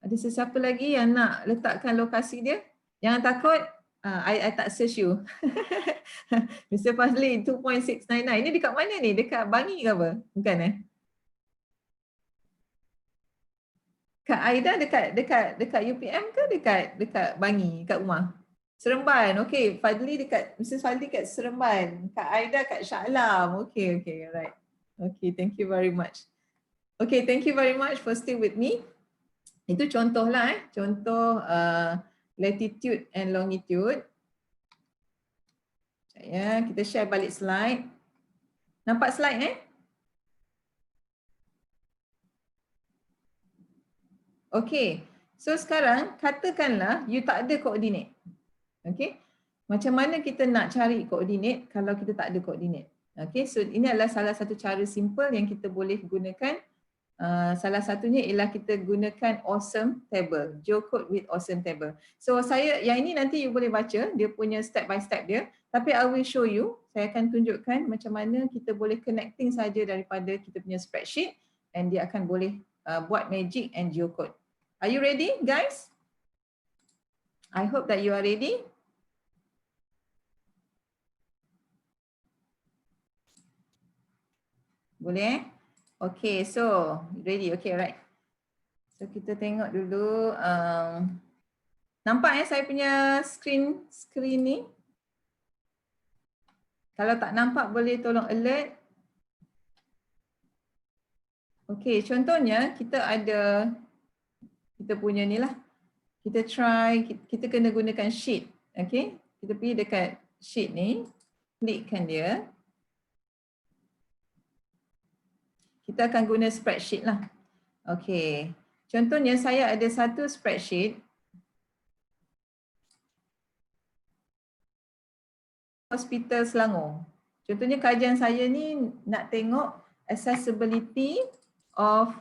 Ada sesiapa lagi yang nak letakkan lokasi dia? Jangan takut. I tak search you. Mr. Fazli 2.699. Ini dekat mana ni? Dekat Bangi ke apa? Bukan Kak Aida dekat UPM ke dekat Bangi, kat rumah? Seremban. Okey, Mrs. Fadli kat Seremban. Kak Aida kat Shah Alam. Okey, alright. Okay, thank you very much. Okay, thank you very much for stay with me. Itu contoh lah contoh latitude and longitude. Ya, kita share balik slide. Nampak slide Okay, so sekarang katakanlah you tak ada koordinat. Okay, macam mana kita nak cari koordinat kalau kita tak ada koordinat? Okay, so ini adalah salah satu cara simple yang kita boleh gunakan. Salah satunya ialah kita gunakan awesome table, geocode with awesome table. So yang ini nanti you boleh baca, dia punya step by step dia. Tapi I will show you, saya akan tunjukkan macam mana kita boleh connecting saja daripada kita punya spreadsheet and dia akan boleh buat magic and geocode. Are you ready, guys? I hope that you are ready. Boleh? Okay, so ready. Okay, right. So kita tengok dulu. Nampak saya punya screen ni? Kalau tak nampak boleh tolong alert. Okay, contohnya kita ada kita punya ni lah. Kita try, kita kena gunakan sheet. Okay, kita pergi dekat sheet ni, klikkan dia. Kita akan guna spreadsheet lah. Okay, Contohnya saya ada satu spreadsheet hospital Selangor. Contohnya kajian saya ni nak tengok accessibility of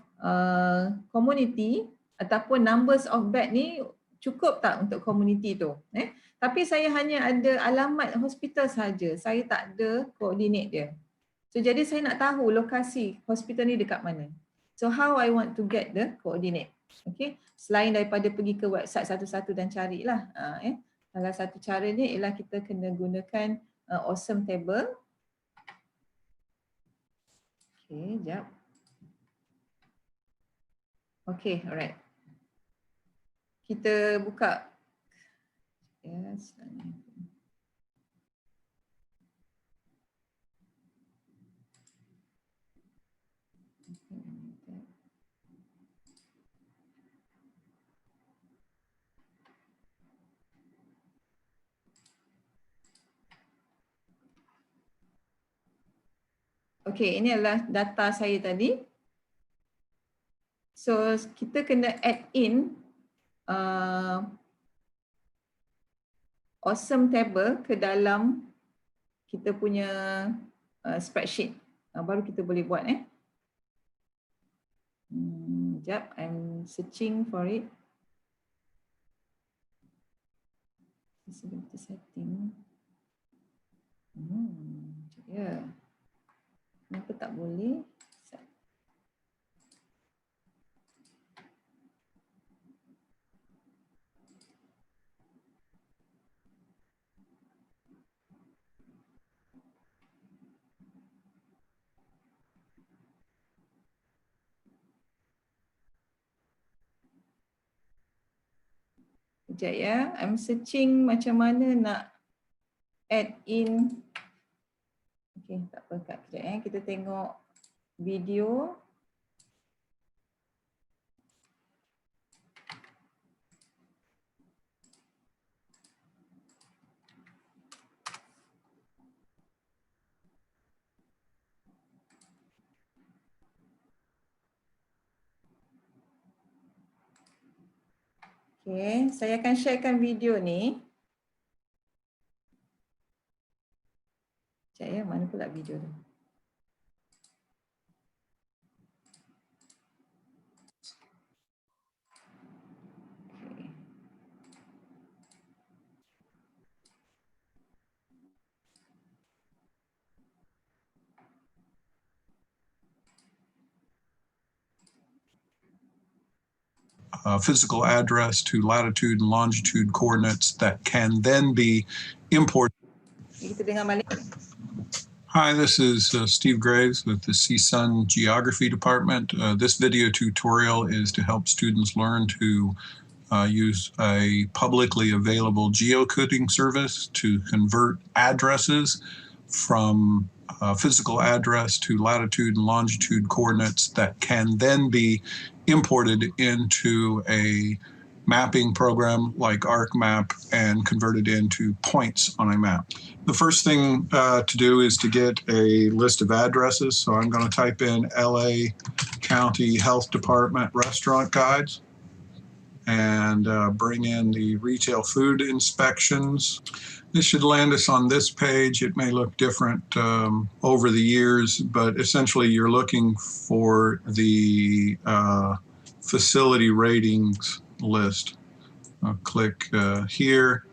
community ataupun numbers of bed ni cukup tak untuk community tu. Tapi saya hanya ada alamat hospital saja. Saya tak ada koordinat dia. So jadi saya nak tahu lokasi hospital ni dekat mana. So how I want to get the coordinate. Okay. Selain daripada pergi ke website satu-satu dan carilah. Salah satu caranya ialah kita kena gunakan awesome table. Okay, jap. Okay, alright. Kita buka. Yes. Okay, ini adalah data saya tadi. So, kita kena add in awesome table ke dalam kita punya spreadsheet. Baru kita boleh buat. Sekejap, I'm searching for it. Disability setting. Ya. Kenapa tak boleh? Sekejap ya, I'm searching macam mana nak add in. Okay, tak apa Kak, kejap ya. Kita tengok video. Okay, saya akan sharekan video ni. Sekejap ya, mana pula video tu? Physical address to latitude and longitude coordinates that can then be imported. Hi, this is Steve Graves with the CSUN Geography Department. This video tutorial is to help students learn to use a publicly available geocoding service to convert addresses from physical address to latitude and longitude coordinates that can then be imported into a mapping program like ArcMap and converted into points on a map. The first thing to do is to get a list of addresses. So I'm going to type in LA County Health Department restaurant guides and bring in the retail food inspections. This should land us on this page. It may look different over the years, but essentially you're looking for the facility ratings list. I'll click here,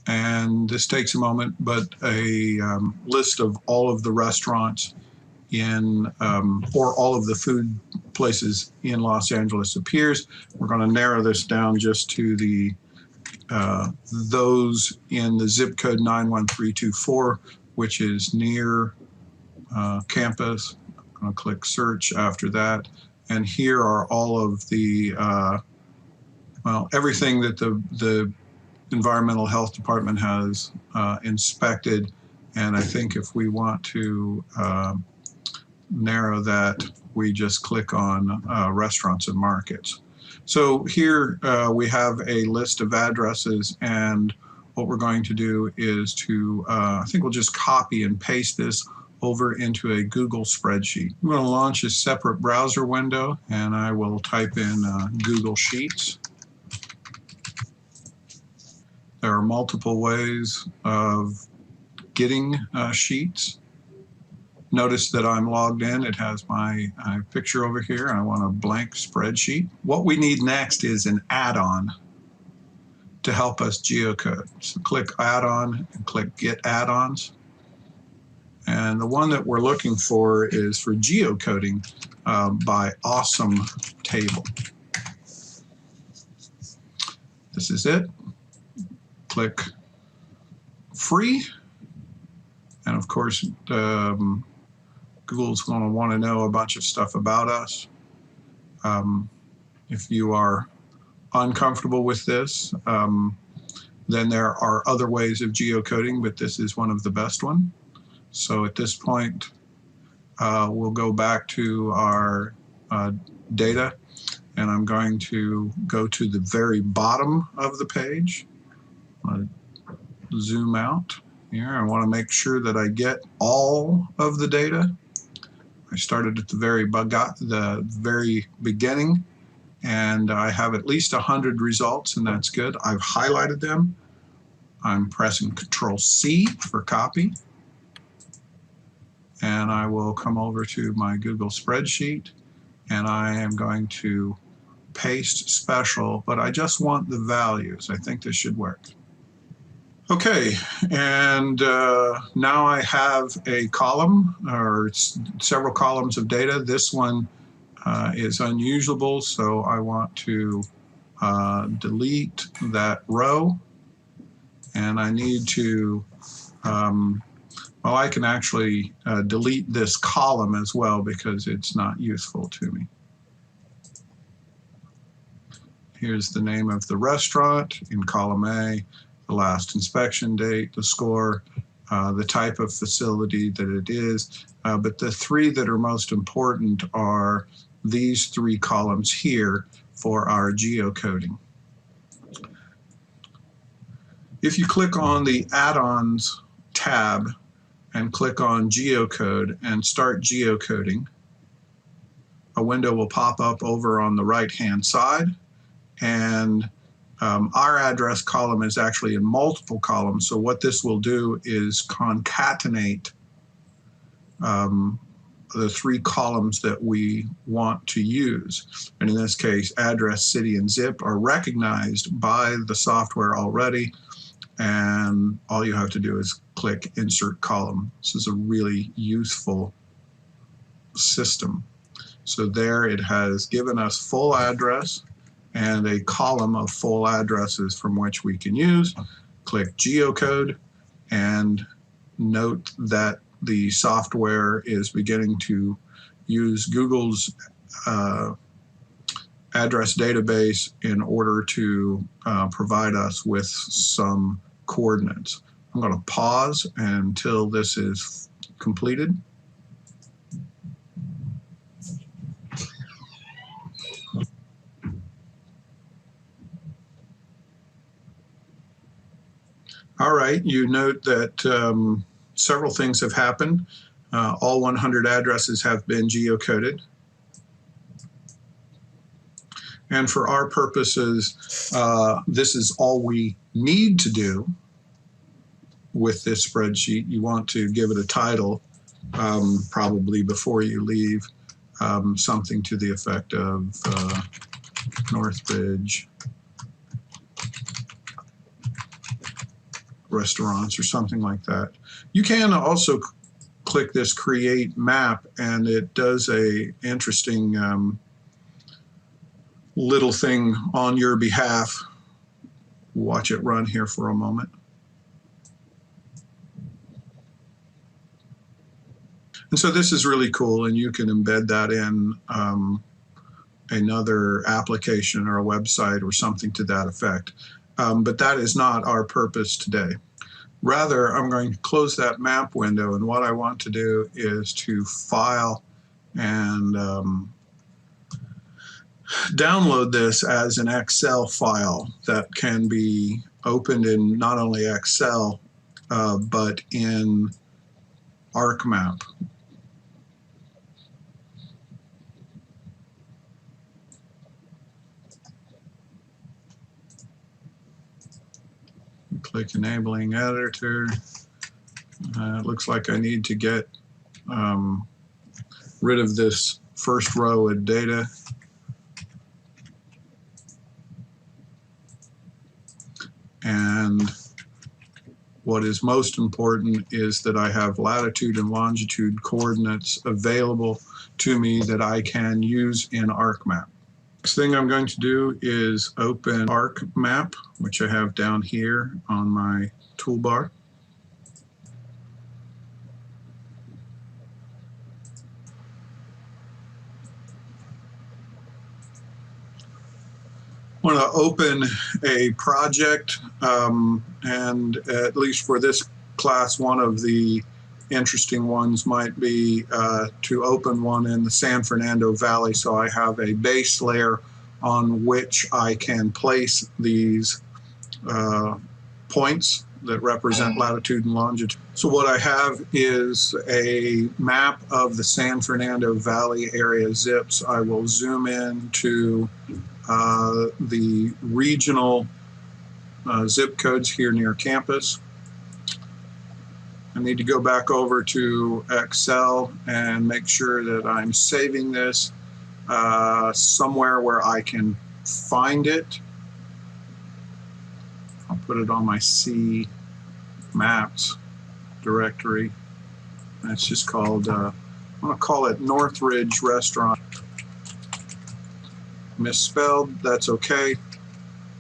and this takes a moment, but a list of all of the restaurants in or all of the food places in Los Angeles appears. We're going to narrow this down just to the those in the zip code 91324, which is near campus. I'm going to click search after that, and here are all of the well, everything that the Environmental Health Department has inspected. And I think if we want to narrow that, we just click on restaurants and markets. So here we have a list of addresses, and what we're going to do is to, I think we'll just copy and paste this over into a Google spreadsheet. I'm going to launch a separate browser window, and I will type in Google Sheets. There are multiple ways of getting sheets. Notice that I'm logged in. It has my picture over here. I want a blank spreadsheet. What we need next is an add-on to help us geocode. So click Add-on and click Get Add-ons. And the one that we're looking for is for geocoding by Awesome Table. This is it. Click Free. And of course, Google's going to want to know a bunch of stuff about us. If you are uncomfortable with this, then there are other ways of geocoding, but this is one of the best ones. So at this point, we'll go back to our data, and I'm going to go to the very bottom of the page. Zoom out here. I want to make sure that I get all of the data. I started at the very beginning, and I have at least 100 results, and that's good. I've highlighted them. I'm pressing Control-C for copy. And I will come over to my Google spreadsheet, and I am going to paste special, but I just want the values. I think this should work. Okay, and now I have a column, or several columns of data. This one is unusable, so I want to delete that row, and I need to well, I can actually delete this column as well because it's not useful to me. Here's the name of the restaurant in column A, the last inspection date, the score, the type of facility that it is. But the three that are most important are these three columns here for our geocoding. If you click on the Add-ons tab and click on Geocode and start geocoding, a window will pop up over on the right-hand side, and our address column is actually in multiple columns. So what this will do is concatenate the three columns that we want to use. And in this case, address, city, and zip are recognized by the software already. And all you have to do is click Insert Column. This is a really useful system. So there it has given us full address and a column of full addresses from which we can use. Click Geocode, and note that the software is beginning to use Google's address database in order to provide us with some coordinates. I'm going to pause until this is completed. All right, you note that several things have happened. All 100 addresses have been geocoded. And for our purposes, this is all we need to do with this spreadsheet. You want to give it a title, probably before you leave, something to the effect of Northbridge restaurants or something like that. You can also click this Create Map, and it does a interesting little thing on your behalf. Watch it run here for a moment. And so this is really cool, and you can embed that in another application or a website or something to that effect. But that is not our purpose today. Rather, I'm going to close that map window, and what I want to do is to file and download this as an Excel file that can be opened in not only Excel, but in ArcMap. Click Enabling Editor. It looks like I need to get rid of this first row of data. And what is most important is that I have latitude and longitude coordinates available to me that I can use in ArcMap. Next thing I'm going to do is open ArcMap, which I have down here on my toolbar. I want to open a project, and at least for this class, one of the interesting ones might be to open one in the San Fernando Valley, so I have a base layer on which I can place these points that represent latitude and longitude. So what I have is a map of the San Fernando Valley area zips. I will zoom in to the regional zip codes here near campus. I need to go back over to Excel and make sure that I'm saving this somewhere where I can find it. I'll put it on my C maps directory. It's just called, I'm going to call it Northridge Restaurant. Misspelled, that's okay.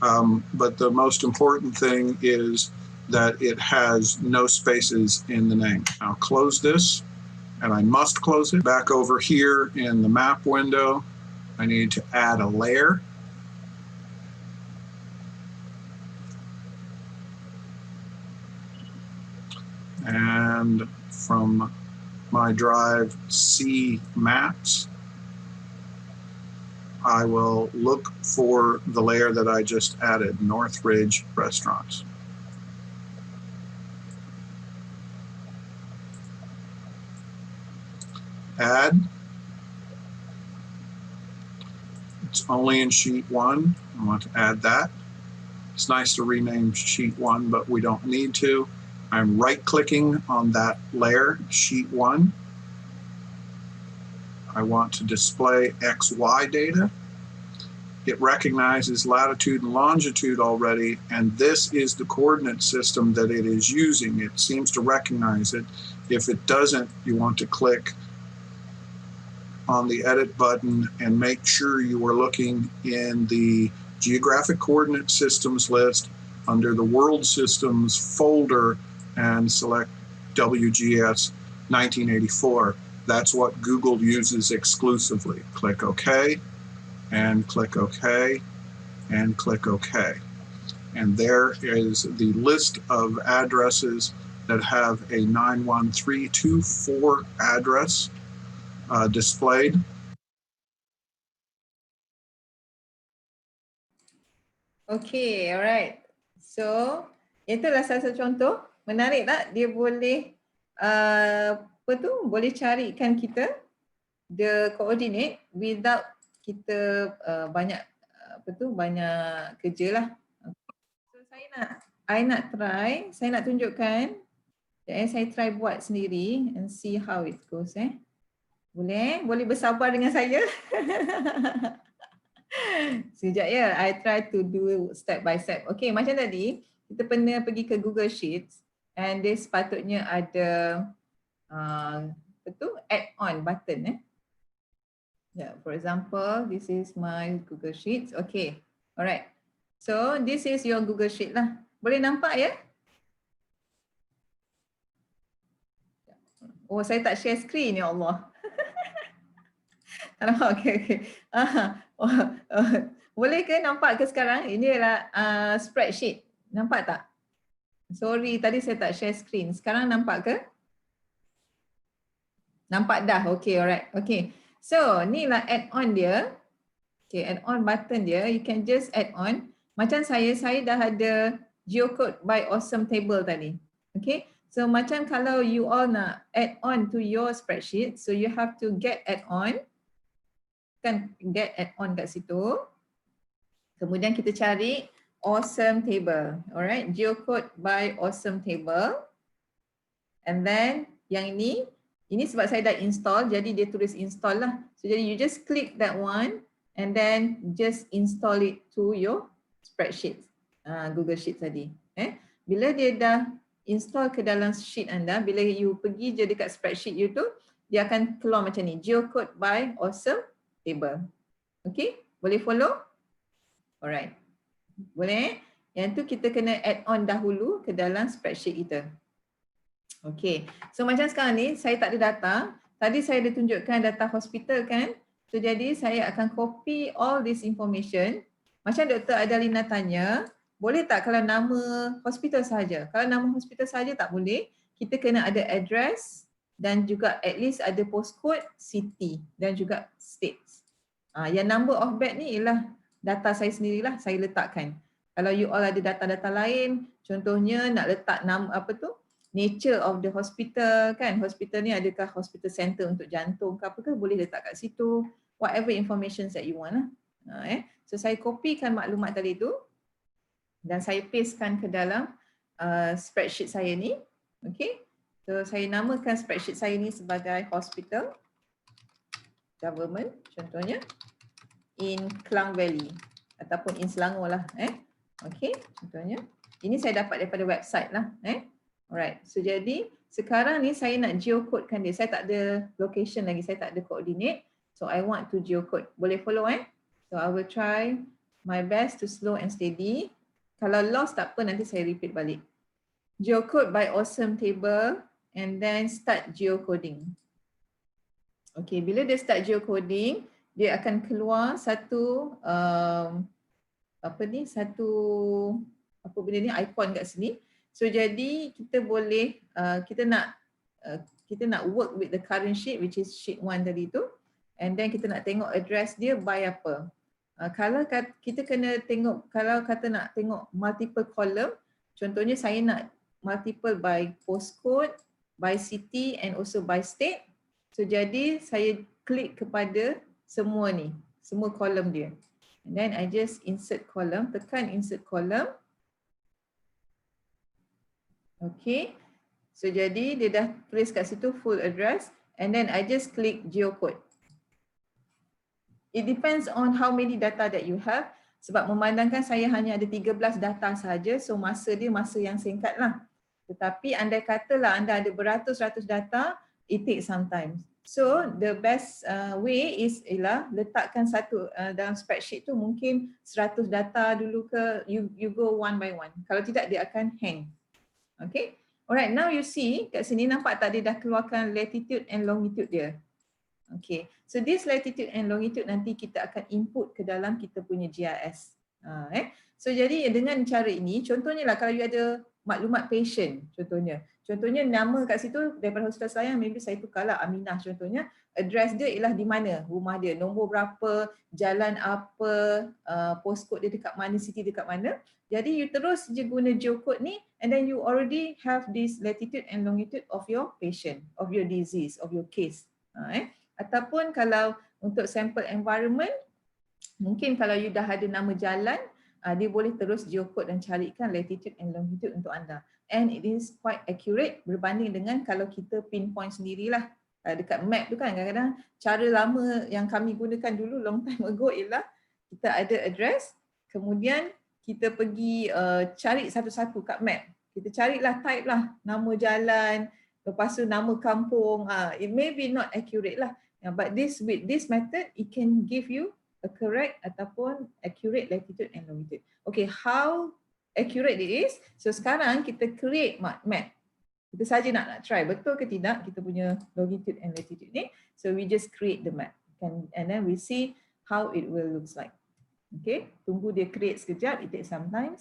But the most important thing is that it has no spaces in the name. I'll close this, and I must close it. Back over here in the map window, I need to add a layer. And from my drive C Maps, I will look for the layer that I just added, Northridge Restaurants. Add. It's only in sheet 1. I want to add that. It's nice to rename sheet 1, but we don't need to. I'm right-clicking on that layer, sheet 1. I want to display XY data. It recognizes latitude and longitude already, and this is the coordinate system that it is using. It seems to recognize it. If it doesn't, you want to click on the edit button and make sure you are looking in the geographic coordinate systems list under the world systems folder and select WGS 1984. That's what Google uses exclusively. Click OK, and click OK, and click OK. And there is the list of addresses that have a 91324 address displayed. Okay, alright. So, itulah salah satu contoh. Menarik tak? Dia boleh boleh carikan kita the coordinate without kita banyak banyak kerja lah. So I nak try, saya nak tunjukkan. Saya try buat sendiri and see how it goes. Boleh? Boleh bersabar dengan saya? Sekejap ya, I try to do step by step. Okay, macam tadi, kita pernah pergi ke Google Sheets and dia sepatutnya ada add-on button. Yeah, for example, this is my Google Sheets. Okay, alright. So, this is your Google Sheet lah. Boleh nampak ya? Oh, saya tak share screen, ya Allah. Okay. Boleh ke nampak ke sekarang? Ini adalah spreadsheet. Nampak tak? Sorry, tadi saya tak share screen. Sekarang nampak ke? Nampak dah. Okay, alright. Okay. So, ni lah add-on dia. Okay, add-on button dia. You can just add on. Macam saya dah ada geocode by awesome table tadi. Okay. So macam kalau you all nak add on to your spreadsheet, so you have to get add on, kan get add on kat situ. Kemudian kita cari awesome table, alright, geocode by awesome table. And then yang ini sebab saya dah install, jadi dia tulis install lah. So jadi you just click that one and then just install it to your spreadsheet, Google Sheet tadi. Bila dia dah install ke dalam sheet anda, bila you pergi je dekat spreadsheet you tu, dia akan keluar macam ni, geocode by awesome table. Okay, boleh follow? Alright, boleh? Yang tu kita kena add on dahulu ke dalam spreadsheet kita. Okay, so macam sekarang ni saya tak ada data. Tadi saya ada tunjukkan data hospital kan. So jadi saya akan copy all this information. Macam Dr. Adalina tanya, boleh tak kalau nama hospital saja? Kalau nama hospital saja tak boleh. Kita kena ada address dan juga at least ada postcode, city dan juga states. Yang number of bed ni ialah data saya sendirilah, saya letakkan. Kalau you all ada data-data lain, contohnya nak letak nama apa tu? Nature of the hospital kan, hospital ni adakah hospital center untuk jantung ke apa ke, boleh letak kat situ, whatever information that you want lah. So saya copykan maklumat tadi tu dan saya pastekan ke dalam spreadsheet saya ni. Okay, so saya namakan spreadsheet saya ni sebagai hospital government contohnya in Klang Valley ataupun in Selangor lah. Okay, contohnya ini saya dapat daripada website lah. Alright, so jadi sekarang ni saya nak geocodekan dia. Saya tak ada location lagi, saya tak ada coordinate. So I want to geocode. Boleh follow So I will try my best to slow and steady. Kalau lost tak apa, nanti saya repeat balik. Geocode by awesome table and then start geocoding. Okay, bila dia start geocoding, dia akan keluar satu apa benda ni, icon kat sini. So jadi kita boleh kita nak work with the current sheet which is sheet 1 tadi tu, and then kita nak tengok address dia by apa. Kalau kita kena tengok, kalau kata nak tengok multiple column, contohnya saya nak multiple by postcode, by city and also by state. So jadi saya klik kepada semua ni, semua column dia. And then I just insert column, tekan insert column. Okay, so jadi dia dah tulis kat situ full address and then I just click geocode. It depends on how many data that you have. Sebab memandangkan saya hanya ada 13 data saja, so masa dia masa yang singkat lah. Tetapi andai katalah anda ada beratus-ratus data, it takes some time. So the best way is ialah letakkan satu dalam spreadsheet tu mungkin 100 data dulu ke, you go one by one. Kalau tidak dia akan hang. Okay, alright, now you see kat sini nampak tak dia dah keluarkan latitude and longitude dia. Okay, so this latitude and longitude nanti kita akan input ke dalam kita punya GIS. So jadi dengan cara ini, contohnya lah kalau you ada maklumat patient, contohnya nama kat situ daripada hospital saya, maybe saya tukarlah Aminah contohnya, address dia ialah di mana, rumah dia, nombor berapa, jalan apa, postcode dia dekat mana, city dekat mana. Jadi you terus je guna geocode ni and then you already have this latitude and longitude of your patient, of your disease, of your case. Ataupun kalau untuk sample environment, mungkin kalau you dah ada nama jalan, dia boleh terus geocode dan carikan latitude and longitude untuk anda. And it is quite accurate berbanding dengan kalau kita pinpoint sendirilah. Dekat map tu kan kadang-kadang cara lama yang kami gunakan dulu long time ago ialah kita ada address, kemudian kita pergi cari satu-satu kat map. Kita carilah type lah, nama jalan, lepas tu nama kampung. It may be not accurate lah. But with this method, it can give you a correct ataupun accurate latitude and longitude. Okay, how accurate it is? So sekarang kita create map. Kita saja nak try betul ke tidak kita punya longitude and latitude ni. So we just create the map. And then we see how it will looks like. Okay, tunggu dia create sekejap, it takes some time.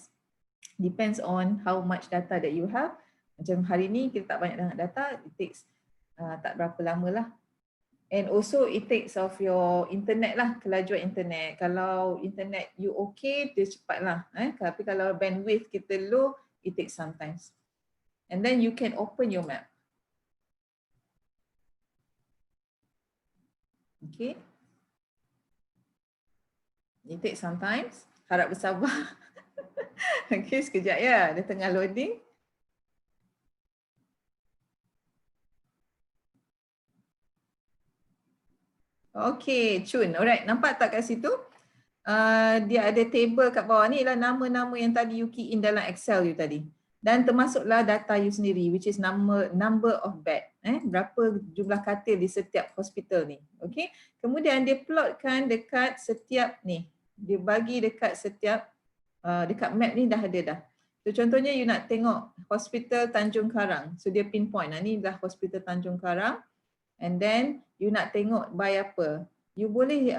Depends on how much data that you have. Macam hari ni kita tak banyak data, it takes tak berapa lama lah. And also it takes of your internet lah, kelajuan internet. Kalau internet you okay, dia cepat lah. Tapi kalau bandwidth kita low, it takes some time. And then you can open your map. Okay. It takes some time. Harap bersabar. Okay, sekejap ya. Dia tengah loading. Okay, Chun. Alright, nampak tak kat situ? Dia ada table kat bawah ni, ialah nama-nama yang tadi you key in dalam Excel you tadi. Dan termasuklah data you sendiri, which is number of bed. Berapa jumlah katil di setiap hospital ni. Okay. Kemudian dia plotkan dekat setiap ni. Dia bagi dekat setiap, dekat map ni dah ada dah. So contohnya you nak tengok hospital Tanjung Karang. So dia pinpoint, ni dah hospital Tanjung Karang. And then you nak tengok by apa. You boleh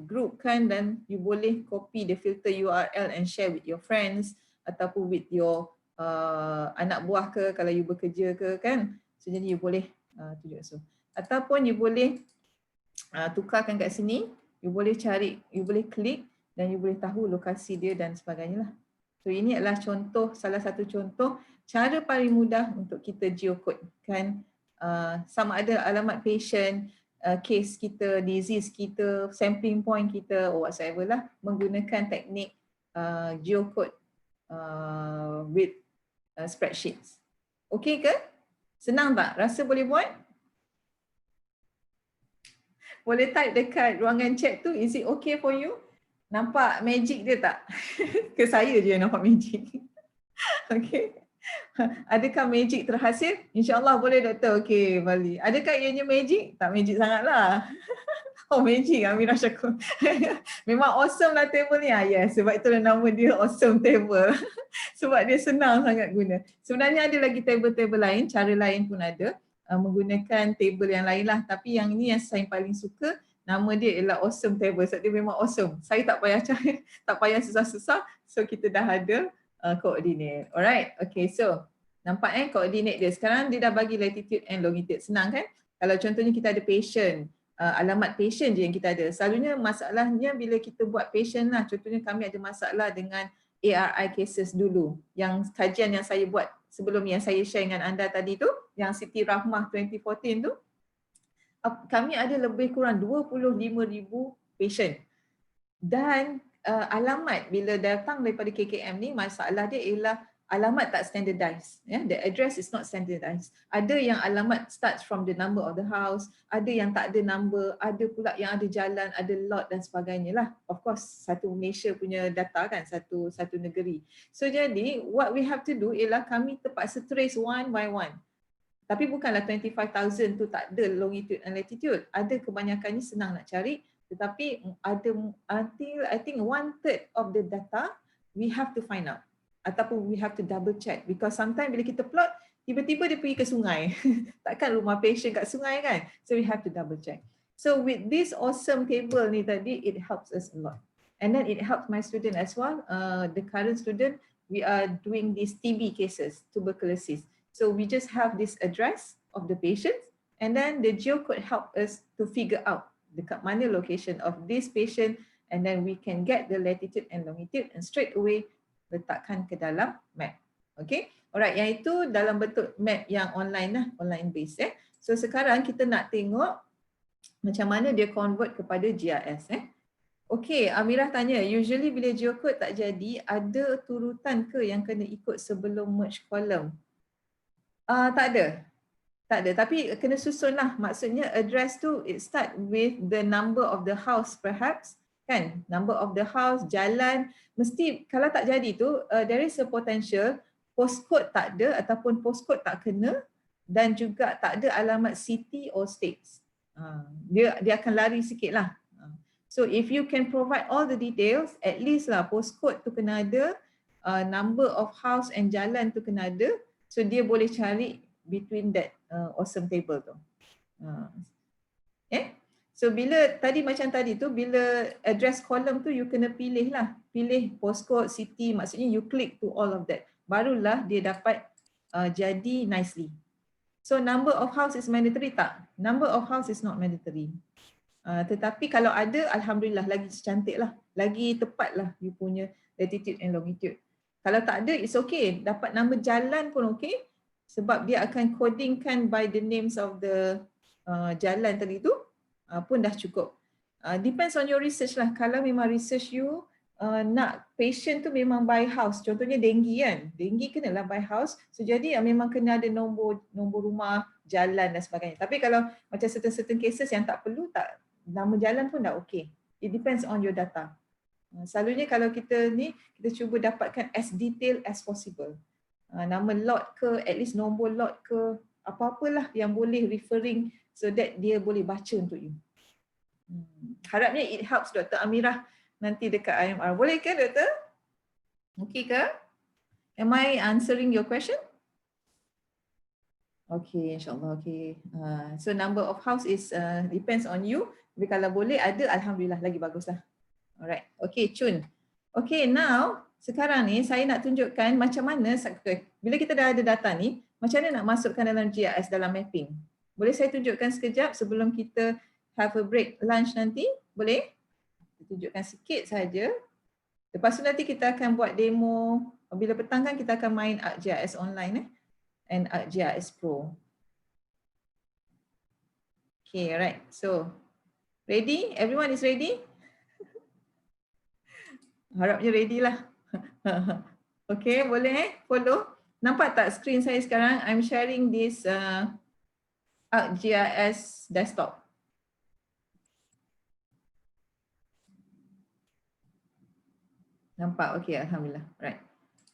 group kan, dan you boleh copy the filter URL and share with your friends ataupun with your anak buah ke kalau you bekerja ke kan. So jadi you boleh tunjuk so. Ataupun you boleh tukarkan kat sini, you boleh cari, you boleh klik dan you boleh tahu lokasi dia dan sebagainya lah. So ini adalah contoh, salah satu contoh cara paling mudah untuk kita geocode kan, sama ada alamat patient, case kita, disease kita, sampling point kita or whatsoever lah, menggunakan teknik geocode with spreadsheets. Okay ke? Senang tak? Rasa boleh buat? Boleh type dekat ruangan chat tu, is it okay for you? Nampak magic dia tak? Ke saya je yang nampak magic? Okay. Adakah magic terhasil? InsyaAllah boleh Doktor. Okay Bali. Adakah ianya magic? Tak magic sangatlah. Oh magic Amirah Syakur. Memang awesome lah table ni. Yes, sebab itulah nama dia awesome table. Sebab dia senang sangat guna. Sebenarnya ada lagi table-table lain, cara lain pun ada. Menggunakan table yang lain lah. Tapi yang ni yang saya paling suka, nama dia ialah awesome table. Sebab dia memang awesome. Saya tak payah cari, tak payah susah-susah. So kita dah ada koordinat. Alright, okay, so nampak koordinat dia. Sekarang dia dah bagi latitude and longitude. Senang kan? Kalau contohnya kita ada patient, alamat patient je yang kita ada. Selalunya masalahnya bila kita buat patient lah. Contohnya kami ada masalah dengan ARI cases dulu. Yang kajian yang saya buat sebelum yang saya share dengan anda tadi tu, yang Siti Rahmah 2014 tu, kami ada lebih kurang 25,000 patient. Dan alamat bila datang daripada KKM ni, masalah dia ialah alamat tak standardized. The address is not standardized. Ada yang alamat starts from the number of the house, ada yang tak ada number, ada pula yang ada jalan, ada lot dan sebagainya lah. Of course, satu Malaysia punya data kan, satu negeri. So jadi, what we have to do ialah kami terpaksa trace one by one. Tapi bukanlah 25,000 tu tak ada longitude and latitude. Ada kebanyakannya senang nak cari. Tetapi ada until I think 1/3 of the data we have to find out ataupun we have to double check, because sometimes bila kita plot tiba-tiba dia pergi ke sungai. Takkan rumah patient kat sungai kan? So we have to double check. So with this awesome table ni tadi, it helps us a lot. And then it helps my student as well. The current student, we are doing these TB cases, tuberculosis. So we just have this address of the patient and then the geocode help us to figure out dekat mana location of this patient, and then we can get the latitude and longitude and straight away letakkan ke dalam map. Okay, alright, yang itu dalam bentuk map yang online lah, online based. So sekarang kita nak tengok macam mana dia convert kepada GIS. Okay, Amirah tanya, usually bila geocode tak jadi, ada turutan ke yang kena ikut sebelum merge column? Tak ada. Tak ada, tapi kena susun lah. Maksudnya address tu it start with the number of the house perhaps, kan? Number of the house, jalan. Mesti kalau tak jadi tu, there is a potential postcode tak ada ataupun postcode tak kena dan juga tak ada alamat city or states. Dia akan lari sikit lah. So if you can provide all the details, at least lah postcode tu kena ada, number of house and jalan tu kena ada. So dia boleh cari between that awesome table tu. So bila tadi macam tadi tu, bila address column tu you kena pilih lah. Pilih postcode, city, maksudnya you click to all of that. Barulah dia dapat jadi nicely. So number of house is mandatory tak? Number of house is not mandatory. Tetapi kalau ada, alhamdulillah lagi cantik lah. Lagi tepat lah you punya latitude and longitude. Kalau tak ada, it's okay. Dapat nama jalan pun okay. Sebab dia akan codingkan by the names of the jalan tadi tu pun dah cukup. Depends on your research lah. Kalau memang research you nak patient tu memang by house. Contohnya denggi kan. Denggi kenalah by house. So jadi memang kena ada nombor rumah, jalan dan sebagainya. Tapi kalau macam certain cases yang tak perlu, tak nama jalan pun dah okay. It depends on your data. Selalunya kalau kita ni, kita cuba dapatkan as detail as possible. Nama lot ke, at least nombor lot ke, apa-apalah yang boleh referring so that dia boleh baca untuk you. Harapnya it helps Dr. Amirah nanti dekat IMR. Boleh ke Doktor? Okay ke? Am I answering your question? Okay, insyaAllah. Okay. So number of house is depends on you. Tapi kalau boleh ada, Alhamdulillah lagi baguslah. Alright. Okay, Chun. Okay, now sekarang ni saya nak tunjukkan macam mana bila kita dah ada data ni, macam mana nak masukkan dalam GIS dalam mapping. Boleh saya tunjukkan sekejap sebelum kita have a break lunch nanti? Boleh? Kita tunjukkan sikit saja. Lepas tu nanti kita akan buat demo. Bila petang kan kita akan main ArcGIS online and ArcGIS Pro. Okay, alright. So, ready? Everyone is ready? Harapnya ready lah. Okay, boleh follow? Nampak tak screen saya sekarang? I'm sharing this ArcGIS desktop. Nampak? Okay, Alhamdulillah. Right.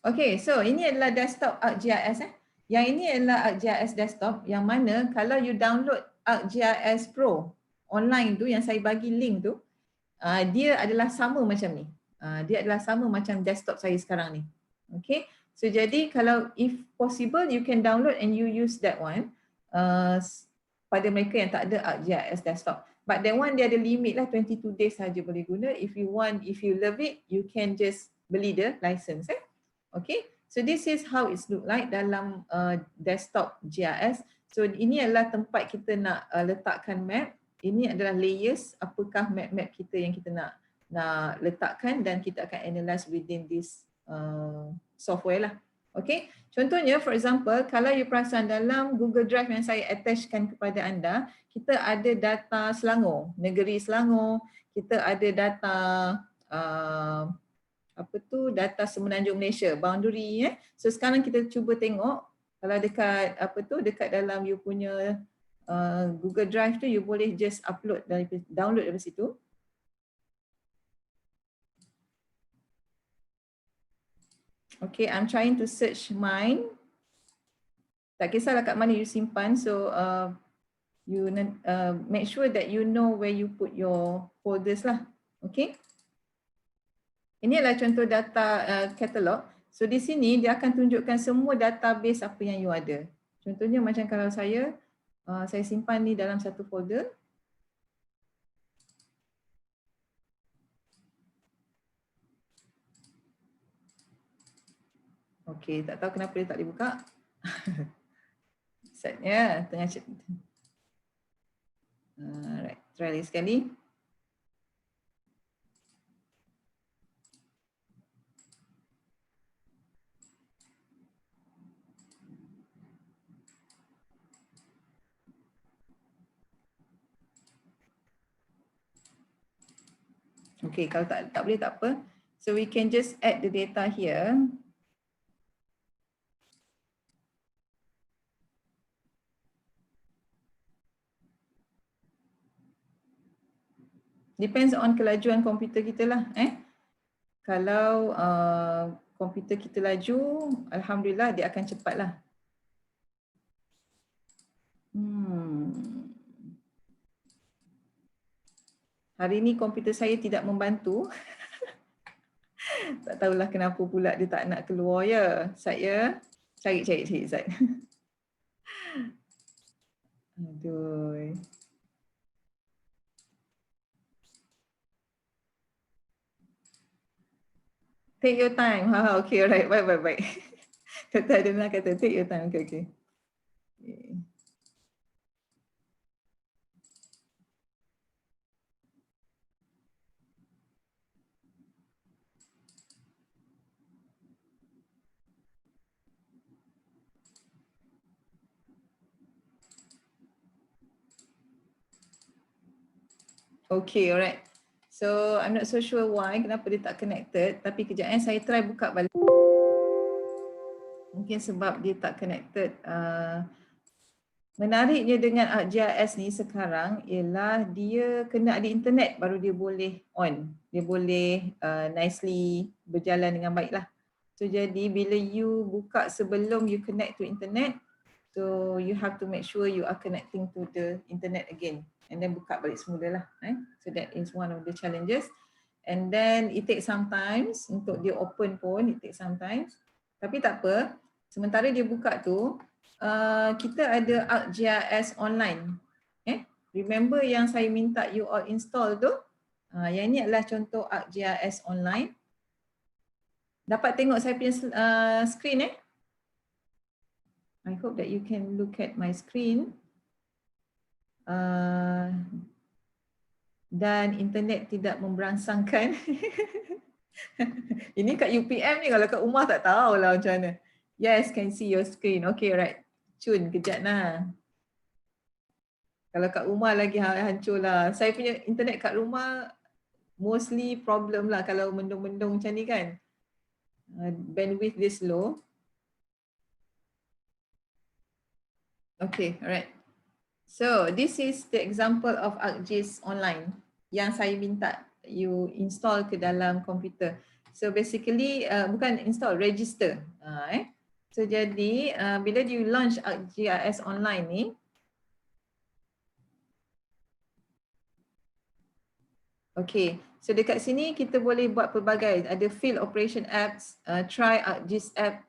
Okay, so ini adalah desktop ArcGIS. Yang ini adalah ArcGIS desktop yang mana kalau you download ArcGIS Pro online tu yang saya bagi link tu, dia adalah sama macam ni. Dia adalah sama macam desktop saya sekarang ni. Okay, so jadi kalau if possible you can download and you use that one pada mereka yang tak ada ArcGIS desktop. But that one dia ada limit lah, 22 days saja boleh guna. If you want, if you love it, you can just beli the license. Okay, so this is how it look like dalam desktop GIS. So ini adalah tempat kita nak letakkan map. Ini adalah layers, apakah map-map kita yang kita nak letakkan dan kita akan analyze within this software lah. Okay, contohnya for example, kalau you perasan dalam Google Drive yang saya attachkan kepada anda, kita ada data Selangor, negeri Selangor, kita ada data data Semenanjung Malaysia, boundary. So sekarang kita cuba tengok kalau dekat dekat dalam you punya Google Drive tu, you boleh just upload download dari situ. Okay, I'm trying to search mine. Tak kisahlah kat mana you simpan. So you make sure that you know where you put your folders lah. Okay. Ini adalah contoh data catalog. So di sini dia akan tunjukkan semua database apa yang you ada. Contohnya macam kalau saya simpan ni dalam satu folder. Okey, tak tahu kenapa dia tak boleh buka. Setnya tengah cek. Alright, try lagi sekali. Okey, kalau tak boleh tak apa. So we can just add the data here. Depends on kelajuan komputer kita lah. Kalau komputer kita laju, Alhamdulillah dia akan cepat lah. Hari ni komputer saya tidak membantu. Tak tahulah kenapa pula dia tak nak keluar ya. Saya cari Zat. Aduh. Take your time. Okay, alright. Bye. Dr. Adina kata take your time. Okay. Okay, alright. So I'm not so sure why, kenapa dia tak connected. Tapi kejap saya try buka balik. Mungkin sebab dia tak connected. Menariknya dengan GIS ni sekarang ialah dia kena ada internet baru dia boleh on. Dia boleh nicely berjalan dengan baik lah. So jadi bila you buka sebelum you connect to internet, so you have to make sure you are connecting to the internet again. And then buka balik semula lah. So that is one of the challenges. And then it takes some time untuk dia open pun, it takes some time. Tapi tak apa, sementara dia buka tu, kita ada ArcGIS online. Remember yang saya minta you all install tu? Yang ini adalah contoh ArcGIS online. Dapat tengok saya punya screen I hope that you can look at my screen. Dan internet tidak memberangsangkan. Ini kat UPM ni, kalau kat rumah tak tahulah macam mana. Yes, can see your screen. Okay, right. Cun, kejap lah. Kalau kat rumah lagi hancur lah. Saya punya internet kat rumah mostly problem lah kalau mendung-mendung macam ni kan. Bandwidth this low. Okay, alright. So this is the example of ArcGIS online yang saya minta you install ke dalam komputer. So basically bukan install, register. So jadi bila you launch GIS online ni, okay, so dekat sini kita boleh buat pelbagai, ada field operation apps, try ArcGIS app,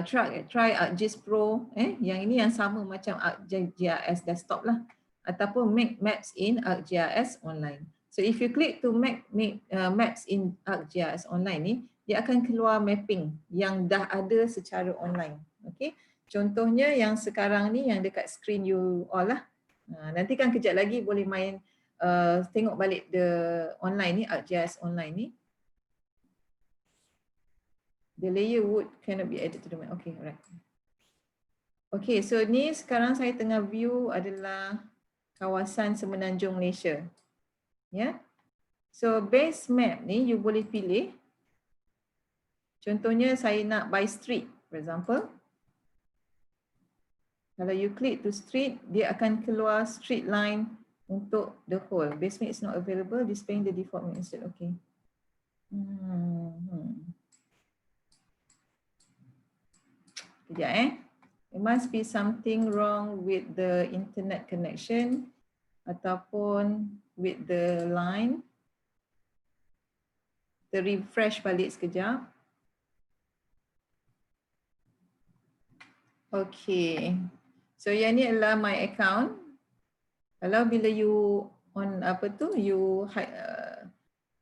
try ArcGIS Pro, yang ini yang sama macam ArcGIS desktop lah, ataupun make maps in ArcGIS online. So if you click to make maps in ArcGIS online ni, dia akan keluar mapping yang dah ada secara online. Okay. Contohnya yang sekarang ni yang dekat screen you all lah. Nanti kan kejap lagi boleh main tengok balik the online ni, ArcGIS online ni. The layer wood cannot be added to the map. Okay, alright. Okay, so ni sekarang saya tengah view adalah kawasan Semenanjung Malaysia. Ya. So base map ni you boleh pilih. Contohnya saya nak by street, for example. Kalau you click to street, dia akan keluar street line untuk the whole. Base map is not available, displaying the default map instead. Okay. Kejap There must be something wrong with the internet connection ataupun with the line. Kita refresh balik sekejap. Okay. So yang ni adalah my account. Kalau bila you on you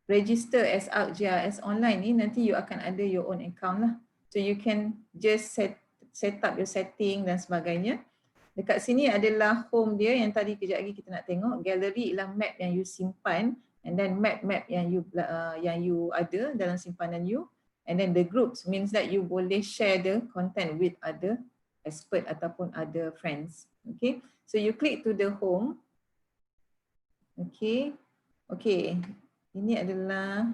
register as ArcGIS online ni, nanti you akan ada your own account lah. So you can just set up your setting dan sebagainya. Dekat sini adalah home dia yang tadi kejap lagi kita nak tengok. Gallery ialah map yang you simpan, and then map yang you ada dalam simpanan you. And then the groups means that you boleh share the content with other expert ataupun other friends. Okay, so you click to the home. Okay, okay, ini adalah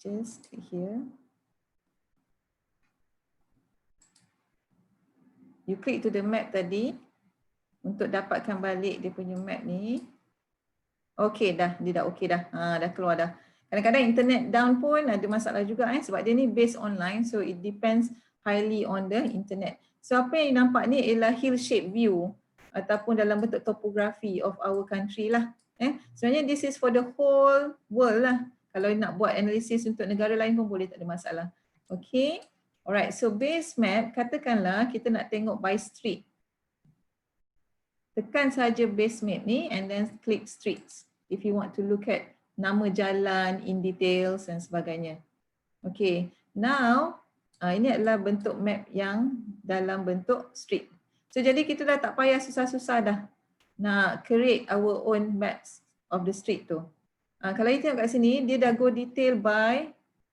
just click here. You click to the map tadi untuk dapatkan balik dia punya map ni. Okay dah, dia dah okay dah. Dah keluar dah. Kadang-kadang internet down pun ada masalah juga sebab dia ni based online, so it depends highly on the internet. So apa yang nampak ni ialah hill shape view ataupun dalam bentuk topografi of our country lah. Sebenarnya this is for the whole world lah. Kalau nak buat analisis untuk negara lain pun boleh, tak ada masalah. Okay. Alright, so base map, katakanlah kita nak tengok by street. Tekan saja base map ni and then click streets. If you want to look at nama jalan in details dan sebagainya. Okay, now ini adalah bentuk map yang dalam bentuk street. So jadi kita dah tak payah susah-susah dah nak create our own maps of the street tu. Kalau you tengok kat sini, dia dah go detail by,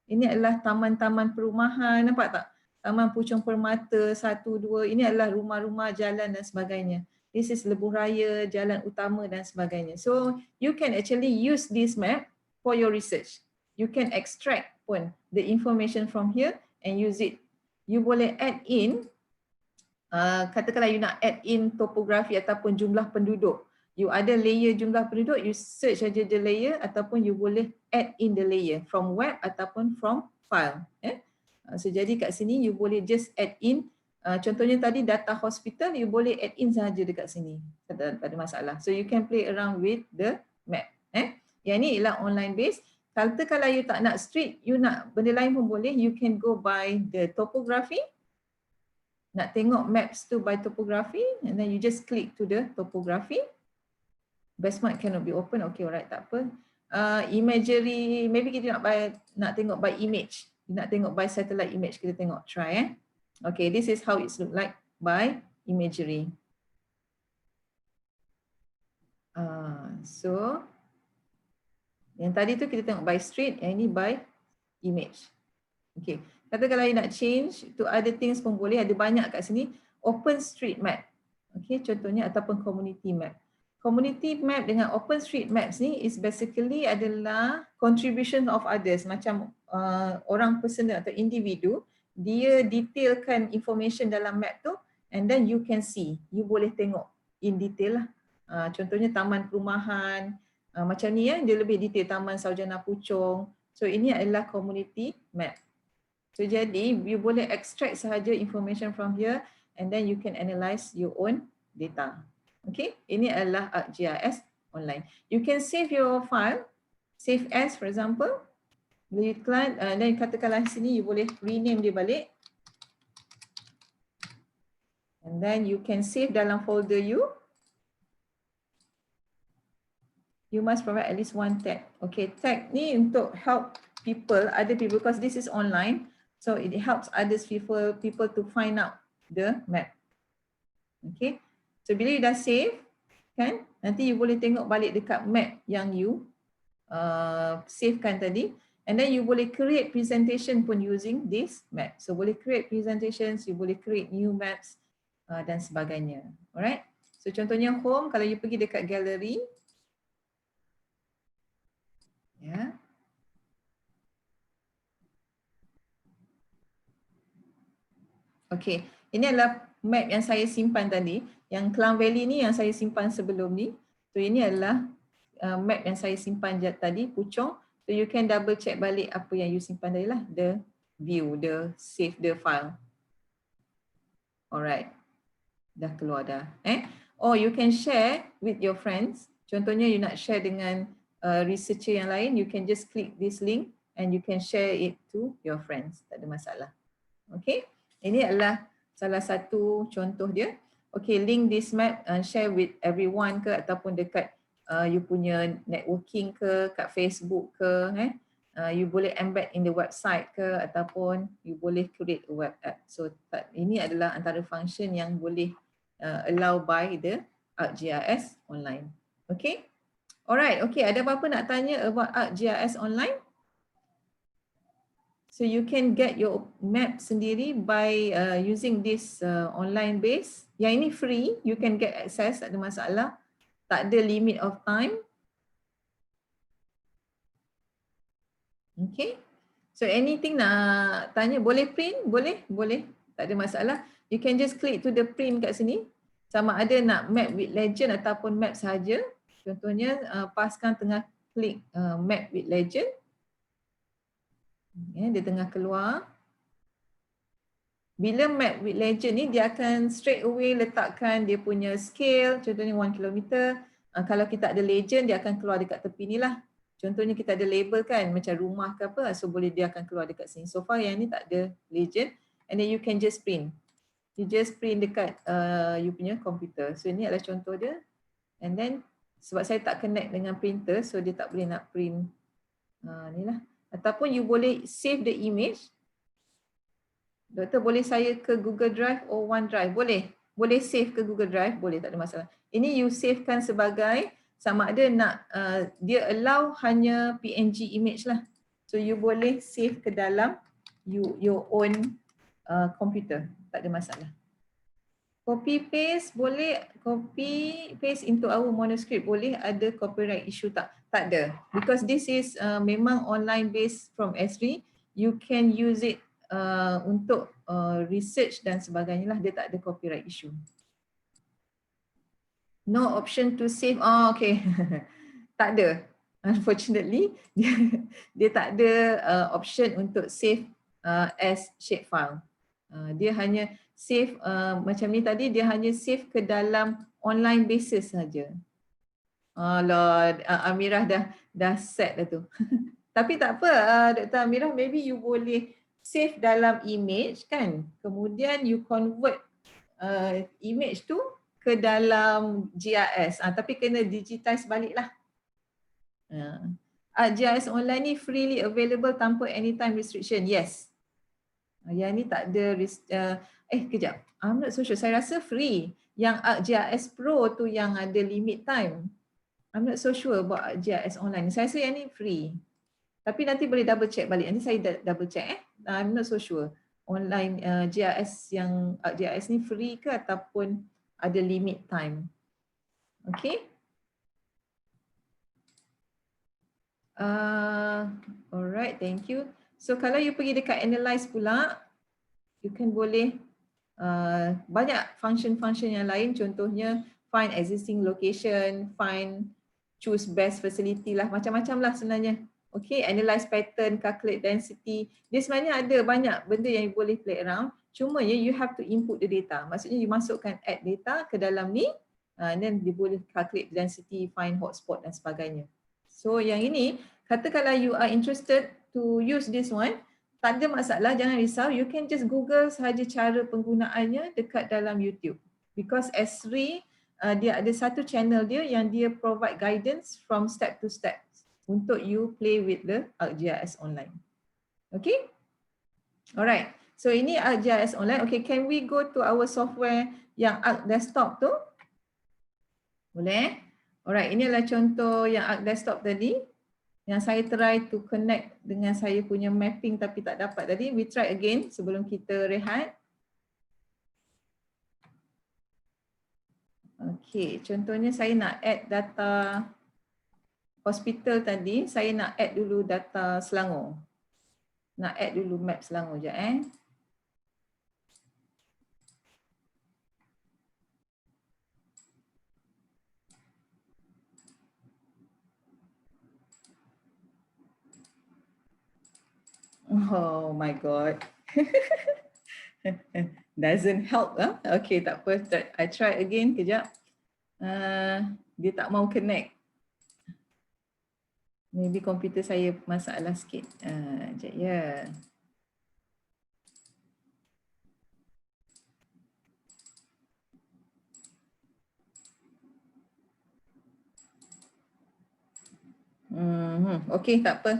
ini adalah taman-taman perumahan, nampak tak? Taman Puchong Permata 1, 2, ini adalah rumah-rumah, jalan dan sebagainya. this is lebuh raya, jalan utama dan sebagainya. So you can actually use this map for your research. You can extract pun the information from here and use it. You boleh add in, katakanlah you nak add in topografi ataupun jumlah penduduk. You ada layer jumlah penduduk, you search saja the layer ataupun you boleh add in the layer from web ataupun from file. So jadi kat sini you boleh just add in, contohnya tadi data hospital, you boleh add in saja dekat sini, tak ada masalah. So you can play around with the map. Yang ni ialah online base. Kalau you tak nak street, you nak benda lain pun boleh, you can go by the topography. Nak tengok maps tu by topography and then you just click to the topography. Best map cannot be open, okay, alright, tak apa. Imagery, maybe kita nak tengok by image. Nak tengok by satellite image, kita tengok, try Okay, this is how it look like by imagery. So yang tadi tu kita tengok by street, yang ini by image. Okay, katakanlah you nak change to other things pun boleh, ada banyak kat sini. Open street map, okay, contohnya, ataupun community map. Community map dengan open street maps ni is basically adalah contribution of others, macam orang personal atau individu, dia detailkan information dalam map tu and then you can see, you boleh tengok in detail lah. Contohnya taman perumahan, macam ni dia lebih detail, Taman Sarjana Puchong. So ini adalah community map. So jadi you boleh extract sahaja information from here and then you can analyze your own data. Okay, ini adalah ArcGIS online. You can save your file, save as for example. Bila you klik, dan katakanlah sini you boleh rename dia balik. And then you can save dalam folder you. You must provide at least one tag. Okay, tag ni untuk help people, other people, because this is online. So it helps others people to find out the map. Okay. So bila you dah save, kan, nanti you boleh tengok balik dekat map yang you savekan tadi, and then you boleh create presentation pun using this map. So boleh create presentations, you boleh create new maps dan sebagainya. Alright. So contohnya home, kalau you pergi dekat gallery, ya. Okay, ini adalah map yang saya simpan tadi. Yang Klang Valley ni yang saya simpan sebelum ni. So ini adalah map yang saya simpan tadi, Puchong. So you can double check balik apa yang you simpan tadi lah. The view, the save the file. Alright. Dah keluar dah. Or you can share with your friends. Contohnya you nak share dengan researcher yang lain, you can just click this link and you can share it to your friends. Tak ada masalah. Okay. Ini adalah salah satu contoh dia. Okay, link this map and share with everyone ke ataupun dekat you punya networking ke, kat Facebook ke, you boleh embed in the website ke ataupun you boleh create a web app. So ini adalah antara function yang boleh allow by the ArcGIS online. Okay, alright. Okay, ada apa-apa nak tanya about ArcGIS online? So you can get your map sendiri by using this online base. Yang ini free, you can get access, tak ada masalah. Tak ada limit of time. Okay. So anything nak tanya, boleh print? Boleh? Boleh. Tak ada masalah. You can just click to the print kat sini. Sama ada nak map with legend ataupun map sahaja. Contohnya paskan tengah klik map with legend. Dia tengah keluar. Bila map with legend ni, dia akan straight away letakkan dia punya scale, contohnya 1 km. Kalau kita ada legend, dia akan keluar dekat tepi ni lah. Contohnya kita ada label kan, macam rumah ke apa, so boleh dia akan keluar dekat sini. So far yang ni tak ada legend, and then you can just print. You just print dekat you punya komputer. So ini adalah contoh dia. And then, sebab saya tak connect dengan printer, so dia tak boleh nak print ni lah. Ataupun you boleh save the image. Doktor, boleh saya ke Google Drive or OneDrive? Boleh. Boleh save ke Google Drive? Boleh, tak ada masalah. Ini you savekan sebagai sama ada nak, dia allow hanya PNG image lah. So you boleh save ke dalam your own computer. Tak ada masalah. Copy paste boleh, copy paste into our manuscript boleh, ada copyright issue tak? Tak ada. Because this is memang online based from Esri, you can use it untuk research dan sebagainya lah, dia tak ada copyright issue. No option to save, oh okay. Tak ada. Unfortunately, dia tak ada option untuk save as shapefile. Dia hanya save macam ni tadi, dia hanya save ke dalam online basis saja. Alah, Amirah dah set dah tu. Tapi tak apa, Dr. Amirah, maybe you boleh save dalam image kan. Kemudian you convert image tu ke dalam GIS. Tapi kena digitize balik lah. GIS online ni freely available tanpa anytime restriction. Yes. Yang ni tak ada kejap. I'm not so sure. Saya rasa free. Yang GIS Pro tu yang ada limit time. I'm not so sure about GIS online. Saya rasa yang ni free. Tapi nanti boleh double check balik. Nanti saya double check I'm not so sure. Online GIS yang GIS ni free ke ataupun ada limit time. Okay. Alright, thank you. So kalau you pergi dekat analyze pula, you can boleh banyak function-function yang lain, contohnya find existing location, find choose best facility lah, macam-macam lah sebenarnya. Okay, analyze pattern, calculate density. Dia sebenarnya ada banyak benda yang you boleh play around. Cuma you have to input the data. Maksudnya you masukkan add data ke dalam ni, and then dia boleh calculate density, find hotspot dan sebagainya. So yang ini, katakanlah you are interested to use this one, tak ada masalah, jangan risau. You can just Google sahaja cara penggunaannya dekat dalam YouTube. Because Esri, dia ada satu channel dia yang dia provide guidance from step to step untuk you play with the ArcGIS online. Okay? Alright. So ini ArcGIS online. Okay, can we go to our software yang Arc Desktop tu? Boleh? Alright, ini adalah contoh yang Arc Desktop tadi. Yang saya try to connect dengan saya punya mapping tapi tak dapat tadi. We try again sebelum kita rehat. Okay, contohnya saya nak add data hospital tadi. Saya nak add dulu data Selangor. Nak add dulu map Selangor je Oh my god. Doesn't help lah. Okay, tak apa. I try again kejap. Dia tak mau connect. Maybe komputer saya masalah sikit. Sekejap ya. Okay, tak apa.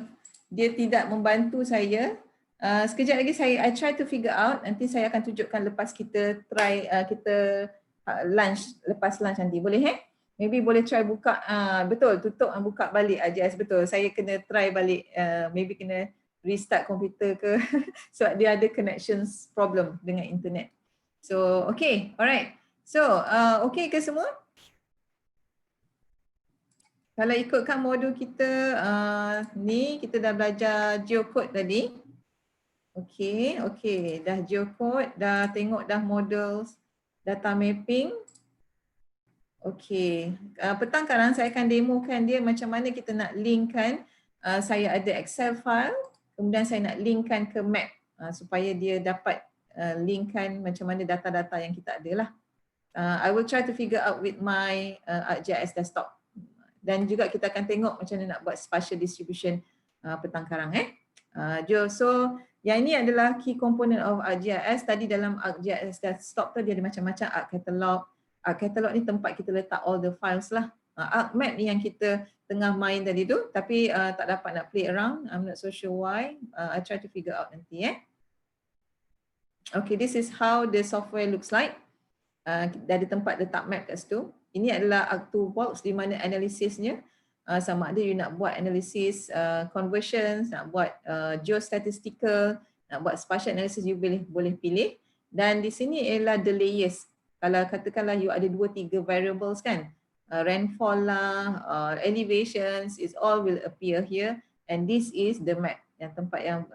Dia tidak membantu saya. Sekejap lagi I try to figure out. Nanti saya akan tunjukkan lepas kita try kita lunch, lepas lunch nanti. Boleh Maybe boleh try buka, betul, tutup dan buka balik ArcGIS, betul. Saya kena try balik, maybe kena restart komputer ke sebab dia ada connections problem dengan internet. So, okay, alright. So, okay ke semua? Kalau ikutkan modul kita, ni kita dah belajar geocode tadi. Okay, dah geocode, dah tengok dah models data mapping. Okay, petang sekarang saya akan demokan dia macam mana kita nak linkkan. Saya ada Excel file, kemudian saya nak linkkan ke map supaya dia dapat linkkan macam mana data-data yang kita ada lah. I will try to figure out with my ArcGIS desktop. Dan juga kita akan tengok macam mana nak buat spatial distribution petang sekarang So yang ini adalah key component of ArcGIS. Tadi dalam ArcGIS desktop tu dia ada macam-macam Arc Catalog. Arc Catalog ni tempat kita letak all the files lah. Arc Map ni yang kita tengah main tadi tu tapi tak dapat nak play around. I'm not so sure why. I try to figure out nanti Okay, this is how the software looks like. Dah ada tempat letak map kat situ. Ini adalah Arc Toolbox di mana analisisnya sama ada you nak buat analisis conversions, nak buat geostatistical, nak buat spatial analysis, you boleh pilih. Dan di sini ialah the layers. Kalau katakanlah you ada 2-3 variables kan, rainfall lah, elevations, it all will appear here, and this is the map. Yang tempat yang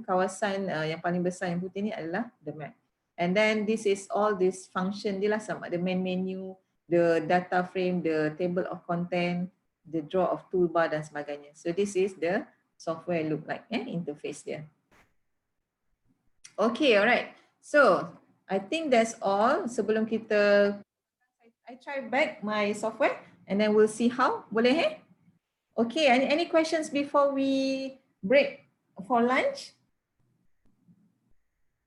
kawasan yang paling besar yang putih ni adalah the map. And then this is all this function dia lah, sama ada main menu, the data frame, the table of content, the draw of toolbar dan sebagainya. So this is the software look like, interface dia. Okay, alright. So I think that's all. Sebelum kita, I try back my software and then we'll see how. Boleh Okay, any questions before we break for lunch?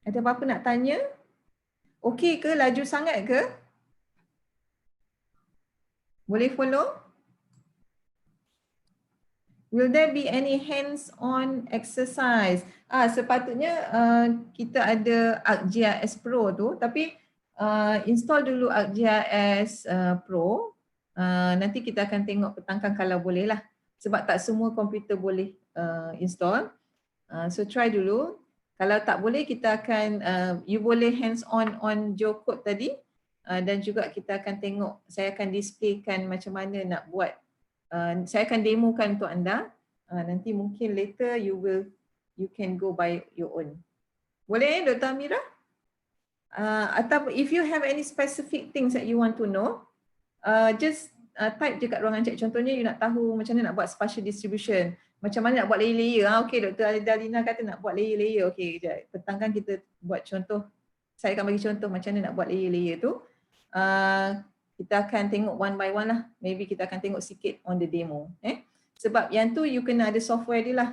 Ada apa-apa nak tanya? Okay ke? Laju sangat ke? Boleh follow? Will there be any hands-on exercise? Sepatutnya kita ada ArcGIS Pro tu, tapi install dulu ArcGIS Pro. Nanti kita akan tengok petangkan kalau boleh lah. Sebab tak semua komputer boleh install. So try dulu. Kalau tak boleh kita akan, you boleh hands-on on Geocode tadi. Dan juga kita akan tengok, saya akan displaykan macam mana nak buat. Saya akan demokan untuk anda. Nanti mungkin later you can go by your own. Boleh Dr. Amira? Atau if you have any specific things that you want to know, just type je kat ruangan chat. Contohnya you nak tahu macam mana nak buat spatial distribution, macam mana nak buat layer-layer. Okay, Dr. Dalina kata nak buat layer-layer. Okay, petang kan kita buat contoh. Saya akan bagi contoh macam mana nak buat layer-layer tu. Kita akan tengok one by one lah. Maybe kita akan tengok sikit on the demo. Sebab yang tu you kena ada software dia lah.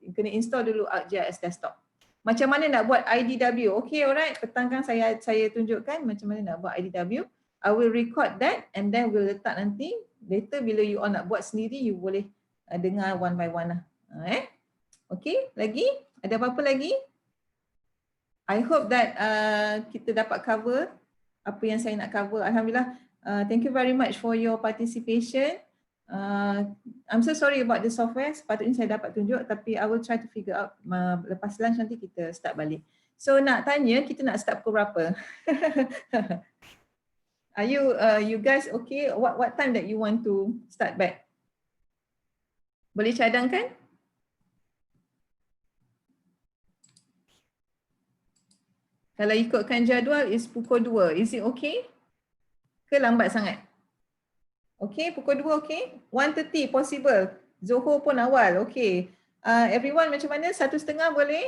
You kena install dulu ArcGIS Desktop. Macam mana nak buat IDW. Okay, alright. Petang kan saya tunjukkan macam mana nak buat IDW. I will record that and then we'll letak nanti. Later bila you all nak buat sendiri, you boleh dengar one by one lah. Okay, lagi? Ada apa-apa lagi? I hope that kita dapat cover apa yang saya nak cover. Alhamdulillah. Thank you very much for your participation. I'm so sorry about the software. Sepatutnya saya dapat tunjuk, tapi I will try to figure out. Lepas lunch nanti kita start balik. So nak tanya, kita nak start pukul berapa? Are you guys okay? What time that you want to start back? Boleh cadangkan? Kalau ikutkan jadual is pukul 2. Is it okay? Ke lambat sangat? Okay, pukul 2 okay? 1:30 possible. Zohor pun awal. Okay. Everyone macam mana? 1:30 boleh?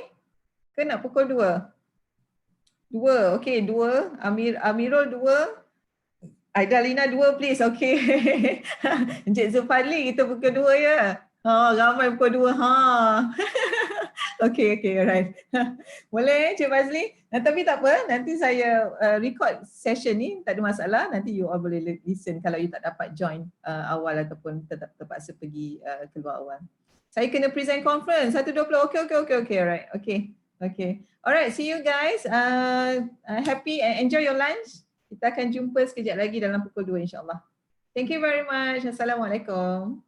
Ke nak pukul 2? 2. Okay, 2. Amirul 2. Aidalina 2 please. Okay. Encik Zulfadli kita pukul 2 ya. Ramai pukul 2. Okay, alright. Boleh Cik Fazli? Tapi tak apa, nanti saya record session ni, tak ada masalah. Nanti you all boleh listen kalau you tak dapat join awal ataupun terpaksa pergi keluar awal. Saya kena present conference 1:20. Okay, alright. Okay. Alright, see you guys. Happy and enjoy your lunch. Kita akan jumpa sekejap lagi dalam pukul 2 insyaAllah. Thank you very much. Assalamualaikum.